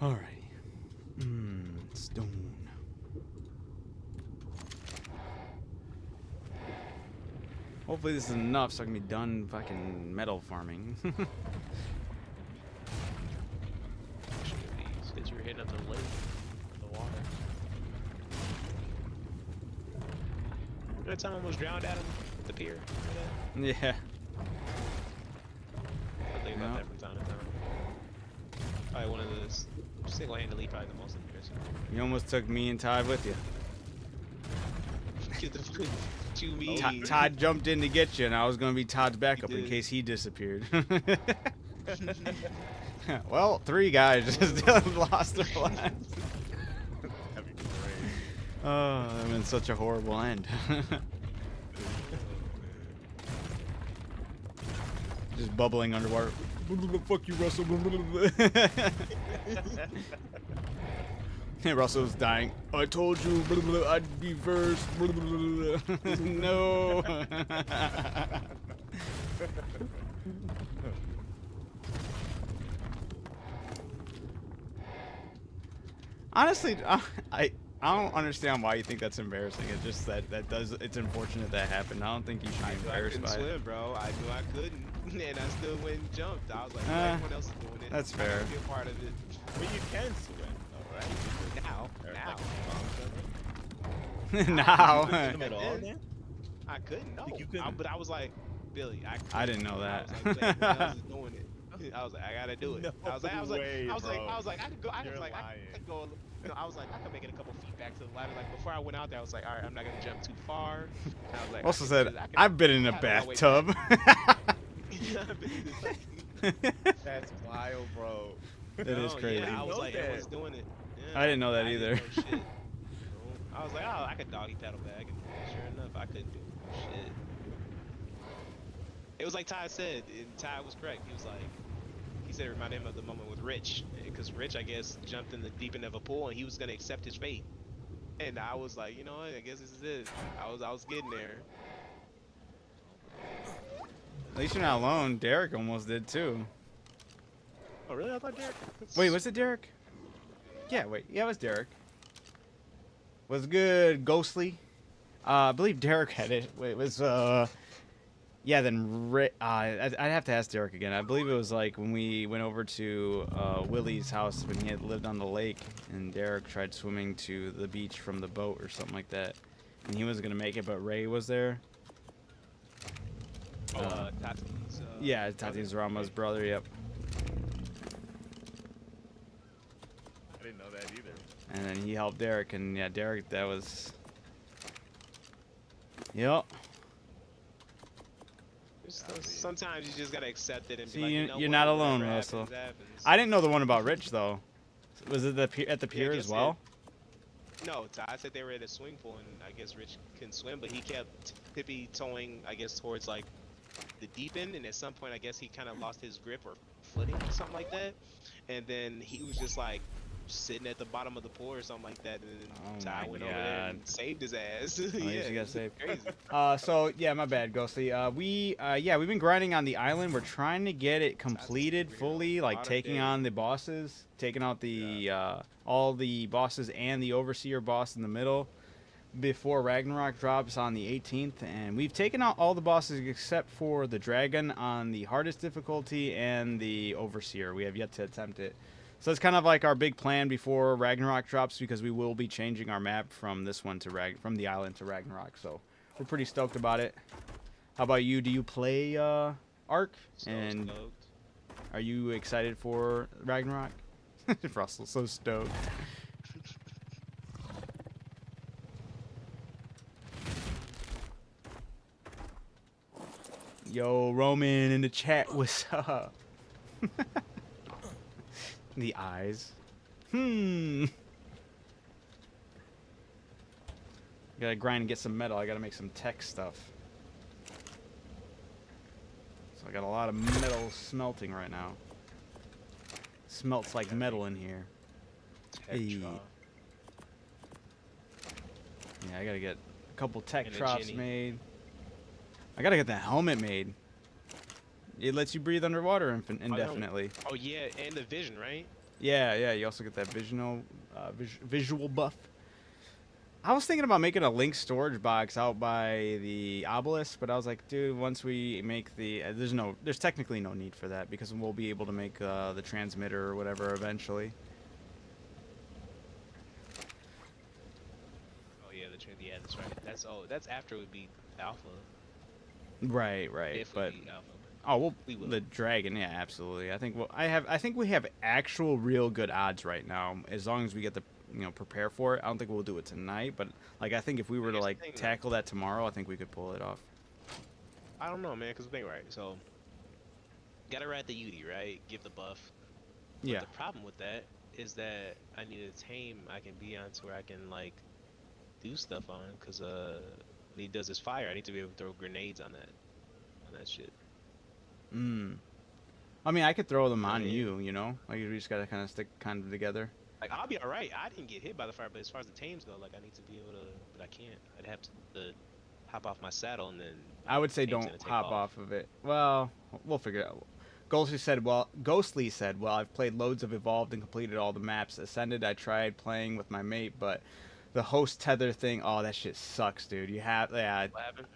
Alrighty. Stone. Hopefully this is enough so I can be done fucking metal farming. Since you were hitting up the lake, the water. That time I almost drowned at him at the pier. Yeah. I think about Yeah. that from time to time. Probably one of those single-handedly probably the most embarrassing. You almost took me and Todd with you. Get the fuck to me. Todd jumped in to get you, and I was going to be Todd's backup in did. case he disappeared. Well, 3 guys just lost their lives. That'd be great. Oh, that been such a horrible end. Just bubbling underwater. Fuck you, Russell. Russell's dying. I told you I'd be first. No. Honestly, I don't understand why you think that's embarrassing. It's just it's unfortunate that happened. I don't think you should be I embarrassed couldn't by it. swim, bro. I knew I couldn't, and I still went and jumped. I was like, everyone else is doing it. That's I gotta fair. be a part of it. But you can swim, though, right? Now. Now. In the middle, And man. I couldn't know. Think you couldn't? But I was like, Billy, I didn't know that. I was like, everyone else is doing it. I was like, I gotta do it. No I was like, way, I bro. was like, I could go. I You're was like, I lying. could go. You know, I was like, I could make it a couple feet back to the ladder. Like before I went out there, I was like, all right, I'm not gonna jump too far. And I was like, Also I said, can do this. I can- I've been in a paddle my way bathtub. back. That's wild, bro. That is No, crazy. Yeah, I was know like, that. everyone's doing it. Yeah, I didn't know that I either. didn't know shit. I was like, oh, I could doggy paddle back, and sure enough, I couldn't do shit. It was like Ty said, and Ty was correct. He was like, he said it reminded him of the moment with Rich, because Rich, I guess, jumped in the deep end of a pool, and he was gonna accept his fate. And I was like, you know what? I guess this is it. I was getting there. At least you're not alone. Derek almost did too. Oh, really? I thought Derek. Wait, was it Derek? Yeah, wait. Yeah, it was Derek. Was good, Ghostly. I believe Derek had it. Wait, it was yeah. Then I'd have to ask Derek again. I believe it was like when we went over to Willie's house when he had lived on the lake, and Derek tried swimming to the beach from the boat or something like that, and he wasn't gonna make it, but Ray was there. Tati's, Yeah, Tati Rama's brother. Yep. I didn't know that either. And then he helped Derek, and yeah, Derek, that was. Yep. Sometimes you just gotta accept it and See, be like, you know you're what, not alone, whatever Russell. happens, happens. I didn't know the one about Rich though. Was it at the Yeah, pier I as guess well? No, Ty said they were at a swimming pool, and I guess Rich couldn't swim, but he kept tippy toeing, I guess, towards like the deep end, and at some point, I guess he kind of lost his grip or footing or something like that, and then he was just like sitting at the bottom of the pool or something like that, and then Oh Ty my went over there and God. saved his ass. Oh, yeah, you got saved. crazy. So yeah, my bad, Ghostly. We've been grinding on the island. We're trying to get it completed weird. fully, like Lot of taking days. on the bosses, taking out the all the bosses and the overseer boss in the middle before Ragnarok drops on the 18th. And we've taken out all the bosses except for the dragon on the hardest difficulty and the overseer. We have yet to attempt it. So it's kind of like our big plan before Ragnarok drops, because we will be changing our map from this one to from the island to Ragnarok. So we're pretty stoked about it. How about you? Do you play Ark? So And stoked. are you excited for Ragnarok? Russell's so stoked. Yo, Roman in the chat, what's up? The eyes. Gotta grind and get some metal. I gotta make some tech stuff. So I got a lot of metal smelting right now. Smelts like metal in here. Hey. Tetra. Yeah, I gotta get a couple tech And a drops Ginny. made. I gotta get that helmet made. It lets you breathe underwater indefinitely. Oh yeah, and the vision, right? Yeah, yeah. You also get that visual buff. I was thinking about making a link storage box out by the obelisk, but I was like, dude, once we make the, there's technically no need for that because we'll be able to make the transmitter or whatever eventually. Oh yeah, yeah, that's right. That's after we beat Alpha. Right, right. If But we beat Alpha. oh, well, We will. the dragon, yeah, absolutely. I think I think we have actual real good odds right now as long as we get the prepare for it. I don't think we'll do it tonight, but like I think if we were to Here's the like thing, though. tackle that tomorrow, I think we could pull it off. I don't know, man, because think right. So, gotta ride the Yudi, right? Give the buff. But Yeah. the problem with that is that I need a tame I can be on to where I can like do stuff on, because when he does his fire, I need to be able to throw grenades on that shit. Mm. I mean, I could throw them on Yeah. you, like you just gotta kind of stick kind of together. Like I'll be alright. I didn't get hit by the fire, but as far as the tames go, like I need to be able to, but I can't. I'd have to hop off my saddle and then. I would say tame's don't gonna take hop off of it. Well, we'll figure it out. Ghostly said, well, I've played loads of Evolved and completed all the maps. Ascended, I tried playing with my mate, but the host tether thing, oh, that shit sucks, dude. You have, yeah, What happened?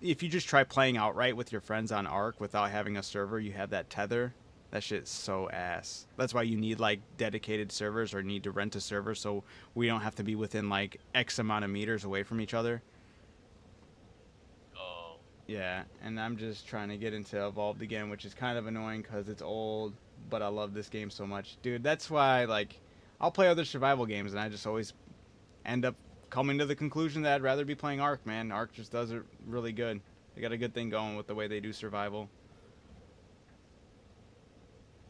if you just try playing outright with your friends on Ark without having a server, you have that tether. That shit's so ass. That's why you need like dedicated servers or need to rent a server so we don't have to be within like X amount of meters away from each other. Oh. Yeah, and I'm just trying to get into Evolved again, which is kind of annoying because it's old, but I love this game so much. Dude, that's why, like, I'll play other survival games, and I just always end up coming to the conclusion that I'd rather be playing Ark, man. Ark just does it really good. They got a good thing going with the way they do survival.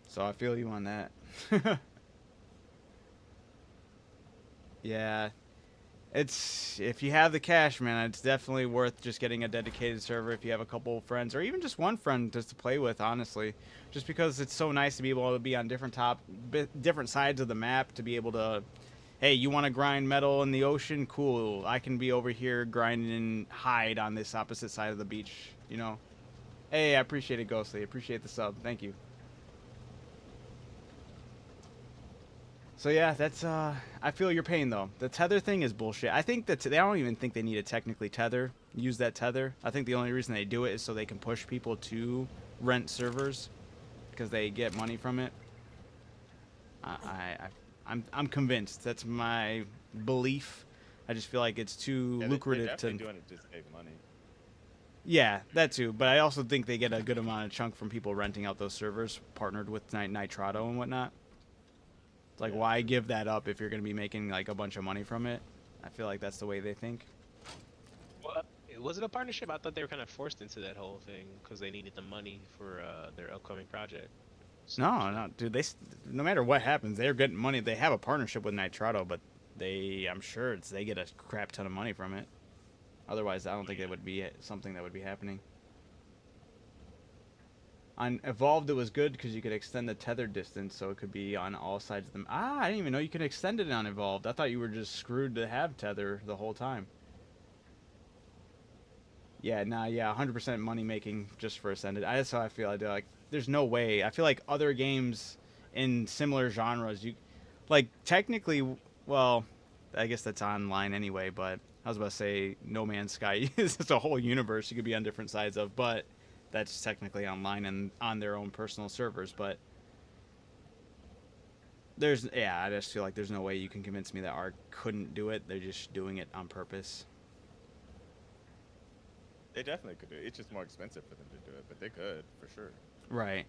So I feel you on that. Yeah. It's, if you have the cash, man, it's definitely worth just getting a dedicated server if you have a couple of friends or even just one friend just to play with, honestly. Just because it's so nice to be able to be on different sides of the map, to be able to, hey, you want to grind metal in the ocean? Cool. I can be over here grinding hide on this opposite side of the beach, Hey, I appreciate it, Ghostly. Appreciate the sub. Thank you. So yeah, that's I feel your pain though. The tether thing is bullshit. I think that they don't even think they need to technically use that tether. I think the only reason they do it is so they can push people to rent servers because they get money from it. I'm convinced. That's my belief. I just feel like it's too lucrative they're definitely to. doing it to save money. Yeah, that too. But I also think they get a good amount of chunk from people renting out those servers, partnered with Nitrado and whatnot. Like, Yeah. why give that up if you're going to be making, like, a bunch of money from it? I feel like that's the way they think. Well, was it a partnership? I thought they were kind of forced into that whole thing because they needed the money for their upcoming project. No, dude, no matter what happens, they're getting money. They have a partnership with Nitrado, but I'm sure they get a crap ton of money from it. Otherwise, I don't think it would be something that would be happening. On Evolved, it was good because you could extend the tether distance, so it could be on all sides of them. I didn't even know you could extend it on Evolved. I thought you were just screwed to have tether the whole time. Yeah, nah, yeah, 100% money making just for Ascended. That's how I feel. I do. Like, there's no way. I feel like other games in similar genres, technically, well, I guess that's online anyway. But I was about to say, No Man's Sky is just a whole universe you could be on different sides of, but that's technically online and on their own personal servers. But I just feel like there's no way you can convince me that Ark couldn't do it. They're just doing it on purpose. They definitely could do it. It's just more expensive for them to do it, but they could, for sure. Right.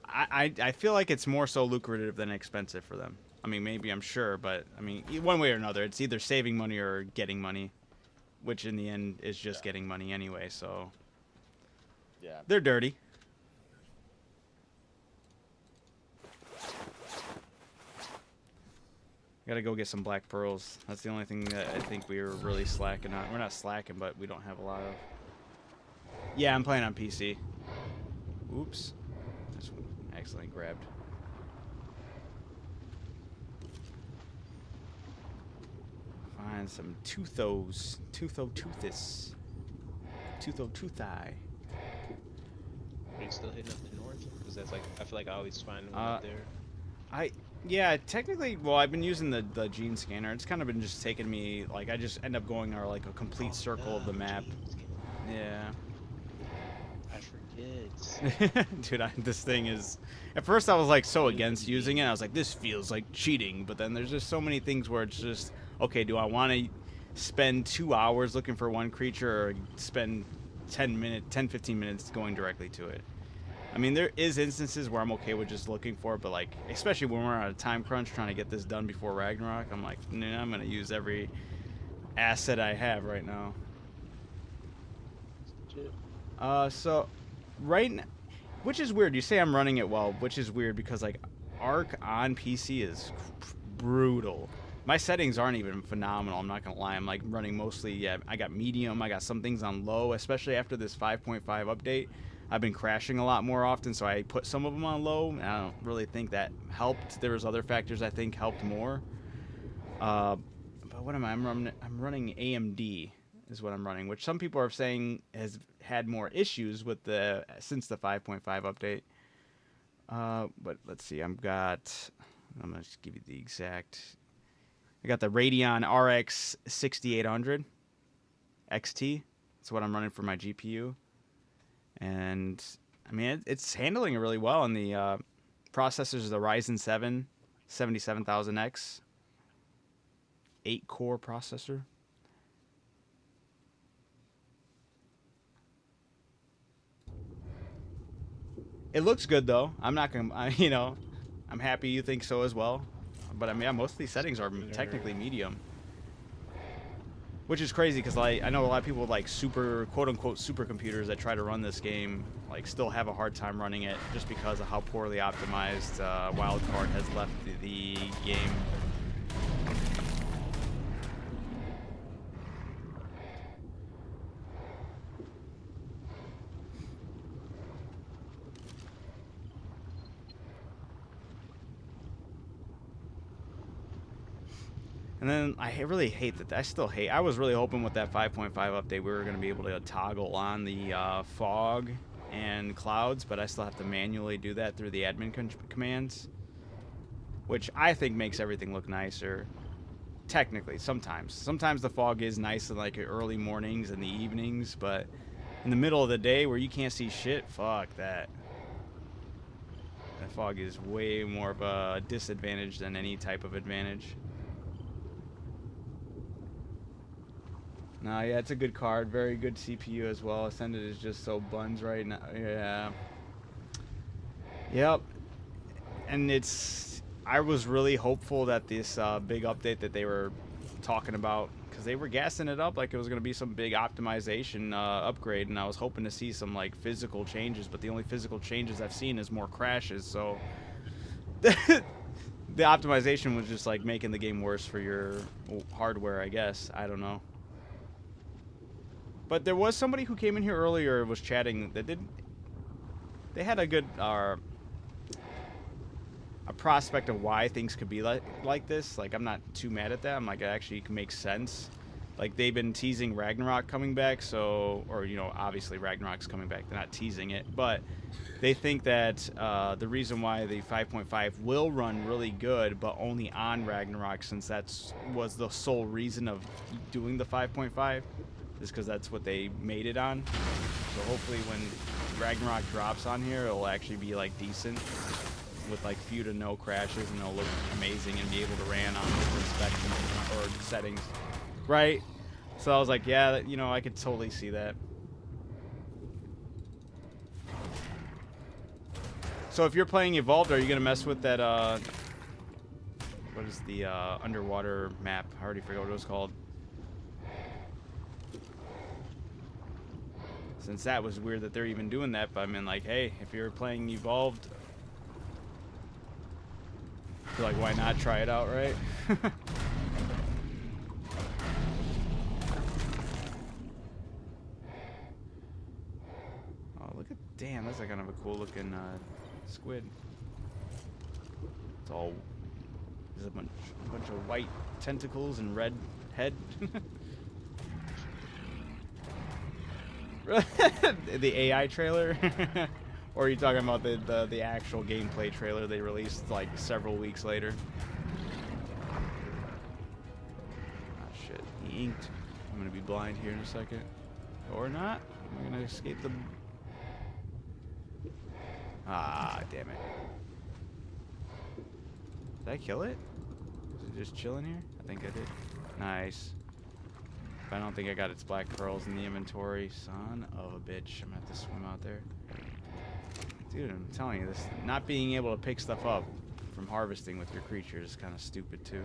I feel like it's more so lucrative than expensive for them. I mean, maybe, I'm sure, but I mean, one way or another, it's either saving money or getting money, which in the end is just getting money anyway, so Yeah. they're dirty. Gotta go get some black pearls. That's the only thing that I think we were really slacking on. We're not slacking, but we don't have a lot of. Yeah, I'm playing on PC. Oops. That's accidentally grabbed. Find some Toothos. Toothis. Toothi. Are you still hitting up the north? Because that's like, I feel like I always find one up there. Yeah, technically, well, I've been using the gene scanner. It's kind of been just taking me, like, I just end up going or like a complete circle of the map. Yeah. I forget. Dude, this thing is... At first I was like so against using it. I was like, this feels like cheating. But then there's just so many things where it's just, okay, do I want to spend 2 hours looking for one creature or spend 10, 15 minutes going directly to it? I mean, there is instances where I'm okay with just looking for it, but like, especially when we're on a time crunch trying to get this done before Ragnarok, I'm like, nah, I'm going to use every asset I have right now. So right now, which is weird. You say I'm running it well, which is weird because like Arc on PC is brutal. My settings aren't even phenomenal. I'm not gonna lie. I'm like running mostly. Yeah, I got medium. I got some things on low, especially after this 5.5 update. I've been crashing a lot more often, so I put some of them on low. And I don't really think that helped. There was other factors I think helped more. But what am I? I'm running AMD is what I'm running, which some people are saying has had more issues with since the 5.5 update. But let's see. I'm gonna just give you the exact. I got the Radeon RX 6800 XT. That's what I'm running for my GPU. And I mean, it's handling it really well. And the processors is the Ryzen 7 77000X 8-core processor. It looks good though. I'm not gonna, you know, I'm happy you think so as well. But I mean, yeah, most of these settings are technically medium, which is crazy because like I know a lot of people with like super quote unquote supercomputers that try to run this game like still have a hard time running it just because of how poorly optimized Wildcard has left the game. And then I really hate that. I was really hoping with that 5.5 update we were going to be able to toggle on the fog and clouds, but I still have to manually do that through the admin commands, which I think makes everything look nicer. Technically, sometimes the fog is nice in like early mornings and the evenings, but in the middle of the day where you can't see shit, fuck that. That fog is way more of a disadvantage than any type of advantage. No, yeah, it's a good card. Very good CPU as well. Ascended is just so buns right now. Yeah. Yep. And I was really hopeful that this big update that they were talking about, because they were gassing it up like it was going to be some big optimization upgrade, and I was hoping to see some like physical changes, but the only physical changes I've seen is more crashes, so the optimization was just like making the game worse for your hardware, I guess. I don't know. But there was somebody who came in here earlier was chatting that they had a good a prospect of why things could be like this. Like, I'm not too mad at that. I'm like, it actually makes sense. Like, they've been teasing Ragnarok coming back, so, or, you know, obviously Ragnarok's coming back. They're not teasing it, but they think that the reason why the 5.5 will run really good, but only on Ragnarok, since was the sole reason of doing the 5.5, is because that's what they made it on. So hopefully when Ragnarok drops on here, it'll actually be like decent with like few to no crashes, and it'll look amazing and be able to ran on different specs or settings, right? So I was like, yeah, you know, I could totally see that. So if you're playing Evolved, are you gonna mess with that what is the underwater map? I already forgot what it was called. Since that was weird that they're even doing that, but I mean, like, hey, if you're playing Evolved, I feel like, why not try it out, right? Oh, look at, damn, that's like kind of a cool looking squid. It's all, there's a bunch of white tentacles and red head. The AI trailer. Or are you talking about the actual gameplay trailer they released like several weeks later? Ah, shit. He inked. I'm gonna be blind here in a second. Or not. I'm gonna escape the... Ah, damn it. Did I kill it? Is it just chilling here? I think I did. Nice. I don't think I got its black pearls in the inventory. Son of a bitch. I'm gonna have to swim out there. Dude, I'm telling you, this not being able to pick stuff up from harvesting with your creatures is kind of stupid too.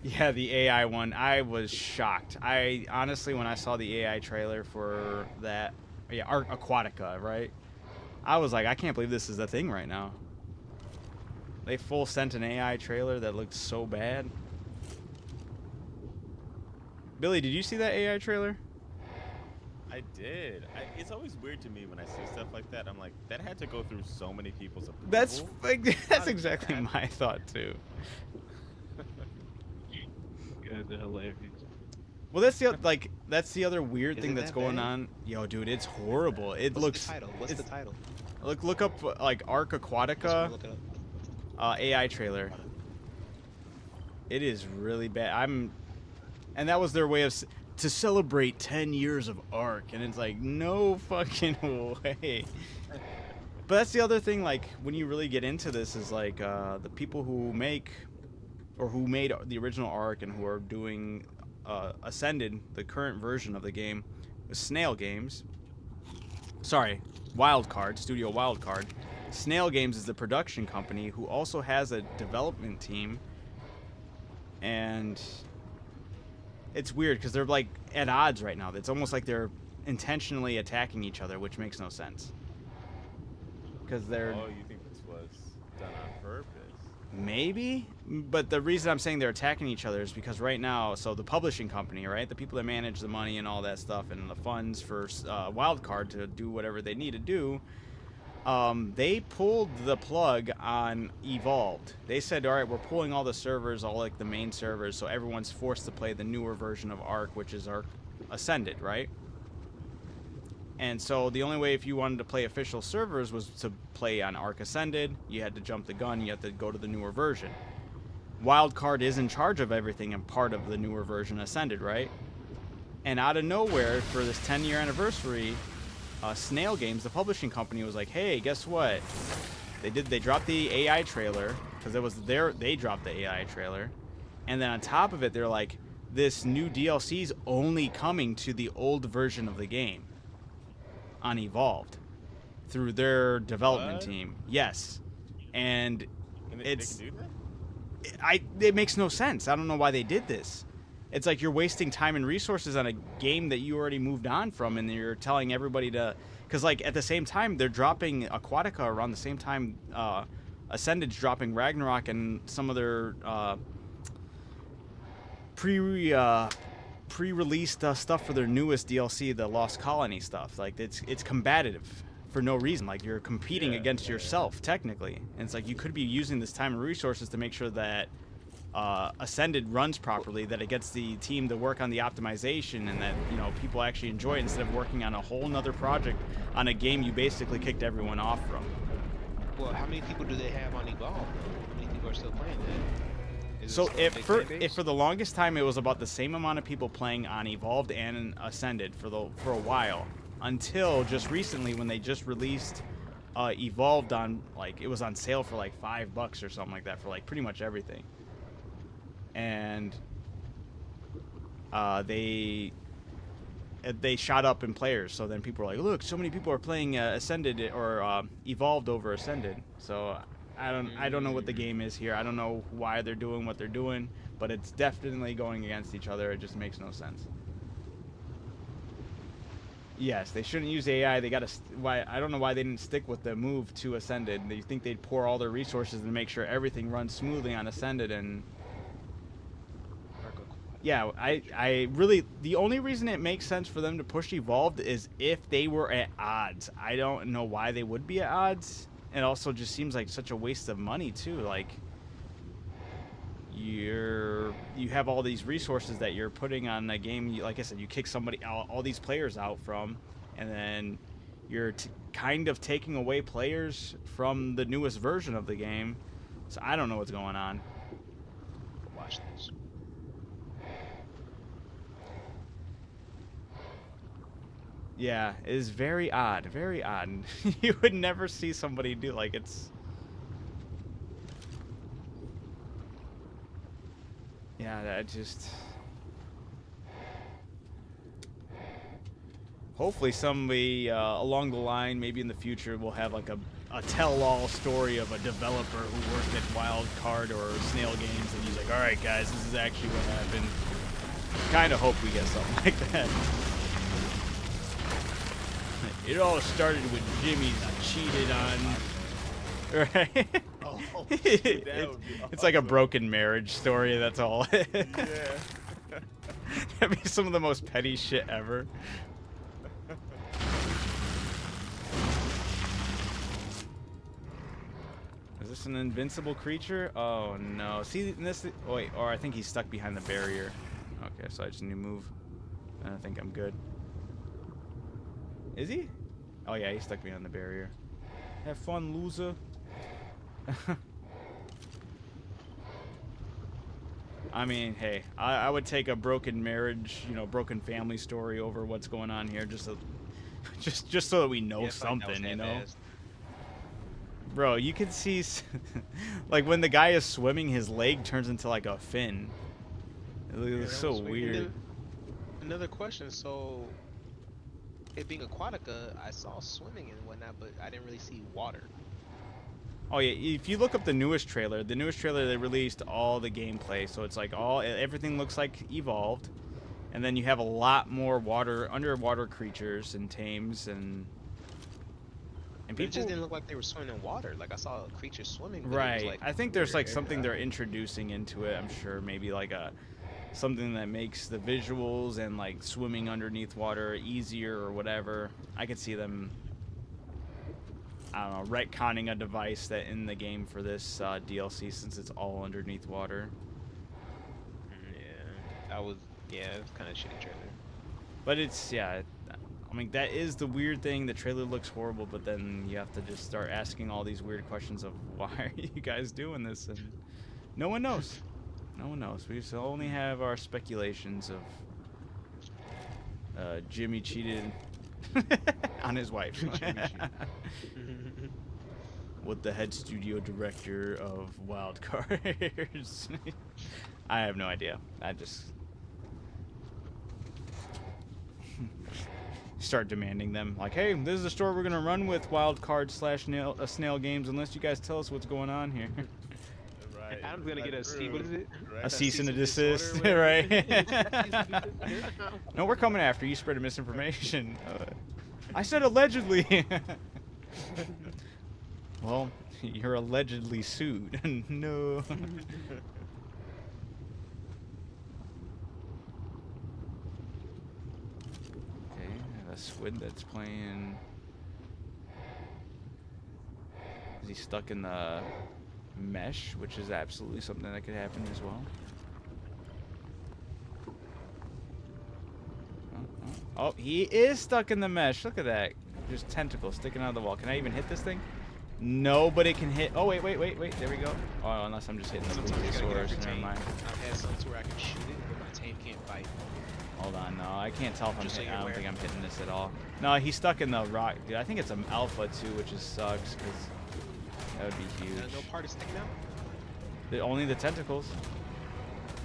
Yeah, the AI one, I was shocked. I honestly, when I saw the AI trailer for that, yeah, Aquatica, right? I was like, I can't believe this is the thing right now. They full sent an AI trailer that looked so bad. Billy, did you see that AI trailer? I did. It's always weird to me when I see stuff like that. I'm like, that had to go through so many people's approval. That's like, that's exactly my thought too. Guys are hilarious. Well, that's the like that's the other weird Is thing it that's that going bad? on. Yo, dude, it's horrible. It What's looks. the title? What's the title? Look up like Ark Just Aquatica look it up. AI trailer. It is really bad. And that was their way of to celebrate 10 years of Ark, and it's like no fucking way. But that's the other thing. Like when you really get into this, is like the people who make or who made the original Ark and who are doing Ascended, the current version of the game, Snail Games. Sorry, Wildcard, Studio Wildcard. Snail Games is the production company who also has a development team, and it's weird because they're like at odds right now. It's almost like they're intentionally attacking each other, which makes no sense. Because they're... Oh, you think this was done on purpose? Maybe, but the reason I'm saying they're attacking each other is because right now, so the publishing company, right, the people that manage the money and all that stuff and the funds for Wildcard to do whatever they need to do, they pulled the plug on Evolved. They said, all right, we're pulling all the servers, all like the main servers, so everyone's forced to play the newer version of Ark, which is Ark Ascended, right? And so the only way if you wanted to play official servers was to play on Ark Ascended. You had to jump the gun. You had to go to the newer version. Wildcard is in charge of everything and part of the newer version Ascended, right? And out of nowhere, for this 10-year anniversary, Snail Games, the publishing company, was like, hey, guess what? They dropped the AI trailer, because it was they dropped the AI trailer. And then on top of it, they're like, this new DLC is only coming to the old version of the game on Evolved through their development team. Yes. And it's... They can do that? It makes no sense. I don't know why they did this. It's like you're wasting time and resources on a game that you already moved on from, and you're telling everybody to... Because, like, at the same time, they're dropping Aquatica around the same time Ascended's dropping Ragnarok and some of their pre-released stuff for their newest DLC, the Lost Colony stuff. Like, it's combative for no reason. Like, you're competing against yourself, technically. And it's like you could be using this time and resources to make sure that Ascended runs properly, that it gets the team to work on the optimization, and that, you know, people actually enjoy it instead of working on a whole nother project on a game you basically kicked everyone off from. Well, how many people do they have on Evolve? How many people are still playing that? Is So it still a big fan base? if for the longest time it was about the same amount of people playing on Evolved and Ascended for a while, until just recently when they just released Evolved on, like, it was on sale for like $5 or something like that for like pretty much everything. And they shot up in players, so then people were like, look, so many people are playing Ascended or Evolved over Ascended. So I don't know what the game is here. I don't know why they're doing what they're doing, but it's definitely going against each other. It just makes no sense. Yes, they shouldn't use AI. They got to. Why? I don't know why they didn't stick with the move to Ascended. They think they'd pour all their resources to make sure everything runs smoothly on Ascended, and yeah, I really, the only reason it makes sense for them to push Evolved is if they were at odds. I don't know why they would be at odds. It also just seems like such a waste of money too. Like, you have all these resources that you're putting on a game. Like I said, you kick somebody out, all these players out from, and then you're kind of taking away players from the newest version of the game. So I don't know what's going on. Watch this. Yeah, it is very odd, very odd. You would never see somebody do like it's. Yeah, that just. Hopefully, somebody along the line, maybe in the future, will have like a tell-all story of a developer who worked at Wildcard or Snail Games, and he's like, "All right, guys, this is actually what happened." Kind of hope we get something like that. It all started with Jimmy that cheated on. Right? Oh, shit, that would be It's like a awesome. broken marriage story. That's all. Yeah. That'd be some of the most petty shit ever. Is this an invincible creature? Oh no. See this? Oh, wait, or I think he's stuck behind the barrier. Okay, so I just need to move. And I think I'm good. Is he? Oh yeah, he's stuck behind the barrier. Have fun, loser. I mean, hey, I would take a broken marriage, you know, broken family story over what's going on here, just so that we know Yeah, fine, that was something, you know. half-assed. Bro, you can see, like when the guy is swimming, his leg turns into like a fin. It looks that so was weird. weird. Another question. So, it being Aquatica, I saw swimming and whatnot, but I didn't really see water. Oh yeah, if you look up the newest trailer they released all the gameplay, so it's like everything looks like evolved, and then you have a lot more underwater creatures and tames and But it people. just didn't look like they were swimming in water. Like I saw a creature swimming. But it was, Right. like, I think there's like weird. something they're introducing into it. I'm sure maybe like something that makes the visuals and like swimming underneath water easier or whatever. I could see them, I don't know, retconning a device that in the game for this DLC, since it's all underneath water. Yeah, that was kind of shitty trailer. But it's, yeah, I mean, that is the weird thing. The trailer looks horrible, but then you have to just start asking all these weird questions of why are you guys doing this? And no one knows. No one knows. We just only have our speculations of Jimmy cheated on his wife. With the head studio director of Wildcards. I have no idea. I just start demanding them, like, hey, this is the store we're gonna run with Wildcard / Snail Games unless you guys tell us what's going on here. Right. I'm gonna get a True. what is it? Right. A cease and a disorder, desist, whatever. right? No, we're coming after you. Spreading misinformation. I said allegedly. Well, you're allegedly sued. No. Okay, I have a squid that's playing. Is he stuck in the mesh, which is absolutely something that could happen as well. Oh, he is stuck in the mesh. Look at that. Just tentacles sticking out of the wall. Can I even hit this thing? No, but it can hit. Oh, wait. There we go. Oh, unless I'm just hitting the Sometimes you gotta get Plesiosaurus. off your Never tank. mind. I've had some to where I can shoot it, but my tank can't fight. Hold on. No, I can't tell if I'm Just so hitting. you're I don't aware. think I'm hitting this at all. No, he's stuck in the rock. Dude, I think it's an alpha, too, which just sucks, because that would be huge. No part is sticking out. Only the tentacles.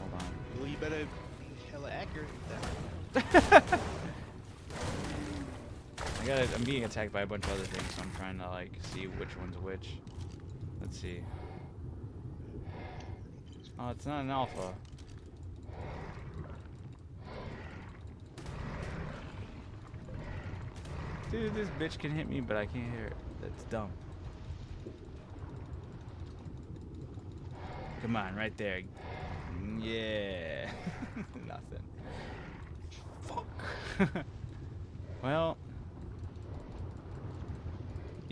Hold on. Well, you better be hella accurate with that. I'm being attacked by a bunch of other things, so I'm trying to like see which one's which. Let's see. Oh, it's not an alpha. Dude, this bitch can hit me, but I can't hear it. That's dumb. Come on, right there. Yeah. Nothing. Fuck. Well.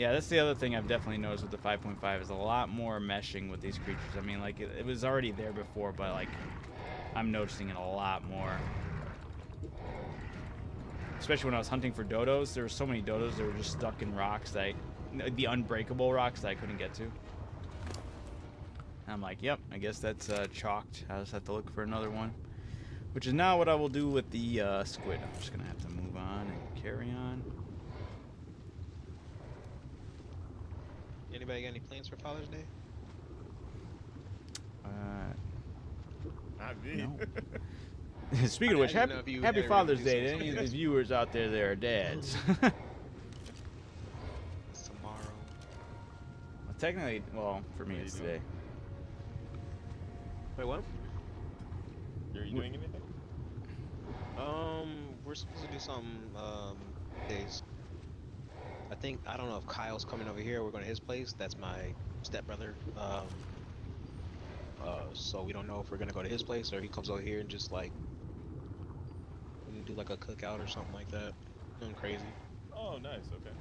Yeah, that's the other thing I've definitely noticed with the 5.5 is a lot more meshing with these creatures. I mean, like, it was already there before, but, like, I'm noticing it a lot more. Especially when I was hunting for dodos. There were so many dodos that were just stuck in rocks that the unbreakable rocks that I couldn't get to. And I'm like, yep, I guess that's chalked. I just have to look for another one. Which is now what I will do with the squid. I'm just going to have to move on and carry on. Anybody got any plans for Father's Day? Not me. No. Speaking of which, I didn't know if you happy had Father's reviews Day to on any of the something. viewers out there that are dads. It's tomorrow. Well, technically, well, for me What are it's you doing? today. Wait, what? Are you doing anything? We're supposed to do something days. I don't know if Kyle's coming over here. We're going to his place. That's my stepbrother. So we don't know if we're gonna go to his place or he comes over here and just like we can do like a cookout or something like that. Nothing crazy. Oh, nice. Okay.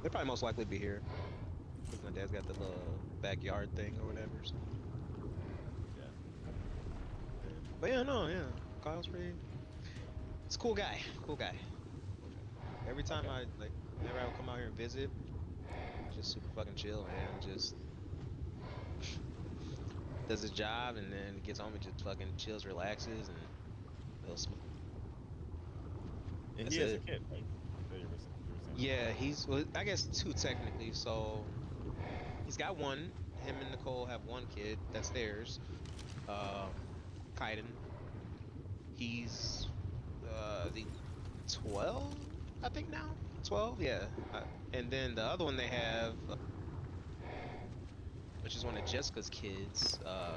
They'll probably most likely be here. Cause my dad's got the little backyard thing or whatever. So. Yeah. But yeah, no, yeah. Kyle's pretty. It's a cool guy. Cool guy. Every time whenever I would come out here and visit, just super fucking chill, man. Just does his job and then gets home and just fucking chills, relaxes, and he'll smoke. And That's he has a it. kid, right? That you were saying. Yeah, well, I guess two technically. So he's got one. Him and Nicole have one kid. That's theirs. Kaiden. He's the 12, I think now. 12, yeah. And then the other one they have, which is one of Jessica's kids. I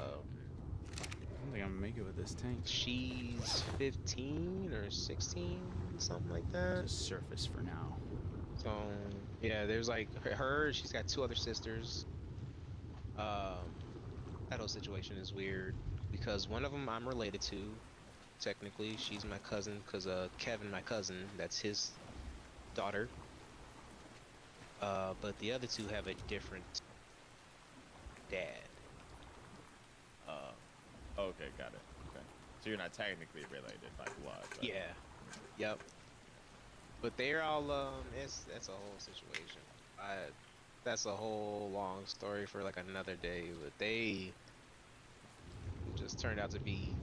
don't think I'm gonna make it with this tank. She's 15 or 16, something like that. Just surface for now. So yeah, there's like her. She's got two other sisters. That whole situation is weird because one of them I'm related to. Technically, she's my cousin because Kevin, my cousin, that's his daughter. But the other two have a different dad. Okay, got it. Okay. So you're not technically related by blood. But... Yeah. Yep. But they're all that's a whole situation. That's a whole long story for like another day. But they just turned out to be.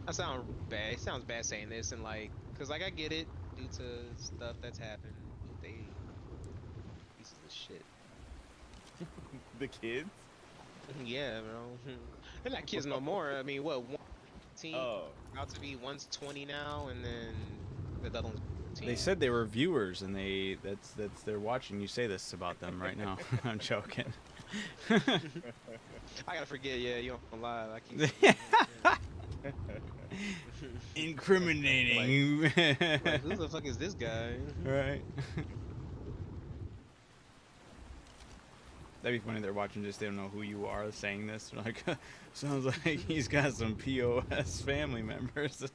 I sound bad. It sounds bad saying this and like, cause like I get it due to stuff that's happened. But they pieces of shit. The kids? Yeah, bro. They're not kids no more. I mean, what? 1 Oh. about to be one's 20 now, and then the other one's 15. They said they were viewers, and that's they're watching you say this about them right now. I'm joking. I gotta forget. Yeah, you don't lie. I keep. Incriminating. Like, who the fuck is this guy? Right. That'd be funny. They're watching this. They don't know who you are saying this. They're like, sounds like he's got some POS family members.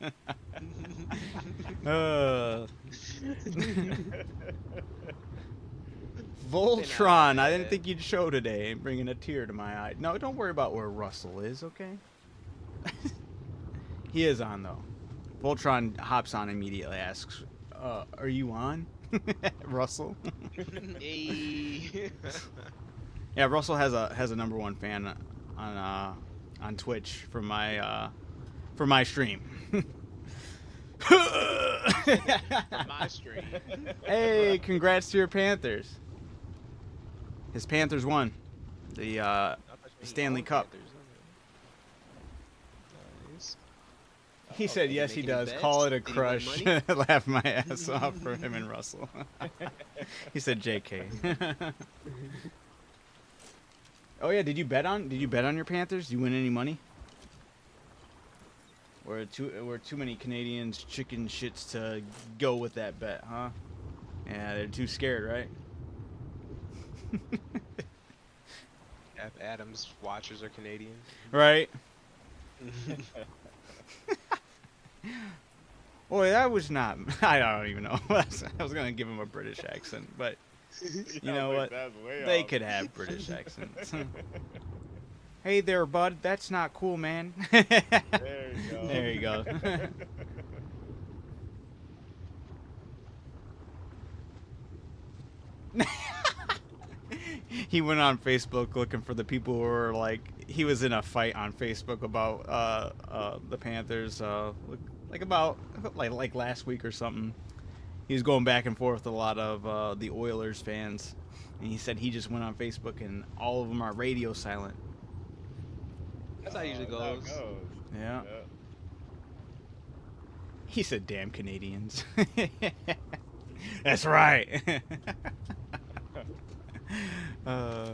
Voltron. I didn't think you'd show today. Bringing a tear to my eye. No, don't worry about where Russell is. Okay. He is on though. Voltron hops on immediately. Asks, "Are you on, Russell?" Hey. Yeah, Russell has a #1 fan on Twitch for my stream. My stream. Hey, congrats to your Panthers. His Panthers won the Stanley Cup. Nice. He said Did he yes, make he any does. bets? Call it a Did he win crush. money? Laugh my ass off for him and Russell. He said JK. Oh yeah, did you bet on your Panthers? Did you win any money? Or too many Canadians chicken shits to go with that bet, huh? Yeah, they're too scared, right? Adam's watchers are Canadian. Right. Boy, that was not. I don't even know. I was gonna give him a British accent, but you know what? They could have British accents. Hey there, bud. That's not cool, man. There you go. There you go. He went on Facebook looking for the people who were like, he was in a fight on Facebook about the Panthers, like last week or something. He was going back and forth with a lot of the Oilers fans, and he said he just went on Facebook and all of them are radio silent. That's how it usually That's how it goes. Yeah. Yep. He said, "Damn Canadians." That's right. I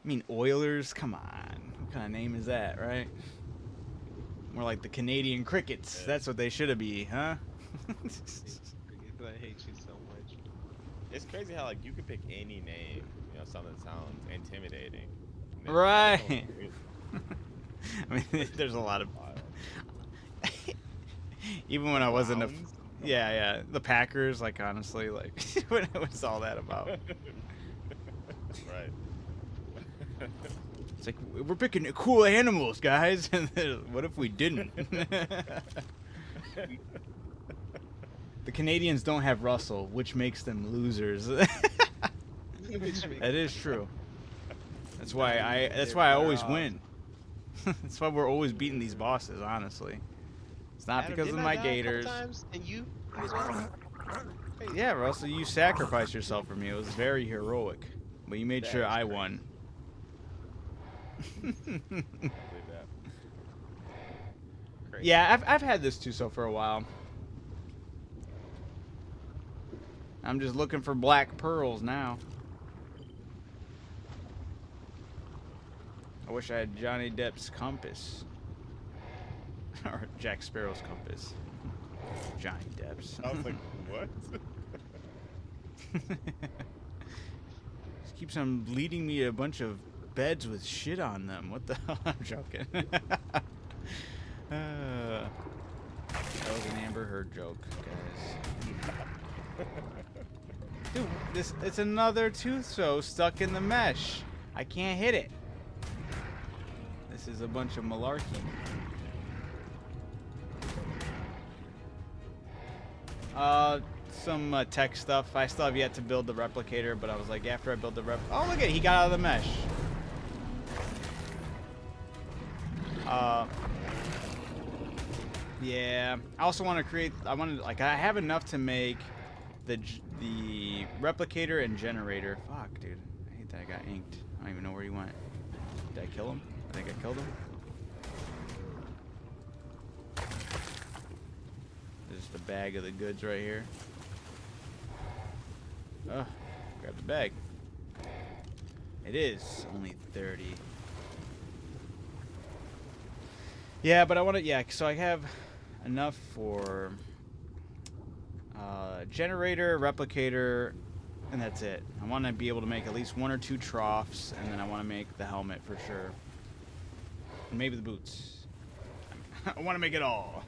mean, Oilers, come on. What kind of name is that, right? More like the Canadian Crickets. Yeah. That's what they should be, huh? I hate you so much. It's crazy how like you could pick any name, you know, something that sounds intimidating. And then Right. people do it. I mean, there's a lot of... Wild. Even when I wasn't a... Browns? Yeah. The Packers, like, honestly, like, what was all that about? Right. It's like, we're picking cool animals, guys. And what if we didn't? The Canadians don't have Russell, which makes them losers. That is true. That's why I always win. That's why we're always beating these bosses, honestly. It's not because of my Gators. And you as well? Yeah, Russell, you sacrificed yourself for me. It was very heroic. But you made sure I won. Believe that. Crazy. Yeah, I've had this too so for a while. I'm just looking for black pearls now. I wish I had Johnny Depp's compass. Or Jack Sparrow's compass. Johnny Depp's. I was like, what? Just keeps on leading me to a bunch of beds with shit on them. What the hell? I'm joking. That was an Amber Heard joke, guys. Dude, it's another tooth so stuck in the mesh. I can't hit it. This is a bunch of malarkey. Some tech stuff. I still have yet to build the replicator, but I was like, after I build the oh, look at it, he got out of the mesh. Yeah. I also want to create. I have enough to make the replicator and generator. Fuck, dude. I hate that I got inked. I don't even know where he went. Did I kill him? I think I killed him. There's the bag of the goods right here. Oh, grab the bag. It is only 30. Yeah, but I want to. Yeah, so I have enough for generator, replicator, and that's it. I want to be able to make at least 1 or 2 troughs, and then I want to make the helmet for sure. And maybe the boots. I want to make it all.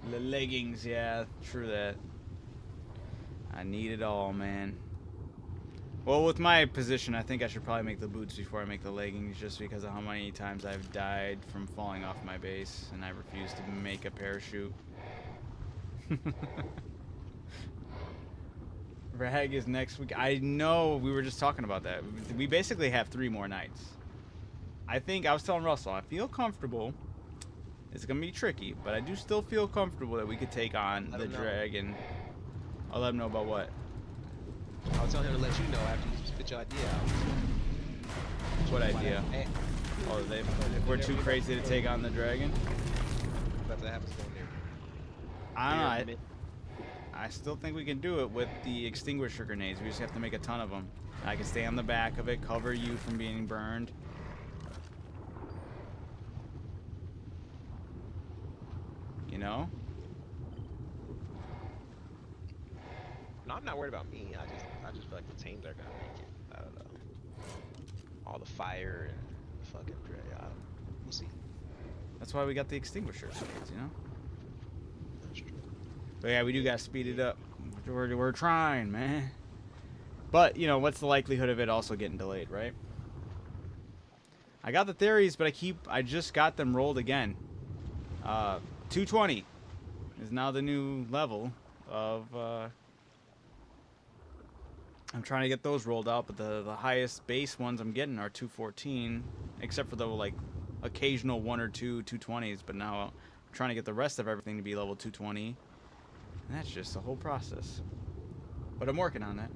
The leggings, yeah, true that. I need it all, man. Well, with my position, I think I should probably make the boots before I make the leggings, just because of how many times I've died from falling off my base, and I refuse to make a parachute. Rag is next week. I know, we were just talking about that. We basically have 3 more nights. I think, I was telling Russell, I feel comfortable. It's going to be tricky, but I do still feel comfortable that we could take on the dragon. I'll let him know about what? I'll tell him to let you know after you spit your idea out. What idea? Oh, we're too crazy to take on the dragon? That's what happens down there. I don't know. I still think we can do it with the extinguisher grenades. We just have to make a ton of them. I can stay on the back of it, cover you from being burned. You know? No, I'm not worried about me. I just feel like the teams are gonna make it. I don't know. All the fire and the fucking dread. We'll see. That's why we got the extinguishers, you know. That's true. But yeah, we do gotta speed it up. We're trying, man. But you know, what's the likelihood of it also getting delayed, right? I got the theories, but I just got them rolled again. 220 is now the new level of. I'm trying to get those rolled out, but the highest base ones I'm getting are 214, except for the like occasional 1 or 2 220s. But now I'm trying to get the rest of everything to be level 220, and that's just the whole process. But I'm working on that.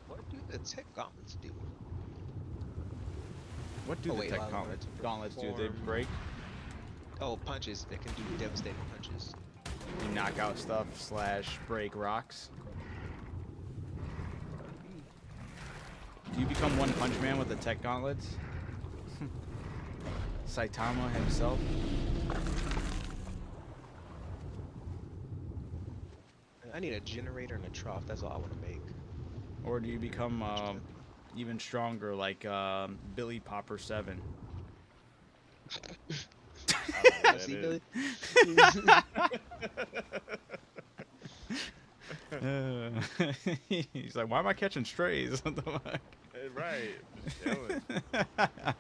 What do the tech gauntlets do? What do Oh, the wait, tech allow them to gauntlets do? They perform- break? Oh, punches. They can do devastating punches. You knock out stuff / break rocks. Do you become One Punch Man with the tech gauntlets? Saitama himself? I need a generator and a trough. That's all I want to make. Or do you become even stronger like Billy Popper 7? See, Billy? He's like, why am I catching strays? What the fuck? Right. Just chilling. I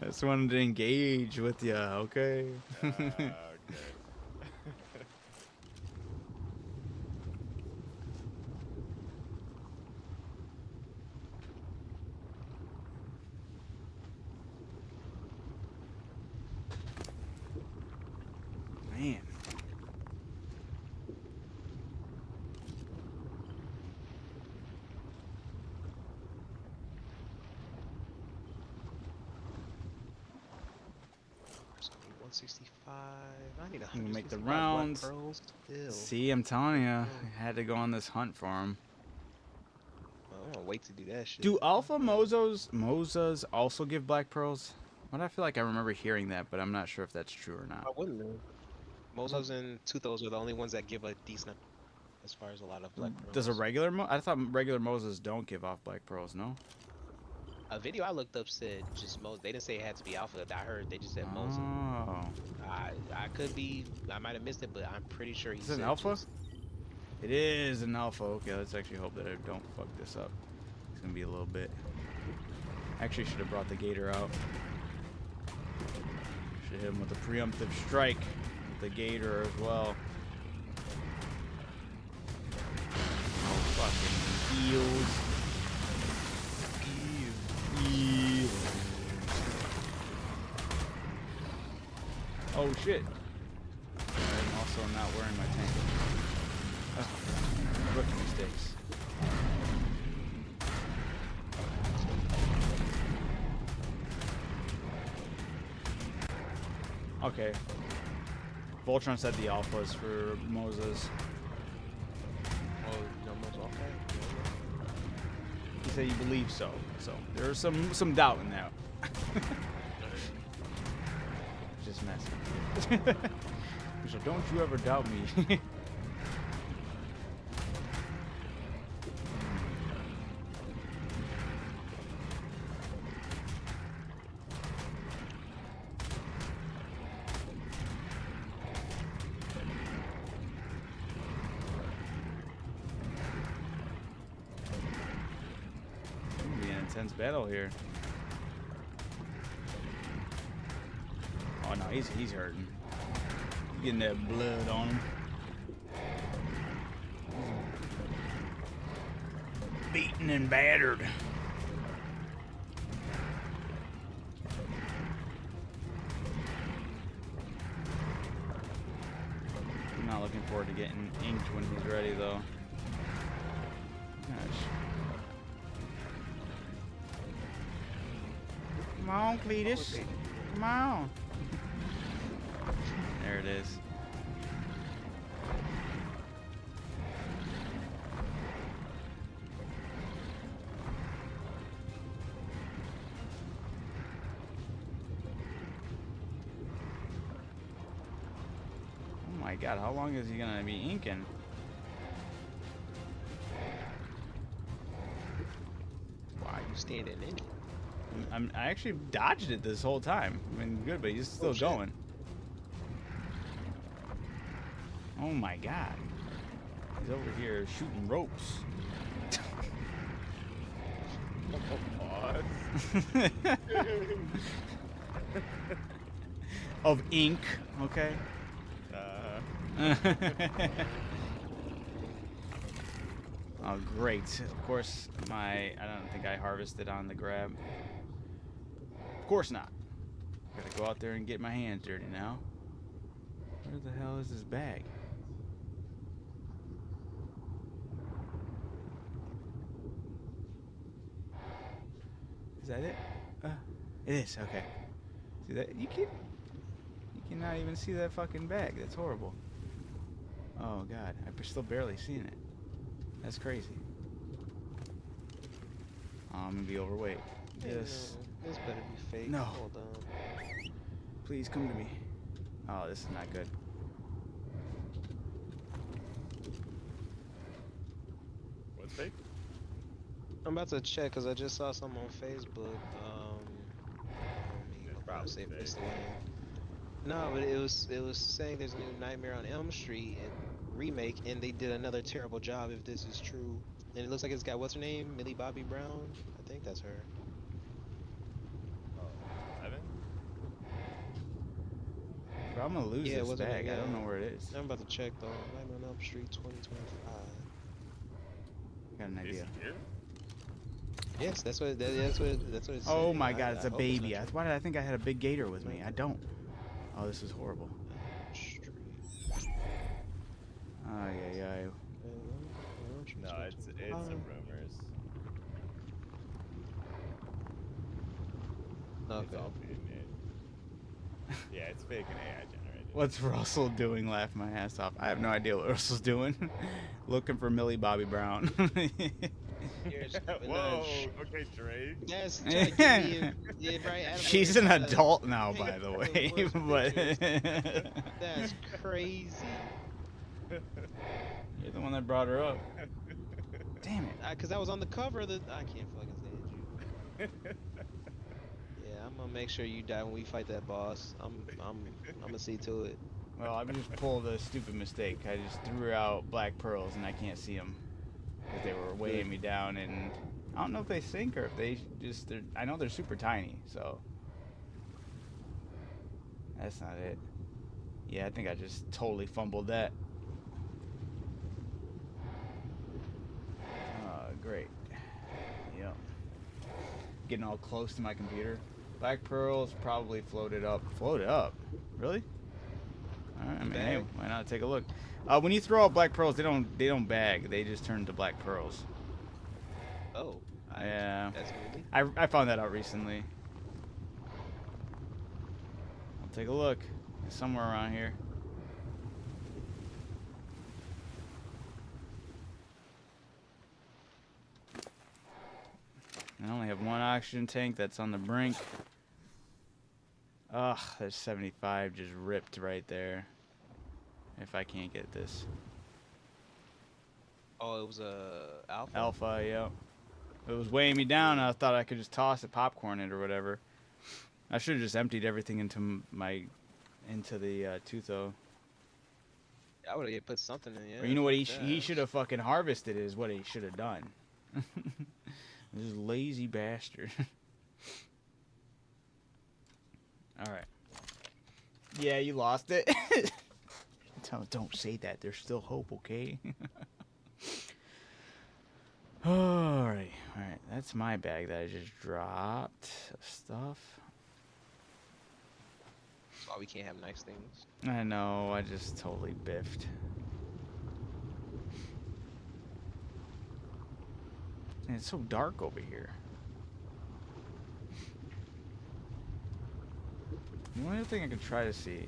just wanted to engage with you, okay? Okay. Man. There's only 165. I need I'm gonna make the 165 black rounds. pearls still. See, I'm telling you, I had to go on this hunt for him. I'm gonna wait to do that shit. Do alpha Mozas also give black pearls? What I feel like I remember hearing that, but I'm not sure if that's true or not. I wouldn't know. Mozos and Tuthos are the only ones that give a decent as far as a lot of black pearls. Does a regular I thought regular Moses don't give off black pearls, no? A video I looked up said just Moses. They didn't say it had to be alpha. I heard they just said Moses. Oh. I could be. I might have missed it, but I'm pretty sure he Is it an said alpha? just- It is an alpha. Okay, let's actually hope that I don't fuck this up. It's gonna be a little bit. Actually, should have brought the gator out. Should hit him with a preemptive strike with the gator as well. Oh, fucking eels. Eels. Oh shit. I'm also not wearing my tank. Rookie mistakes. Okay. Voltron said the alphas for Moses. Oh, no Moses. Okay. He said he believes so. So there's some doubt in that. Just messing. So don't you ever doubt me. It'll be an intense battle here. Oh no, he's hurting. Getting that blood on him. Beaten and battered. I'm not looking forward to getting inked when he's ready though. Gosh. Come on, Cletus. Come on. There it is. Oh my god, how long is he gonna be inking? standing in it. I actually dodged it this whole time. I mean, good, but he's still Oh, shit. going. Oh my god. He's over here shooting ropes. Of ink, okay? Oh, great. Of course, I don't think I harvested on the grab. Of course not. Gotta go out there and get my hands dirty now. Where the hell is this bag? Is that it? It is, okay. See that? You cannot even see that fucking bag. That's horrible. Oh god, I'm still barely seeing it. That's crazy. Oh, I'm gonna be overweight. This. No, this better be fake. No. Hold on. Please come to me. Oh, this is not good. What's fake? I'm about to check because I just saw something on Facebook. Probably Say fake. Mr. Wayne. No, but it was saying there's a new Nightmare on Elm Street remake, and they did another terrible job. If this is true, and it looks like it's got what's her name, Millie Bobby Brown. I think that's her. Oh, 11? Bro, I'm gonna lose Yeah, it this wasn't- bag. I don't yeah. know where it is. I'm about to check though. Nightmare on Elm Street 2025. Got an Is idea. he here? Yes, that's what it's. Oh saying. my god, it's a hope it's not baby. true. Why did I think I had a big gator with me? I don't. Oh, this is horrible. Street. Oh, yeah. No, it's some rumors. It's Okay. all being made. Yeah, it's fake and AI generated. What's Russell doing? Laugh my ass off. I have no idea what Russell's doing. Looking for Millie Bobby Brown. Whoa, okay, Drake. Yes, try to give me yeah, right. Adam She's was an trying to- adult now, by the way. Worst But That's crazy. you're the one that brought her up. Damn it. Cause I was on the cover of the. I can't fucking stand you. Yeah, I'm gonna make sure you die when we fight that boss. I'm gonna see to it. Well, I just pulled a stupid mistake. I just threw out black pearls and I can't see them because they were weighing me down. And I don't know if they sink or if they just. I know they're super tiny, so that's not it. Yeah, I think I just totally fumbled that. Great. Yep. Getting all close to my computer. Black pearls probably floated up. Floated up? Really? Alright, I mean, hey, why not take a look? When you throw out black pearls, they don't bag. They just turn to black pearls. Oh. Yeah. That's movie. I found that out recently. I'll take a look. It's somewhere around here. I only have one oxygen tank that's on the brink. Ugh, there's 75 just ripped right there. If I can't get this. Oh, it was a alpha. Alpha, yeah. It was weighing me down. I thought I could just toss it, popcorn it, or whatever. I should have just emptied everything into the Tutho. I would have put something in. Yeah. Or you know what he should have fucking harvested is what he should have done. This lazy bastard. All right. Yeah, you lost it. Don't say that. There's still hope, okay? All right. That's my bag that I just dropped of stuff. That's why we can't have nice things. I know. I just totally biffed. And it's so dark over here. The only thing I could try to see.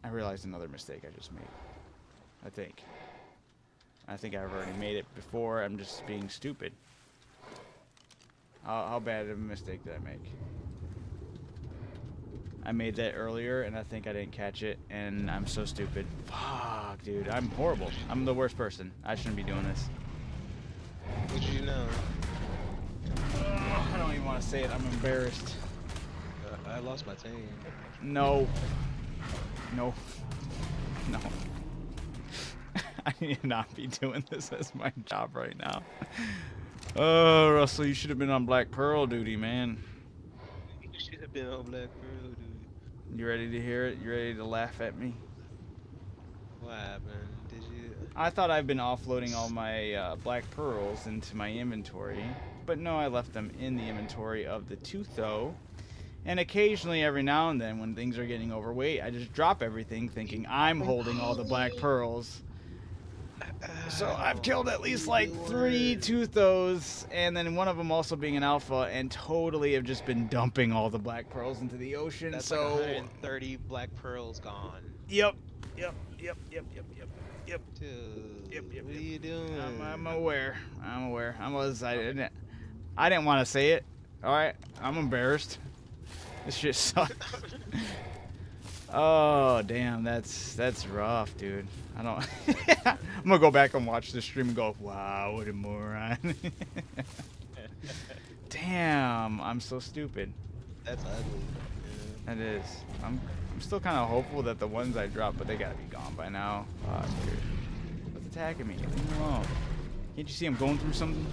I realized another mistake I just made. I think I've already made it before. I'm just being stupid. How bad of a mistake did I make? I made that earlier, and I think I didn't catch it, and I'm so stupid. Fuck, dude. I'm horrible. I'm the worst person. I shouldn't be doing this. What did you know? I don't even want to say it. I'm embarrassed. I lost my team. No. No. No. I need to not be doing this as my job right now. Oh, Russell, you should have been on Black Pearl duty, man. You should have been on Black Pearl, dude. You ready to hear it? You ready to laugh at me? What happened? Did you? I thought I've been offloading all my Black Pearls into my inventory, but no, I left them in the inventory of the Tutho. And occasionally, every now and then, when things are getting overweight, I just drop everything thinking I'm holding all the Black Pearls. So I've killed at least like 3 Tuthos, and then one of them also being an alpha, and totally have just been dumping all the Black Pearls into the ocean. That's so like 130 Black Pearls gone. Yep. Dude, Yep. what are you doing? I'm aware. I didn't want to say it. All right, I'm embarrassed. This shit sucks. Oh damn, that's rough, dude. I don't. I'm gonna go back and watch the stream and go, wow, what a moron. Damn, I'm so stupid. That's ugly. That is. I'm still kind of hopeful that the ones I dropped, but they gotta be gone by now. Fuck, dude. What's attacking me? Leave me alone. Can't you see I'm going through something?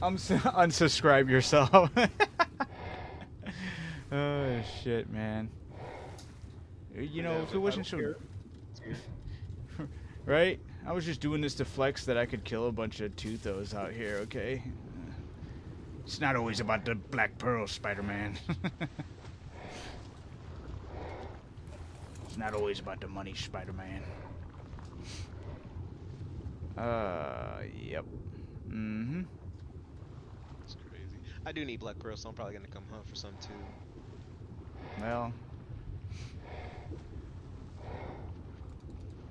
Unsubscribe yourself. Oh shit, man. You know, if it wasn't so, right? I was just doing this to flex that I could kill a bunch of Tuthos out here. Okay. It's not always about the Black Pearl, Spider-Man. It's not always about the money, Spider-Man. Yep. Mm-hmm. It's crazy. I do need Black Pearl, so I'm probably gonna come hunt for some too. Well,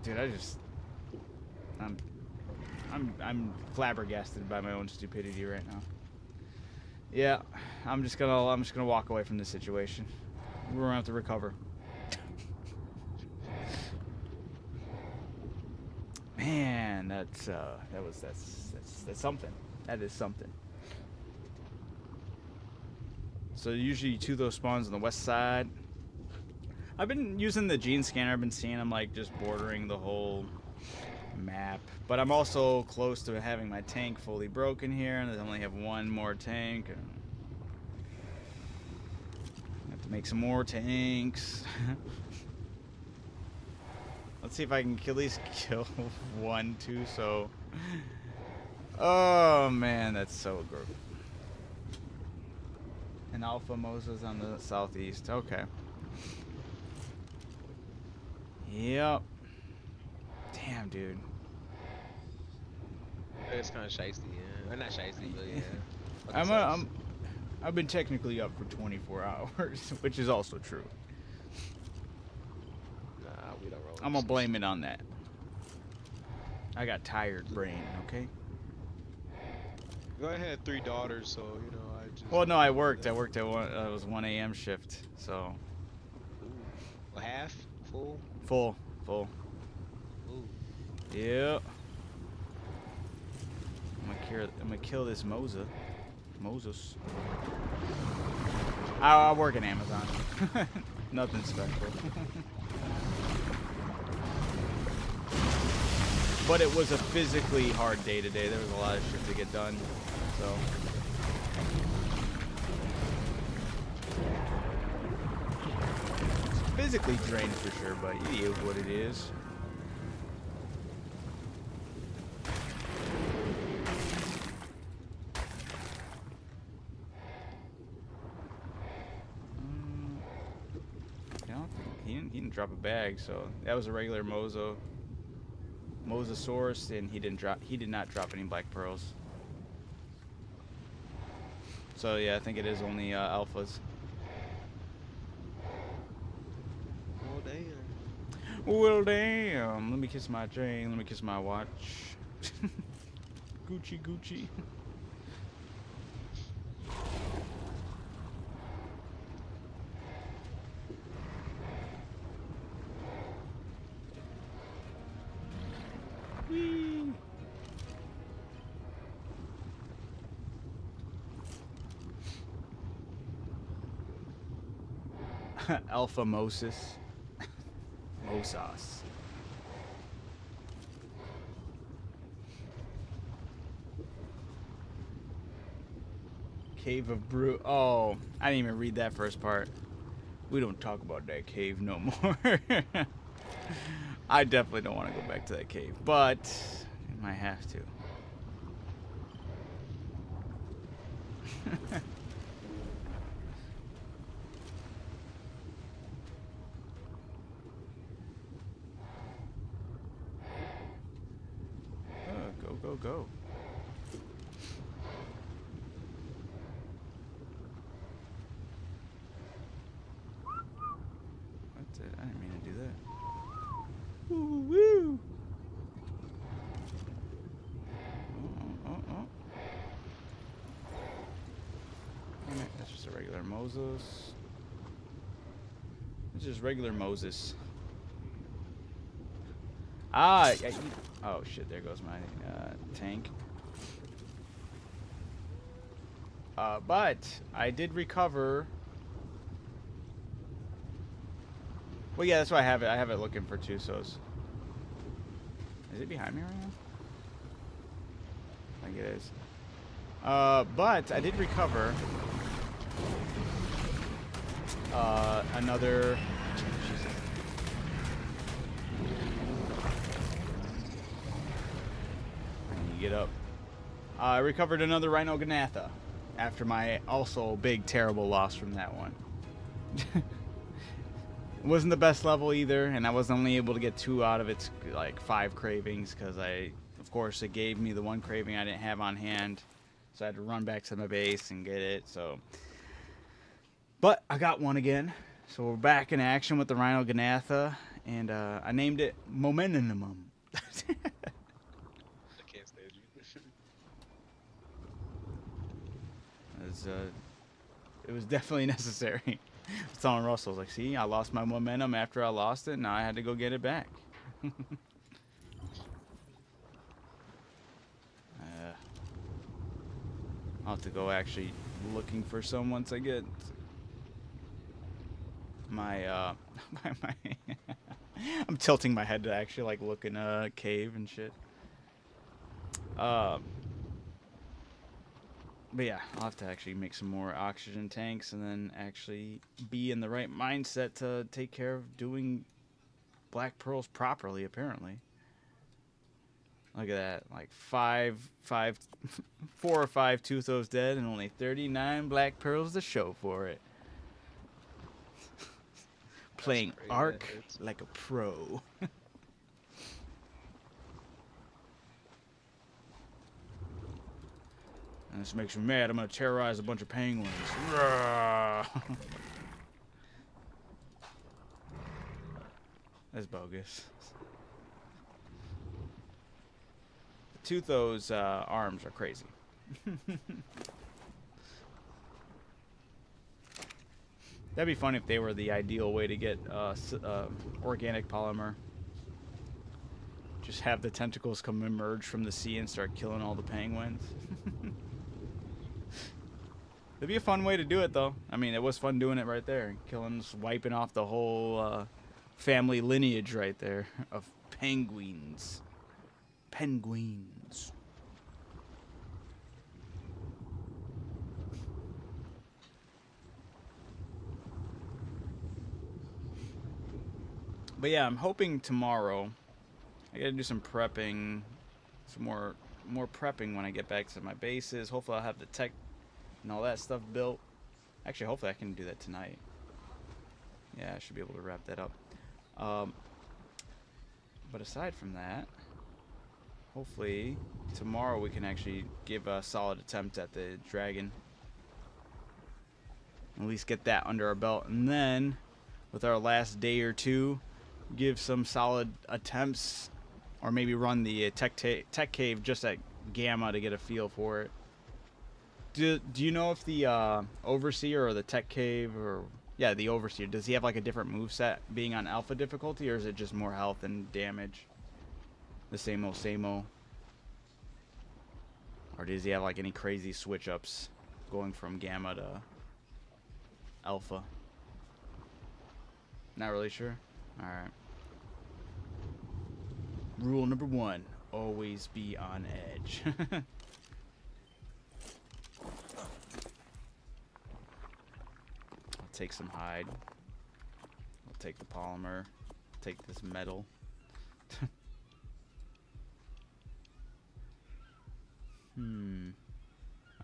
dude, I'm flabbergasted by my own stupidity right now. Yeah, I'm just gonna walk away from this situation. We're gonna have to recover. Man, that's something. That is something. So usually 2 of those spawns on the west side. I've been using the gene scanner. I've been seeing them like just bordering the whole map. But I'm also close to having my tank fully broken here, and I only have 1 more tank. And I have to make some more tanks. Let's see if I can at least kill 1, 2. So, oh man, that's so gross. And Alpha Mosa's on the southeast. Okay. Yep. Damn, dude. It's kind of shiesty, yeah. Or not shiesty, but yeah. I've been technically up for 24 hours, which is also true. Nah, we don't roll. I'm gonna blame it on that. I got tired brain, okay? I had 3 daughters, so you know I just. Well, no, I worked. I worked at one. It was 1 a.m. shift, so. Ooh. Well, half, full. Full. Ooh. Yep. I'm gonna kill this Moses. I work at Amazon. Nothing special. But it was a physically hard day today. There was a lot of shit to get done. So. It's physically drained for sure, but it is what it is. He didn't drop a bag, so that was a regular Mosasaurus, and he did not drop any Black Pearls. So yeah, I think it is only alphas. Oh damn. Well, damn. Let me kiss my chain. Let me kiss my watch. Gucci, Gucci. Whee! Alpha Moses. Mosas. Cave of Brew. Oh, I didn't even read that first part. We don't talk about that cave no more. I definitely don't want to go back to that cave, but I might have to. Go, go, go. I didn't mean to do that. Woo woo! Oh. That's just a regular Moses. It's just regular Moses. Ah! Oh shit, there goes my tank. But I did recover. Well, yeah, that's why I have it. I have it looking for Tusos. Is it behind me right now? I think it is. But I did recover another. Jesus. I need to get up. I recovered another Rhino Ganatha after my also big terrible loss from that one. It wasn't the best level either, and I was only able to get 2 out of its like 5 cravings because of course, it gave me the 1 craving I didn't have on hand, so I had to run back to my base and get it. So, but I got 1 again, so we're back in action with the Rhino Ganatha, and I named it Momentum. I can't stand you. It was definitely necessary. I was telling Russell, I was like, see, I lost my momentum after I lost it, now I had to go get it back. I'll have to go actually looking for some once I get my, I'm tilting my head to actually like look in a cave and shit. But yeah, I'll have to actually make some more oxygen tanks and then actually be in the right mindset to take care of doing black pearls properly, apparently. Look at that. Like 4 or 5 Tuthos dead and only 39 black pearls to show for it. Playing crazy, Ark like a pro. And this makes me mad. I'm gonna terrorize a bunch of penguins. That's bogus. Tuthos arms are crazy. That'd be fun if they were the ideal way to get organic polymer. Just have the tentacles come emerge from the sea and start killing all the penguins. It'd be a fun way to do it, though. I mean, it was fun doing it right there. Killing, wiping off the whole family lineage right there of penguins. Penguins. But yeah, I'm hoping tomorrow. I gotta do some prepping, some more prepping when I get back to my bases. Hopefully, I'll have the tech and all that stuff built. Actually, hopefully, I can do that tonight. Yeah, I should be able to wrap that up. But aside from that, hopefully tomorrow we can actually give a solid attempt at the dragon. At least get that under our belt, and then with our last day or two, give some solid attempts, or maybe run the tech cave just at Gamma to get a feel for it. Do you know if the Overseer or the tech cave, or yeah, the Overseer, does he have like a different moveset being on alpha difficulty, or is it just more health and damage? The same old. Or does he have like any crazy switch ups going from Gamma to alpha? Not really sure. Alright. Rule number 1, always be on edge. I'll take some hide. I'll take the polymer. Take this metal.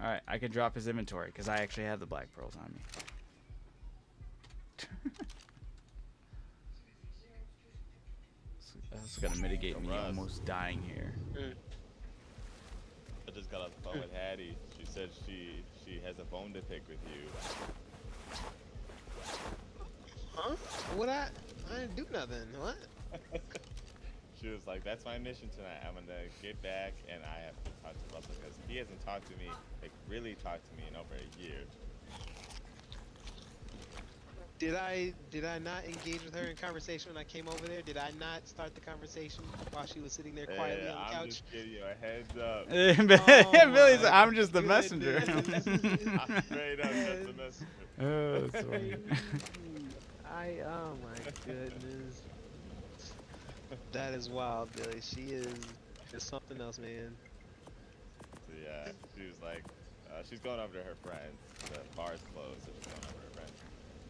Alright, I can drop his inventory because I actually have the black pearls on me. That's gonna mitigate me almost dying here. I just got off the phone with Hattie. She said she has a bone to pick with you. Huh? What I didn't do nothing. What? She was like, "That's my mission tonight. I'm gonna get back and I have to talk to Russell because he hasn't talked to me, like really talked to me in over a year." Did I not engage with her in conversation when I came over there? Did I not start the conversation while she was sitting there quietly on the couch? I'm just giving you a heads up. Billy's, I'm just the messenger. I'm straight up just the messenger. Oh, that's funny. Oh my goodness. That is wild, Billy. She is something else, man. So yeah, she was like, she's going over to her friends. The bar's closed, so she's going over to her friends.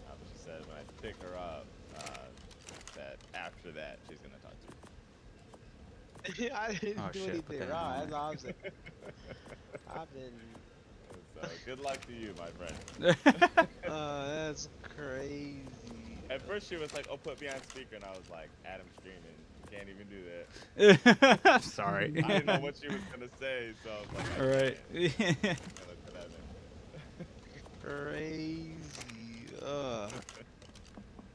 But she said when I pick her up, that after that she's gonna talk to her. I didn't do shit, anything wrong. That's all I'm saying. I've been. So good luck to you, my friend. That's crazy. At first she was like, "Oh, put me on speaker," and I was like, "Adam's streaming. You can't even do that." Sorry. I didn't know what she was gonna say, so I was like, All right. Crazy.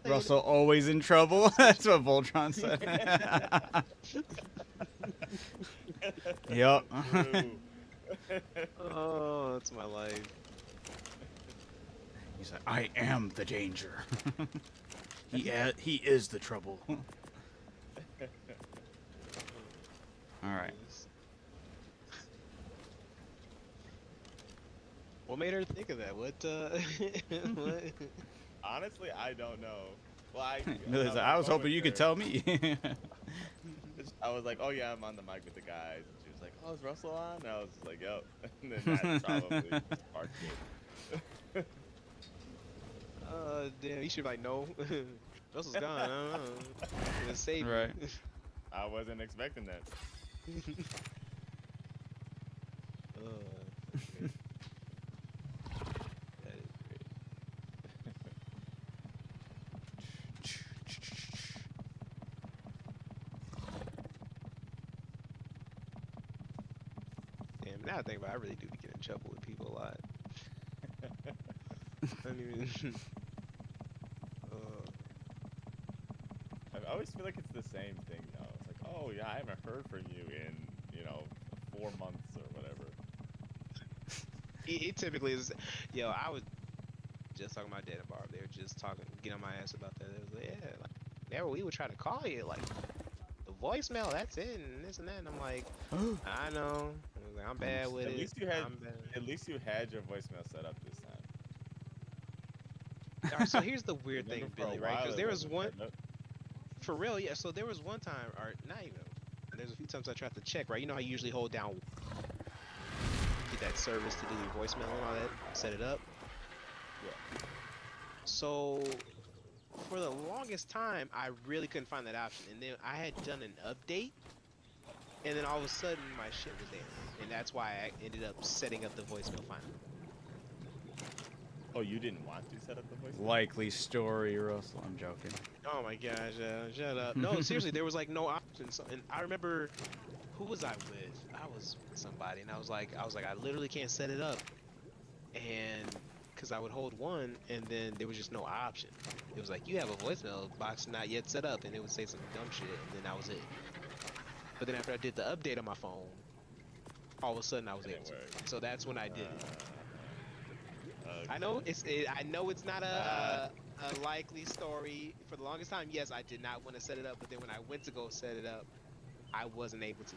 Russell always in trouble. That's what Voltron said. Yep. Oh, that's my life. He's like, I am the danger. He is the trouble. All right. What made her think of that? What? What? Honestly, I don't know. Well, Billy's like, I was hoping you could tell me. I was like, "Oh yeah, I'm on the mic with the guys." And she was like, "Oh, is Russell on?" And I was like, "Yep." And then that probably sparked it. Damn, you should be like, no. Russell's gone. I don't know. It's safe. Right. I wasn't expecting that. Okay. That is great. Damn, now I think about it, I really do get in trouble with people a lot. I don't even. I always feel like it's the same thing though. It's like, "Oh yeah, I haven't heard from you in 4 months or whatever." It typically is. Yo, I was just talking about Dead and Barb. They were just talking, getting on my ass about that. It was like, yeah, like, never we would try to call you, like, the voicemail, that's it, and this and that. And I'm like, I know. I was like, I'm bad with it. At least you had your voicemail set up this time. Alright, so here's the weird thing, Remember for a Billy, right? while Because it there was wasn't one, set up. for real, yeah. So there was one time, or not even. There's a few times I tried to check, right? You know how you usually hold down, get that service to do your voicemail and all that, set it up. Yeah. So for the longest time, I really couldn't find that option, and then I had done an update, and then all of a sudden my shit was there, and that's why I ended up setting up the voicemail finally. Oh, you didn't want to set up the voicemail? Likely story, Russell. I'm joking. Oh my gosh, shut up. No, seriously, there was like no option. So, and I remember, who was I with? I was with somebody, and I was like, I literally can't set it up. And because I would hold one and then there was just no option. It was like, you have a voicemail box not yet set up, and it would say some dumb shit, and then that was it. But then after I did the update on my phone, all of a sudden I was able to. So that's when I did it. I know I know it's not a likely story. For the longest time, yes, I did not want to set it up, but then when I went to go set it up, I wasn't able to.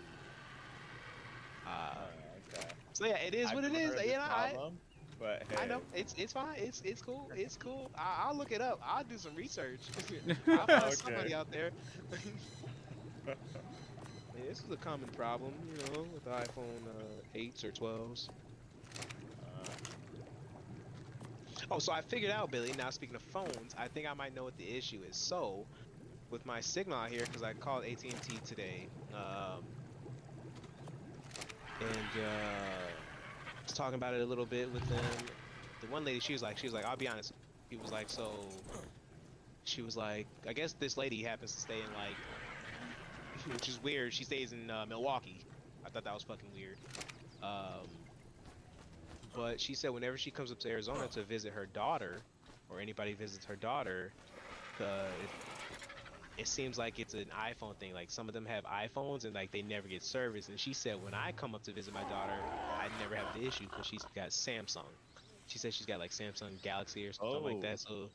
Okay. So yeah, it is what it is. You know, But hey. I know it's fine. It's cool. It's cool. I'll look it up. I'll do some research. I'll find somebody out there. Yeah, this is a common problem, you know, with the iPhone 8s or 12s. Oh, so I figured out, Billy. Now speaking of phones, I think I might know what the issue is. So, with my signal out here, because I called AT&T today, and was talking about it a little bit with them. The one lady, she was like, I'll be honest. He was like, she was like, I guess this lady happens to stay in like, which is weird. She stays in Milwaukee. I thought that was fucking weird. But she said whenever she comes up to Arizona to visit her daughter, or anybody visits her daughter, it seems like it's an iPhone thing. Like some of them have iPhones and like they never get service. And she said when I come up to visit my daughter, I never have the issue because she's got Samsung. She said she's got like Samsung Galaxy or something like that. So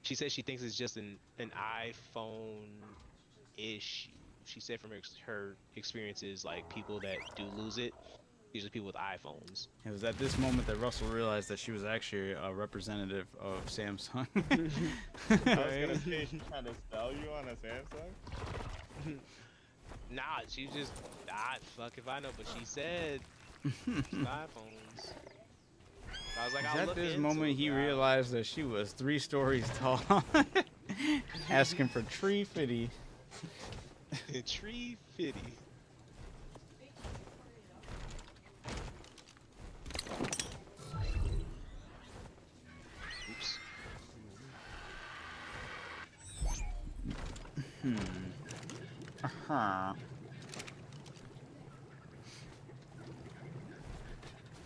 she said she thinks it's just an iPhone issue. She said from her experiences, like people that do lose it, usually people with iPhones. It was at this moment that Russell realized that she was actually a representative of Samsung. I was gonna say she's trying to sell you on a Samsung. Nah, she just fuck if I know, but she said iPhones. I was like, I'll at look this into moment it, he but realized that she was 3 stories tall, asking for tree fitty. Tree fitty. Oops. But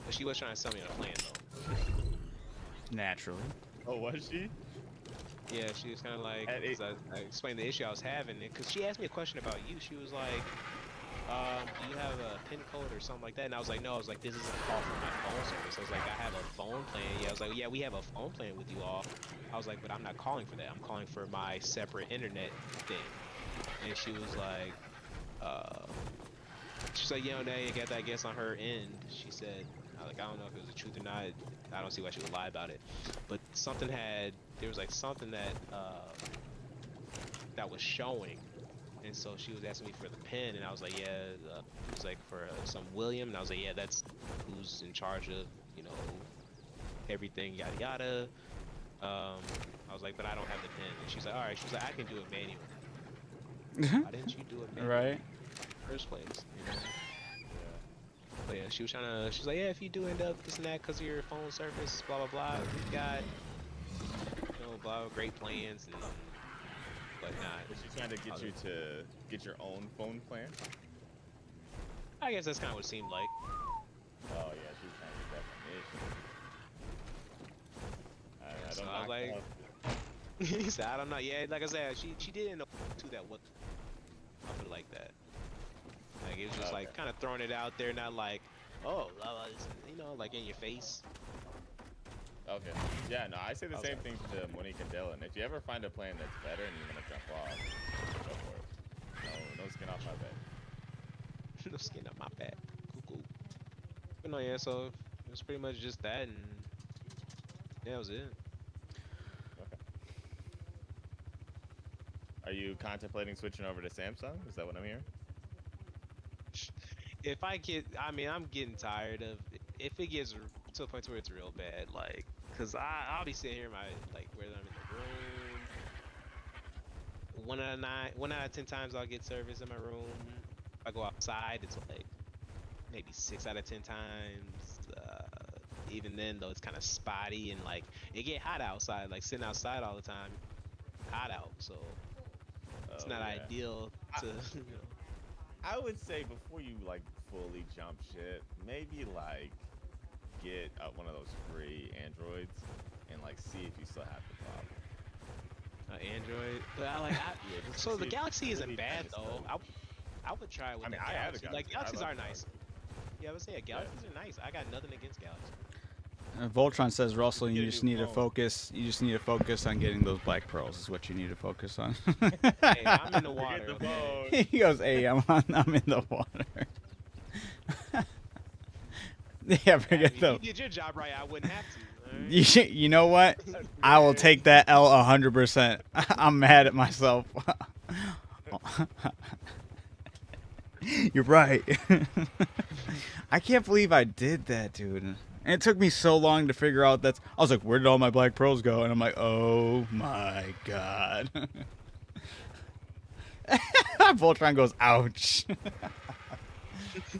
she was trying to sell me on a plan though. Naturally. Oh, was she? Yeah, she was kind of like, cause I explained the issue I was having, because she asked me a question about you. She was like, do you have a PIN code or something like that? And I was like, no. I was like, this isn't a call from my phone service. I was like, I have a phone plan. Yeah, I was like, yeah, we have a phone plan with you all. I was like, but I'm not calling for that. I'm calling for my separate internet thing. And she was like, yeah, no, you got that, I guess, on her end. She said, I don't know if it was the truth or not. I don't see why she would lie about it. But there was like something that that was showing. And so she was asking me for the pin, and I was like, yeah, it was like for some William, and I was like, yeah, that's who's in charge of, you know, everything, yada yada. I was like, but I don't have the pin, and she's like, all right, she's like, I can do it manually. Why didn't you do it manually? Right. In the first place, you know? But yeah, she was she's like, yeah, if you do end up this and that because of your phone service, blah blah blah, we've got, you know, blah, great plans and. But not. Was she trying to get you to get your own phone plan? I guess that's kind of what it seemed like. Oh yeah, she was trying to get that from me. I don't know. Like, he said, I don't know. Yeah, like I said, she didn't know to that what. I'll put it like that. Like it was just like kind of throwing it out there, not like, oh, blah, blah, you know, like in your face. Okay. Yeah, no, I say the same thing to Monique and Dylan. If you ever find a plan that's better and you want to jump off, go for it. No skin off my back. No skin off my back. Cool. But no, yeah, so it was pretty much just that, and yeah, that was it. Okay. Are you contemplating switching over to Samsung? Is that what I'm hearing? If I get, I mean, I'm getting tired of, if it gets to a point where it's real bad, like, cause I'll be sitting here in my, like, whether I'm in the room, 1 out of 10 times I'll get service in my room. If I go outside, it's like maybe 6 out of 10 times. Even then though, it's kind of spotty and like, it get hot outside, like sitting outside all the time, hot out, so it's not ideal to, you know. I would say before you like fully jump shit, maybe like get one of those free androids and like see if you still have the problem. Android, but Yeah, just to so see the if Galaxy it's isn't really bad kinda though. stuck. I would try it with I mean, the I had a Galaxy. Like Galaxy. Galaxies I are love nice. Galaxy. Yeah, I would say Galaxies are nice. I got nothing against Galaxy. Voltron says, Russell, Get you a just new need to phone. focus. You just need to focus on getting those black pearls. Is what you need to focus on. Hey, I'm in the Forget water. the Okay. phone. He goes, "Hey, I'm in the water." Yeah, forget If the. you did your job right, I wouldn't have to. All right? You know what? I will take that L 100%. I'm mad at myself. You're right. I can't believe I did that, dude. And it took me so long to figure out that. I was like, where did all my black pearls go? And I'm like, oh my god. Voltron goes, ouch.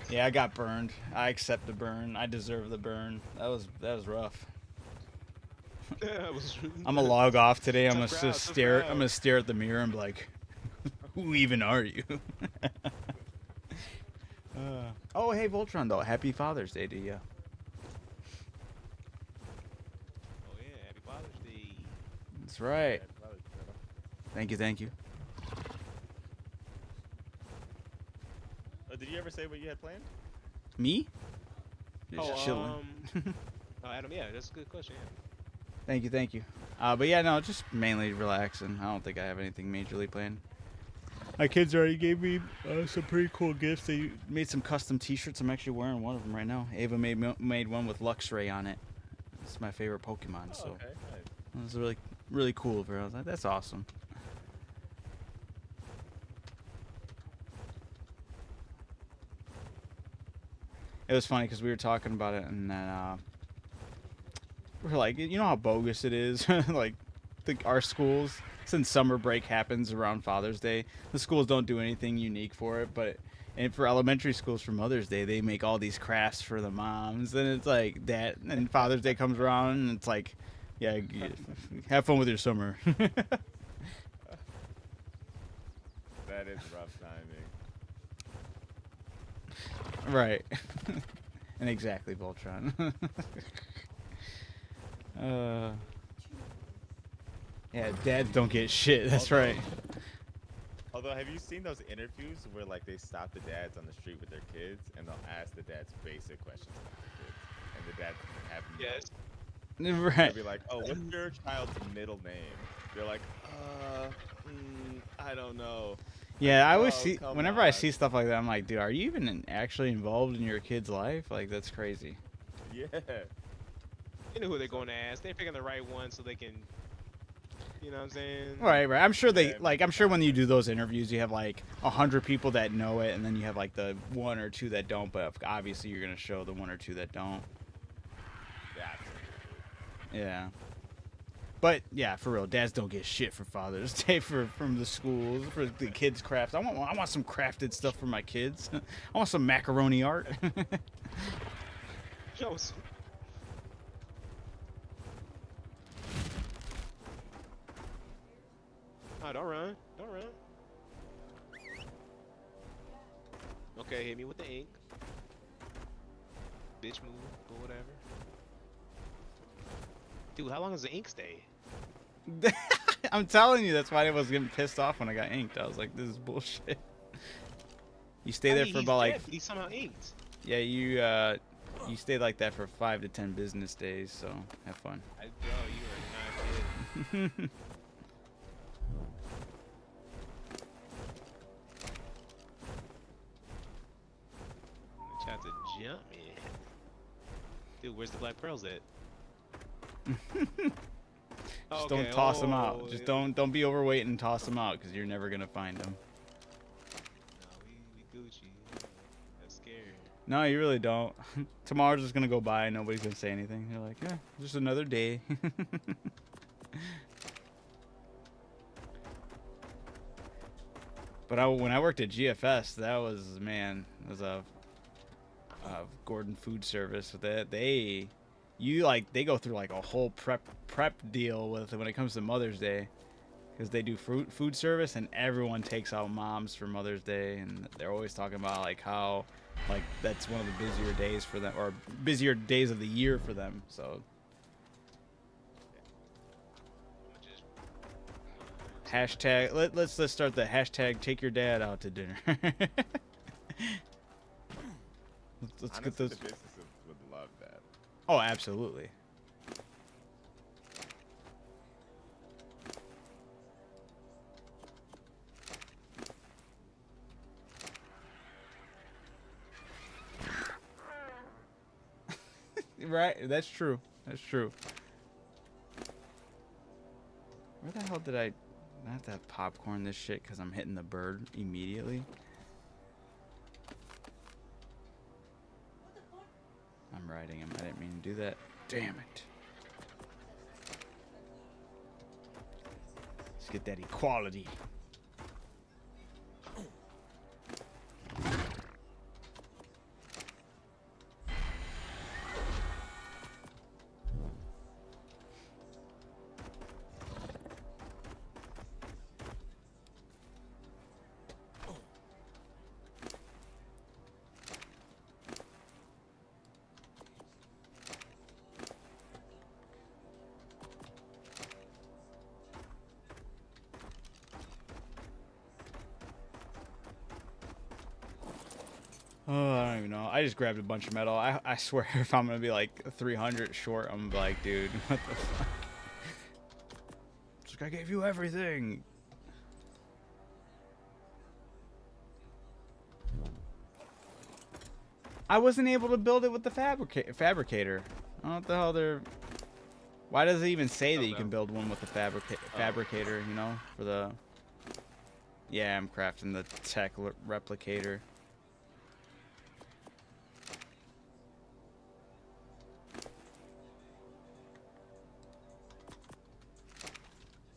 Yeah, I got burned. I accept the burn. I deserve the burn. That was rough. I'm gonna log off today. I'm gonna Tough crowd, just tough stare. crowd. I'm gonna stare at the mirror and be like, "Who even are you?" Oh, hey Voltron though. Happy Father's Day to you. Oh yeah, Happy Father's Day. That's right. Thank you, thank you. Did you ever say what you had planned? Me? Just chilling. Oh, Adam, yeah, that's a good question. Yeah. Thank you, thank you. But yeah, no, just mainly relaxing. I don't think I have anything majorly planned. My kids already gave me some pretty cool gifts. They made some custom T-shirts. I'm actually wearing one of them right now. Ava made one with Luxray on it. It's my favorite Pokemon, Oh, so okay. Nice. it was really cool of her. I was like, that's awesome. It was funny because we were talking about it, and then we're like, you know how bogus it is, like our schools. Since summer break happens around Father's Day, the schools don't do anything unique for it, and for elementary schools for Mother's Day, they make all these crafts for the moms, and it's like that. And Father's Day comes around, and it's like, yeah, have fun with your summer. That is rough timing. Right. And exactly, Voltron. Yeah, dads don't get shit. That's right. Although, have you seen those interviews where like they stop the dads on the street with their kids and they'll ask the dads basic questions about their kids, and the dads have no. Yes. They'll Right. be like, "Oh, what's your child's middle name?" They're like, I don't know." Yeah, I Oh, always see. come Whenever I on. see stuff like that, I'm like, dude, are you even actually involved in your kid's life? Like, that's crazy. Yeah. They know who they're going to ask. They're picking the right one so they can, you know what I'm saying? Right. I'm sure they Yeah, like. I'm sure when you do those interviews, you have like 100 people that know it, and then you have like the 1 or 2 that don't. But obviously, you're gonna show the 1 or 2 that don't. Yeah. Yeah. But yeah, for real, dads don't get shit for Father's Day from the schools for the kids' crafts. I want some crafted stuff for my kids. I want some macaroni art. Show us. Oh, don't run. Don't run. Okay, hit me with the ink. Bitch move or whatever. Dude, how long does the ink stay? I'm telling you, that's why I was getting pissed off when I got inked. I was like, this is bullshit. You stay there for He's about like, dead, but he somehow inked. yeah, you stay like that for 5 to 10 business days. So have fun. Bro, you are not kidding. They tried to jump me. Dude, where's the black pearls at? Just don't toss them out. Just don't be overweight and toss them out because you're never gonna find them. No, we Gucci. That's scary. No, you really don't. Tomorrow's just gonna go by and nobody's gonna say anything. You're like, yeah, just another day. But when I worked at GFS, that was, man, it was a Gordon Food Service. They go through like a whole prep deal with when it comes to Mother's Day. because they do food service, and everyone takes out moms for Mother's Day, and they're always talking about like how like that's one of the busier days for them, or busier days of the year for them. So hashtag let's start the hashtag take your dad out to dinner. let's get Honestly, those. the businesses would love that. Oh, absolutely. Right, that's true. That's true. Where the hell did I not have popcorn this shit because I'm hitting the bird immediately? I'm riding him. I didn't mean to do that. Damn it. Let's get that equality. Oh, I don't even know. I just grabbed a bunch of metal. I swear if I'm going to be like 300 short, I'm gonna be like, dude, what the fuck? It's like, I gave you everything. I wasn't able to build it with the fabricator. I don't know what the hell they're... Why does it even say that you can build one with the fabricator, you know? For the... Yeah, I'm crafting the tech replicator.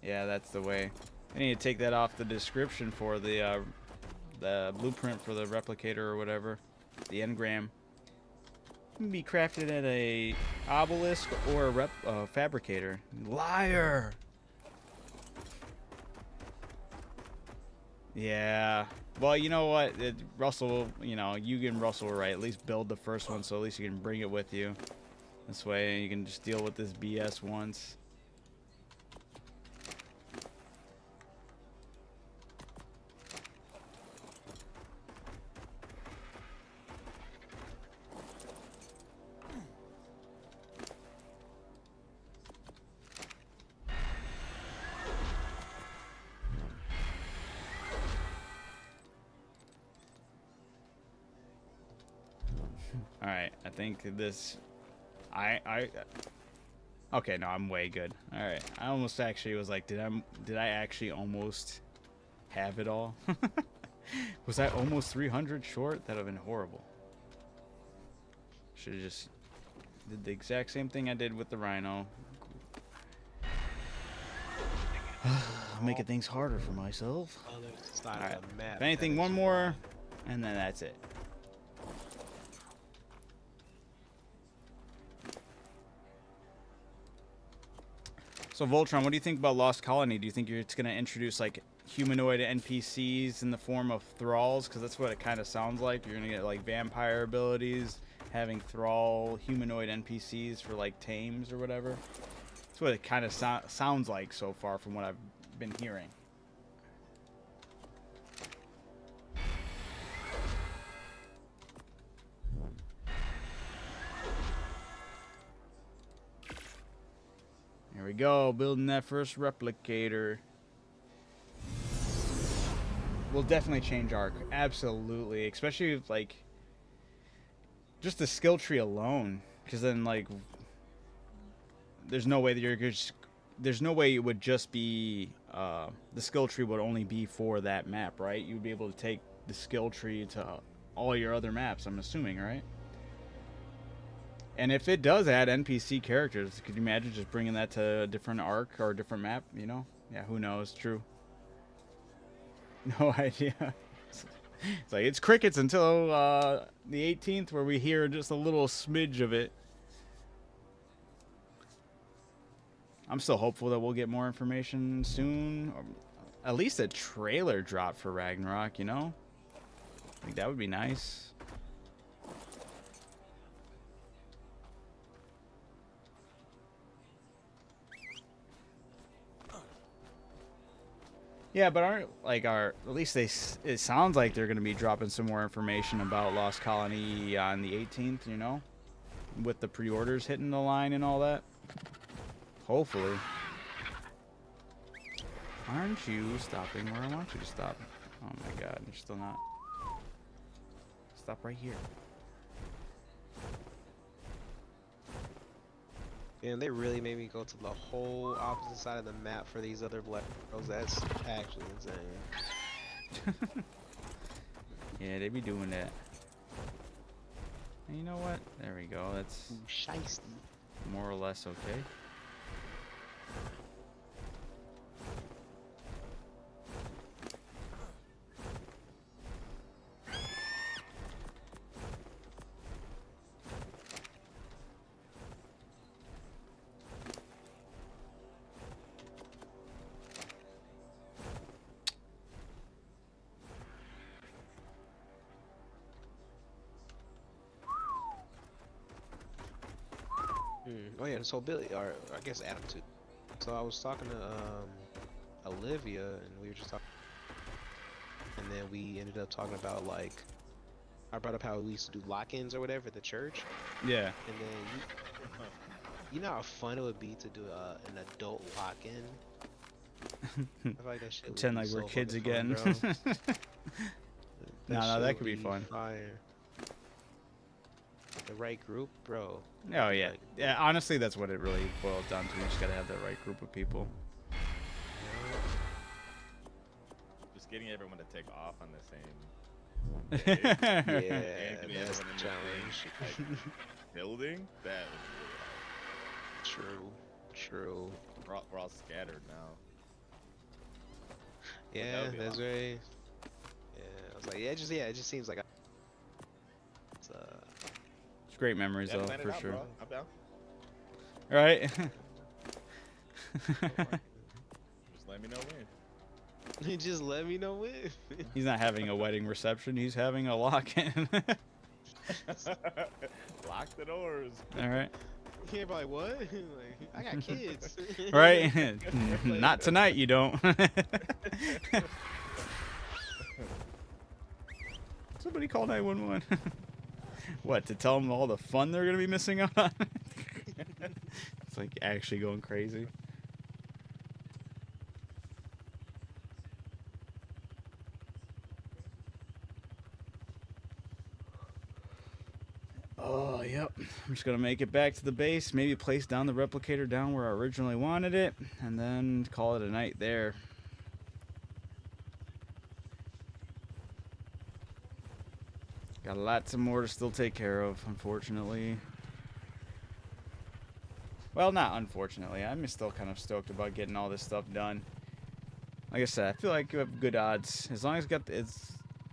Yeah, that's the way. I need to take that off the description for the blueprint for the replicator or whatever. The engram. It can be crafted at a obelisk or a fabricator. Liar! Yeah. Well, you know what? Russell, you know, you and Russell were right. At least build the first one so at least you can bring it with you. This way you can just deal with this BS once. All right, I think this, okay, no, I'm way good. All right, I almost actually was like, did I actually almost have it all? Was I almost 300 short? That'd have been horrible. Should have just did the exact same thing I did with the Rhino. Making things harder for myself. All right, if anything, one more, and then that's it. So Voltron, what do you think about Lost Colony? Do you think it's going to introduce like humanoid NPCs in the form of thralls? Because that's what it kind of sounds like. You're going to get like vampire abilities, having thrall humanoid NPCs for like tames or whatever. That's what it kind of sounds like so far from what I've been hearing. Here we go, building that first replicator. Will definitely change Arc, absolutely. Especially if, like, just the skill tree alone, because then like, there's no way that there's no way it would just be the skill tree would only be for that map, right? You'd be able to take the skill tree to all your other maps, I'm assuming, right? And if it does add NPC characters, could you imagine just bringing that to a different arc or a different map, you know? Yeah, who knows? True. No idea. It's like, it's crickets until the 18th where we hear just a little smidge of it. I'm still hopeful that we'll get more information soon. Or at least a trailer drop for Ragnarok, you know? I think that would be nice. Yeah, but aren't like at least it sounds like they're going to be dropping some more information about Lost Colony on the 18th, you know? With the pre-orders hitting the line and all that. Hopefully. Aren't you stopping where I want you to stop? Oh my god, you're still not. Stop right here. And they really made me go to the whole opposite side of the map for these other black girls. That's actually insane. Yeah, they be doing that. And you know what? There we go. That's Shiesty. more or less okay. Oh yeah, so Billy, or I guess Adam too. So I was talking to Olivia, and we were just talking, and then we ended up talking about like, I brought up how we used to do lock-ins or whatever at the church, Yeah. and then you know how fun it would be to do an adult lock-in. I feel like that shit would Pretend be like we're so kids fucking again. fun, bro. No, shit that would could be fun. Fire. The right group, bro. Oh yeah. Like, Yeah, honestly that's what it really boils down to. You just gotta have the right group of people. Just getting everyone to take off on the same yeah, and getting that's the everyone in challenge. the same, like, building. That was really hard. True. We're all scattered now. Yeah, would be that's awesome. very. Yeah, I was like, it just seems like. It's It's great memories Yeah, though, plan it for out, sure. bro. I'm down. Right? Just let me know when. just let me know when. He's not having a wedding reception, he's having a lock-in. Lock the doors. Alright. You're probably what? Like, I got kids. Right? Not tonight you don't. Somebody call 911. What, to tell them all the fun they're gonna be missing out on? It's like actually going crazy. Oh, yep. I'm just gonna make it back to the base, maybe place down the replicator down where I originally wanted it, and then call it a night there. Got lots of more to still take care of, unfortunately. Well, not unfortunately. I'm still kind of stoked about getting all this stuff done. Like I said, I feel like you have good odds. As long as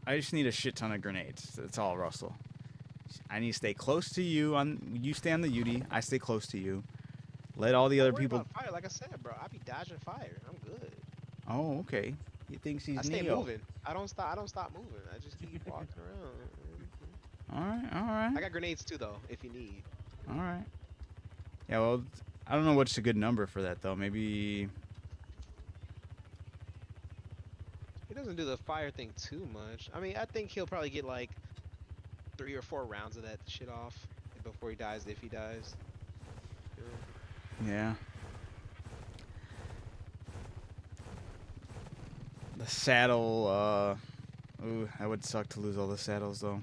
I just need a shit ton of grenades. That's all, Russell. I need to stay close to you. You stay on the UD. I stay close to you. Let all the other people. About fire, like I said, bro. I be dodging fire. I'm good. Oh, okay. He thinks he's I stay Neo. moving. I don't stop moving. I just keep walking around. All right, all right. I got grenades too, though, if you need. All right. Yeah, well, I don't know what's a good number for that though. Maybe. He doesn't do the fire thing too much. I mean, I think he'll probably get like 3 or 4 rounds of that shit off before he dies, if he dies. Yeah. The saddle, ooh, that would suck to lose all the saddles though.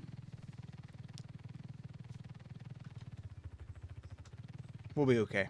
We'll be okay.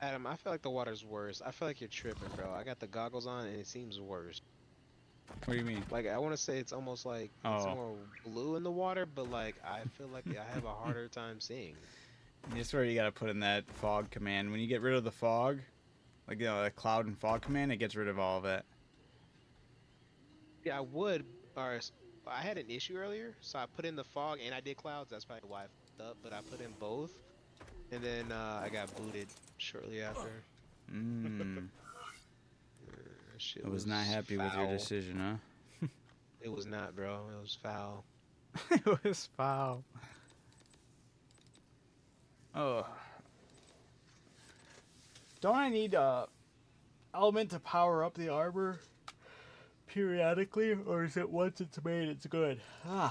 Adam, I feel like the water's worse. I feel like you're tripping, bro. I got the goggles on and it seems worse. What do you mean? Like I want to say it's almost like it's Oh. more blue in the water, but like I feel like I have a harder time seeing. This is where you gotta put in that fog command. When you get rid of the fog, like the cloud and fog command, it gets rid of all of it. Yeah, I would. I had an issue earlier, so I put in the fog and I did clouds. That's probably why I fucked up. But I put in both, and then I got booted shortly after. Shit I was not happy with your decision, huh? It was not, bro. It was foul. It was foul. Oh. Don't I need element to power up the armor periodically, or is it once it's made it's good? Right?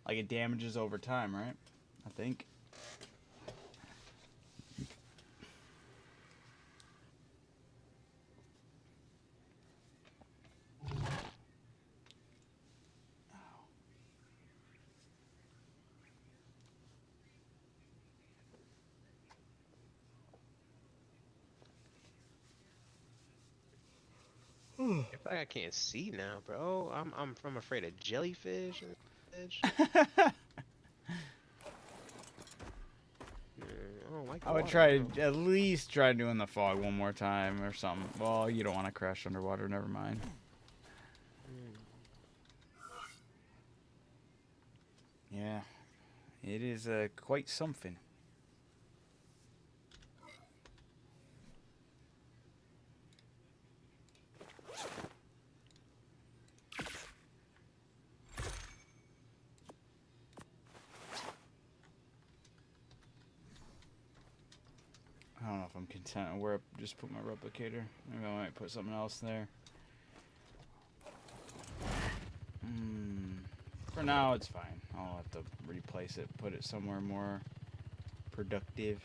Like it damages over time, right? I think. I feel like I can't see now, bro. I'm afraid of jellyfish. I don't like the I would water, try bro. to at least try doing the fog one more time or something. Well, you don't want to crash underwater. Never mind. Yeah, it is quite something. I don't know if I'm content where I just put my replicator. Maybe I might put something else there. For now, it's fine. I'll have to replace it, put it somewhere more productive.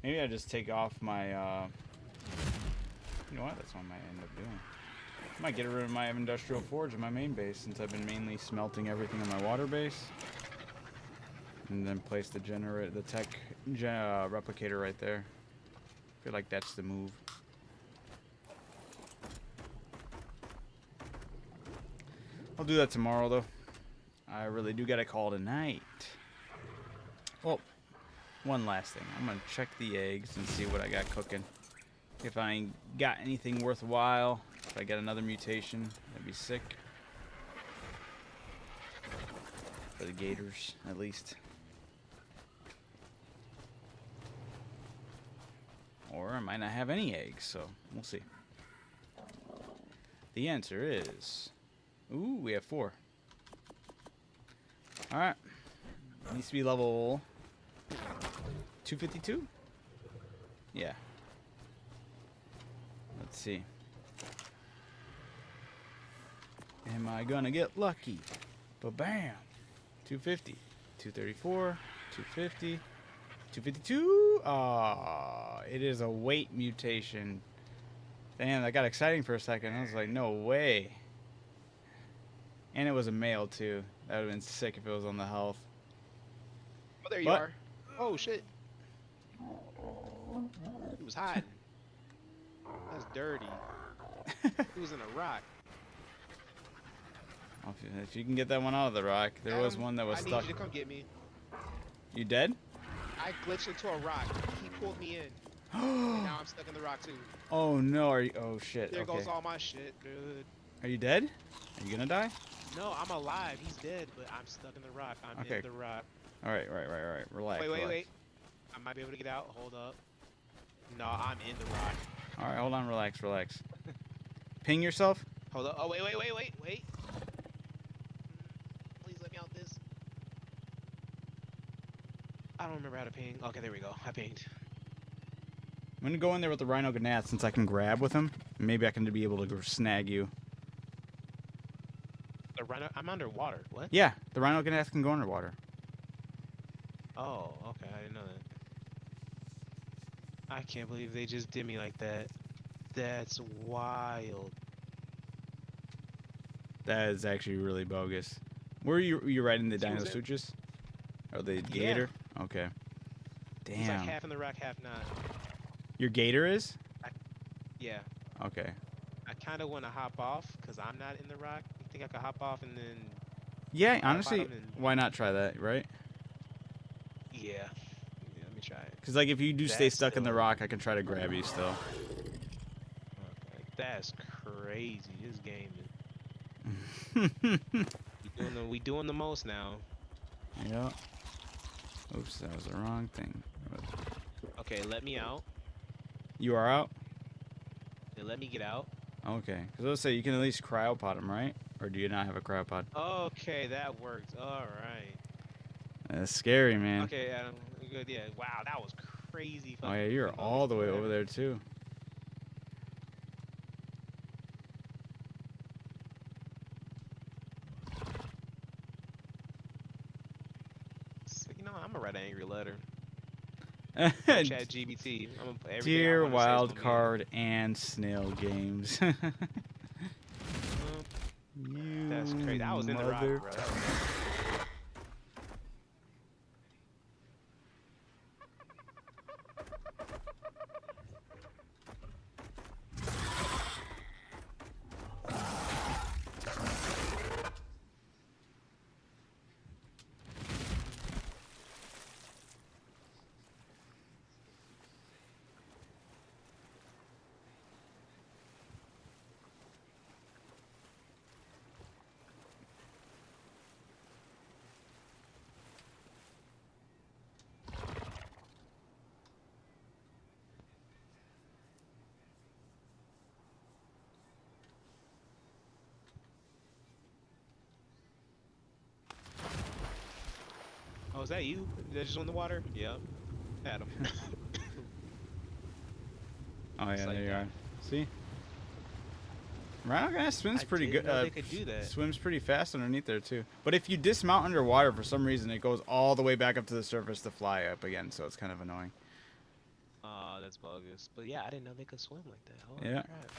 Maybe I just take off my, you know what, that's what I might end up doing. I might get rid of my industrial forge in my main base, since I've been mainly smelting everything in my water base. And then place the tech replicator right there. I feel like that's the move. I'll do that tomorrow, though. I really do gotta call tonight. Well, one last thing. I'm gonna check the eggs and see what I got cooking. If I ain't got anything worthwhile, if I get another mutation, that'd be sick. For the gators, at least. Or I might not have any eggs, so we'll see. The answer is... Ooh, we have 4. Alright. Needs to be level 252? Yeah. Let's see. Am I gonna get lucky? Ba-bam! 250. 234. 250. 252? Ah, it is a weight mutation. Damn, that got exciting for a second. I was like, no way. And it was a male, too. That would have been sick if it was on the health. Oh, there you are. Oh, shit. He was hiding. That's dirty. He was in a rock. If you can get that one out of the rock, there was Adam, one that was I stuck. need you to come get me. You dead? I glitched into a rock. He pulled me in. And now I'm stuck in the rock too. Oh no! Are you? Oh shit! There Okay. goes all my shit, dude. Are you dead? Are you gonna die? No, I'm alive. He's dead, but I'm stuck in the rock. I'm Okay. in the rock. All right. Relax. Wait. relax. I might be able to get out. Hold up. No, I'm in the rock. All right. Hold on. Relax. Ping yourself. Hold up. Oh, wait. Please let me out this. I don't remember how to ping. Okay, there we go. I pinged. I'm gonna go in there with the Rhino Gnat since I can grab with him. Maybe I can be able to snag you. The rhino. I'm underwater. What? Yeah, the Rhino Gnat can go underwater. Oh, okay. I didn't know that. I can't believe they just did me like that. That's wild. That is actually really bogus. Were you riding the See, Dino was it- Suchus? Or the Yeah. Gator? Okay. Damn. He's like half in the rock, half not. Your Gator is? Yeah. Okay. I kind of want to hop off because I'm not in the rock. You think I could hop off and then? Yeah, Hop honestly, bottom and- why not try that, right? Yeah. Let me try it. Because like if you do stay That's stuck in the still- rock, I can try to grab you still. Okay. That's crazy. This game we doing the most now. Yeah. Oops, that was the wrong thing. Okay, let me out. You are out? And let me get out. Okay. Because let's say you can at least cryopod him, right? Or do you not have a cryopod? Okay, that worked. All right. That's scary, man. Okay, Adam. Good. Yeah. Wow, that was crazy. Oh yeah, you're all the way over there too. You know, I'm gonna write an angry letter. Chat GBT. Dear Wild Card and Snail Games. You That's crazy. I was in the rock, mother- bro. That was- Oh, is that you? That just on the water? Yep. Adam. Oh yeah, It's like there you that. are. See? Rhino swims I pretty didn't good. know they could do that. Swims pretty fast underneath there too. But if you dismount underwater for some reason, it goes all the way back up to the surface to fly up again. So it's kind of annoying. Oh, that's bogus. But yeah, I didn't know they could swim like that. Holy Yeah. crap.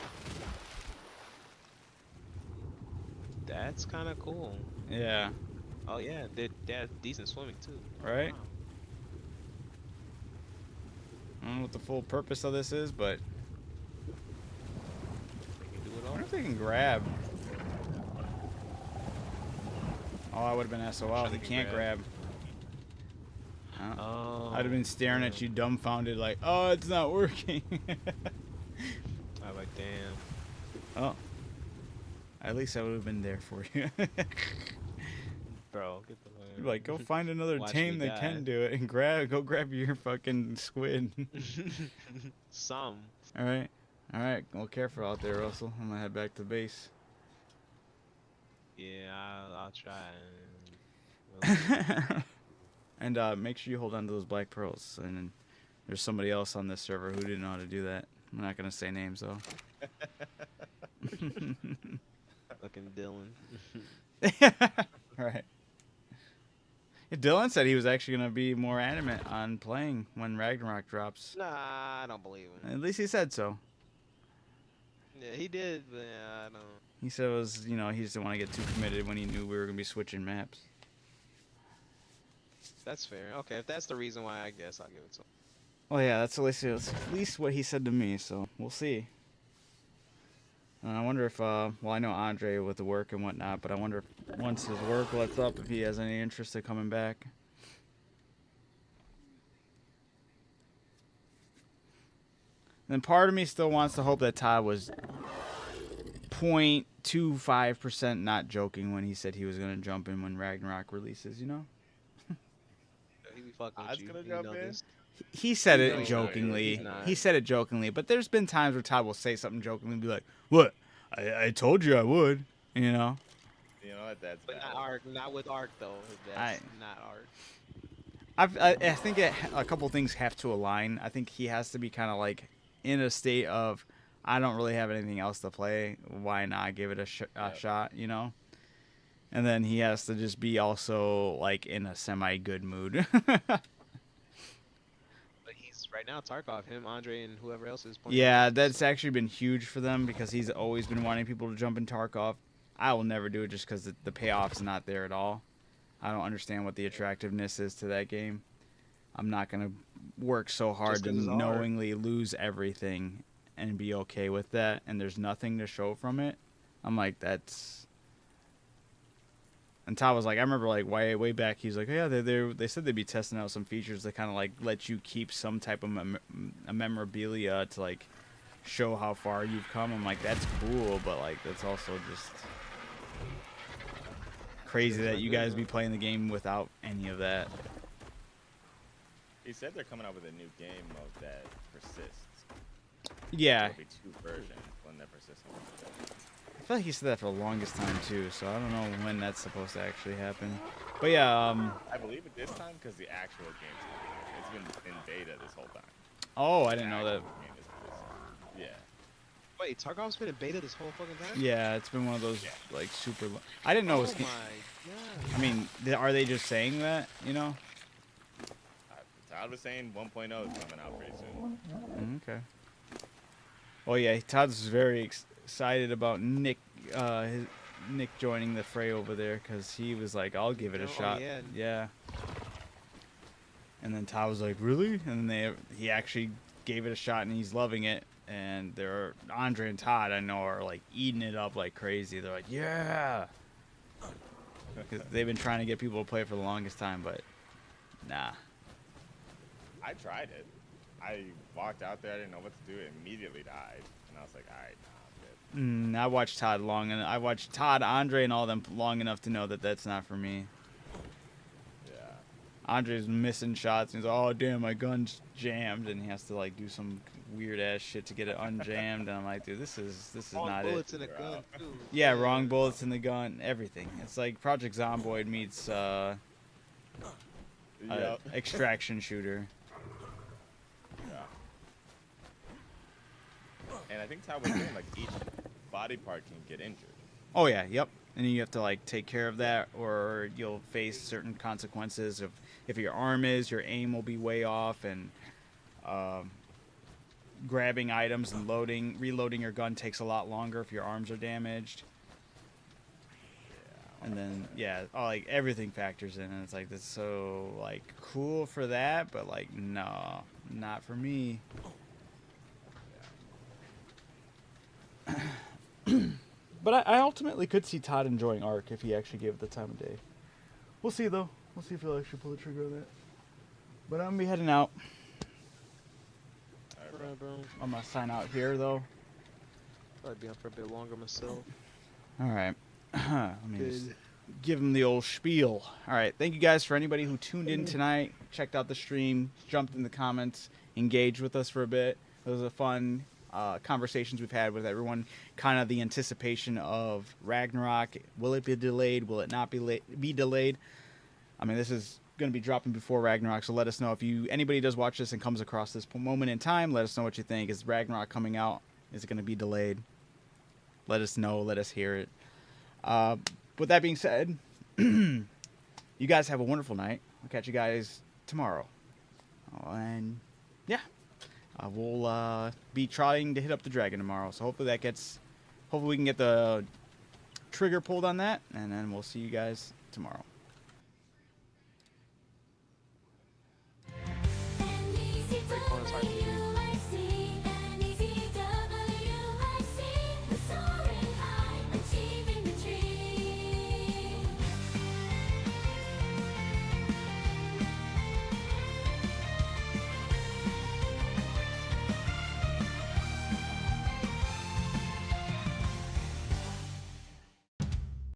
That's kind of cool. Yeah. Oh yeah, they're decent swimming too. Right? Wow. I don't know what the full purpose of this is, but They can do it I all. wonder if they can grab. Oh, I would have been SOL. sure They they can can't grab. Oh. I'd have been staring at you dumbfounded like, oh, it's not working. I was like, damn. Oh. At least I would have been there for you. Bro, get the You'd be like, go find another Watch team me that die. can do it and go grab your fucking squid. Some. Alright. Alright. Well, careful out there, Russell. I'm gonna head back to base. Yeah, I'll try. And make sure you hold on to those black pearls. And then there's somebody else on this server who didn't know how to do that. I'm not gonna say names though. Fucking Dylan. Right. Yeah, Dylan said he was actually gonna be more adamant on playing when Ragnarok drops. Nah, I don't believe him. At least he said so. Yeah, he did, but yeah, I don't. He said it was, you know, he just didn't want to get too committed when he knew we were gonna be switching maps. That's fair. Okay, if that's the reason why, I guess I'll give it to him. Well, yeah, that's at least what he said to me. So we'll see. I wonder if, well, I know Andre with the work and whatnot, but I wonder if once his work lets up, if he has any interest in coming back. And part of me still wants to hope that Todd was 0.25% not joking when he said he was going to jump in when Ragnarok releases, you know? He be fucking with Todd's you. gonna You jump know in? this. He said No, it he's jokingly. not. He said it jokingly, but there's been times where Todd will say something jokingly and be like, "What? I told you I would," you know? You know what? That's But not valid. Arc. Not with Arc though. That's not Arc. I think a couple things have to align. I think he has to be kind of like in a state of, I don't really have anything else to play. Why not give it a shot, you know? And then he has to just be also like in a semi-good mood. But he's right now Tarkov, him, Andre, and whoever else is playing. Yeah, that's actually been huge for them because he's always been wanting people to jump in Tarkov. I will never do it just because the payoff's not there at all. I don't understand what the attractiveness is to that game. I'm not going to work so hard Just to 'cause it's hard. knowingly lose everything and be okay with that, and there's nothing to show from it. I'm like, that's... And Todd was like, I remember like way back, he's like, yeah, they said they'd be testing out some features that kind of like let you keep some type of a memorabilia to like show how far you've come. I'm like, that's cool, but like that's also just crazy that you guys be playing the game without any of that. He said they're coming out with a new game mode that persists. Yeah, There'll be 2 versions, one that persists and one that doesn't. I feel like he said that for the longest time too, so I don't know when that's supposed to actually happen. But yeah, I believe it this time because the actual game's coming out. It's been in beta this whole time. oh, I didn't know that. The game is persistent. Yeah. Wait, Tarkov's been in beta this whole fucking time? Yeah, it's been one of those like super. I didn't know it was. Oh my god. I mean, are they just saying that? You know? Todd was saying 1.0 is coming out pretty soon. Okay. Oh yeah, Todd's very excited about Nick joining the fray over there because he was like, "I'll give it a Oh, shot." yeah. Yeah. And then Todd was like, "Really?" And then he actually gave it a shot and he's loving it. And Andre and Todd, I know, are like eating it up like crazy. They're like, "Yeah," because they've been trying to get people to play for the longest time, but nah. I tried it. I walked out there, I didn't know what to do, it immediately died. And I was like, alright, nah, I'm good. I watched Todd I watched Todd, Andre, and all them long enough to know that that's not for me. Yeah. Andre's missing shots, and he's like, "Oh damn, my gun's jammed," and he has to like do some weird ass shit to get it unjammed. And I'm like, dude, this is All not bullets it. in a gun too. Yeah, wrong bullets in the gun, everything. It's like Project Zomboid meets Yep. extraction shooter. Yeah. And I think Todd was saying like each body part can get injured. Oh yeah, yep. And you have to like take care of that, or you'll face certain consequences of if your aim will be way off, and grabbing items and reloading your gun takes a lot longer if your arms are damaged. And then like everything factors in, and it's like that's so like cool for that, but like no, not for me. But I ultimately could see Todd enjoying Ark if he actually gave it the time of day. We'll see though. We'll see if he'll actually pull the trigger on that. But I'm gonna be heading out. Alright, bro. I'm gonna sign out here though. Probably be on for a bit longer myself. All right. Let me just give him the old spiel. All right. Thank you guys for anybody who tuned in tonight, checked out the stream, jumped in the comments, engaged with us for a bit. It was a fun conversations we've had with everyone. Kind of the anticipation of Ragnarok. Will it be delayed? Will it not be delayed? I mean, this is going to be dropping before Ragnarok, so let us know if anybody does watch this and comes across this moment in time. Let us know what you think. Is Ragnarok coming out? Is it going to be delayed? Let us know. Let us hear it. With that being said, you guys have a wonderful night. I'll catch you guys tomorrow. And yeah, we'll be trying to hit up the dragon tomorrow. So hopefully we can get the trigger pulled on that, and then we'll see you guys tomorrow. Breakpoint's RPG.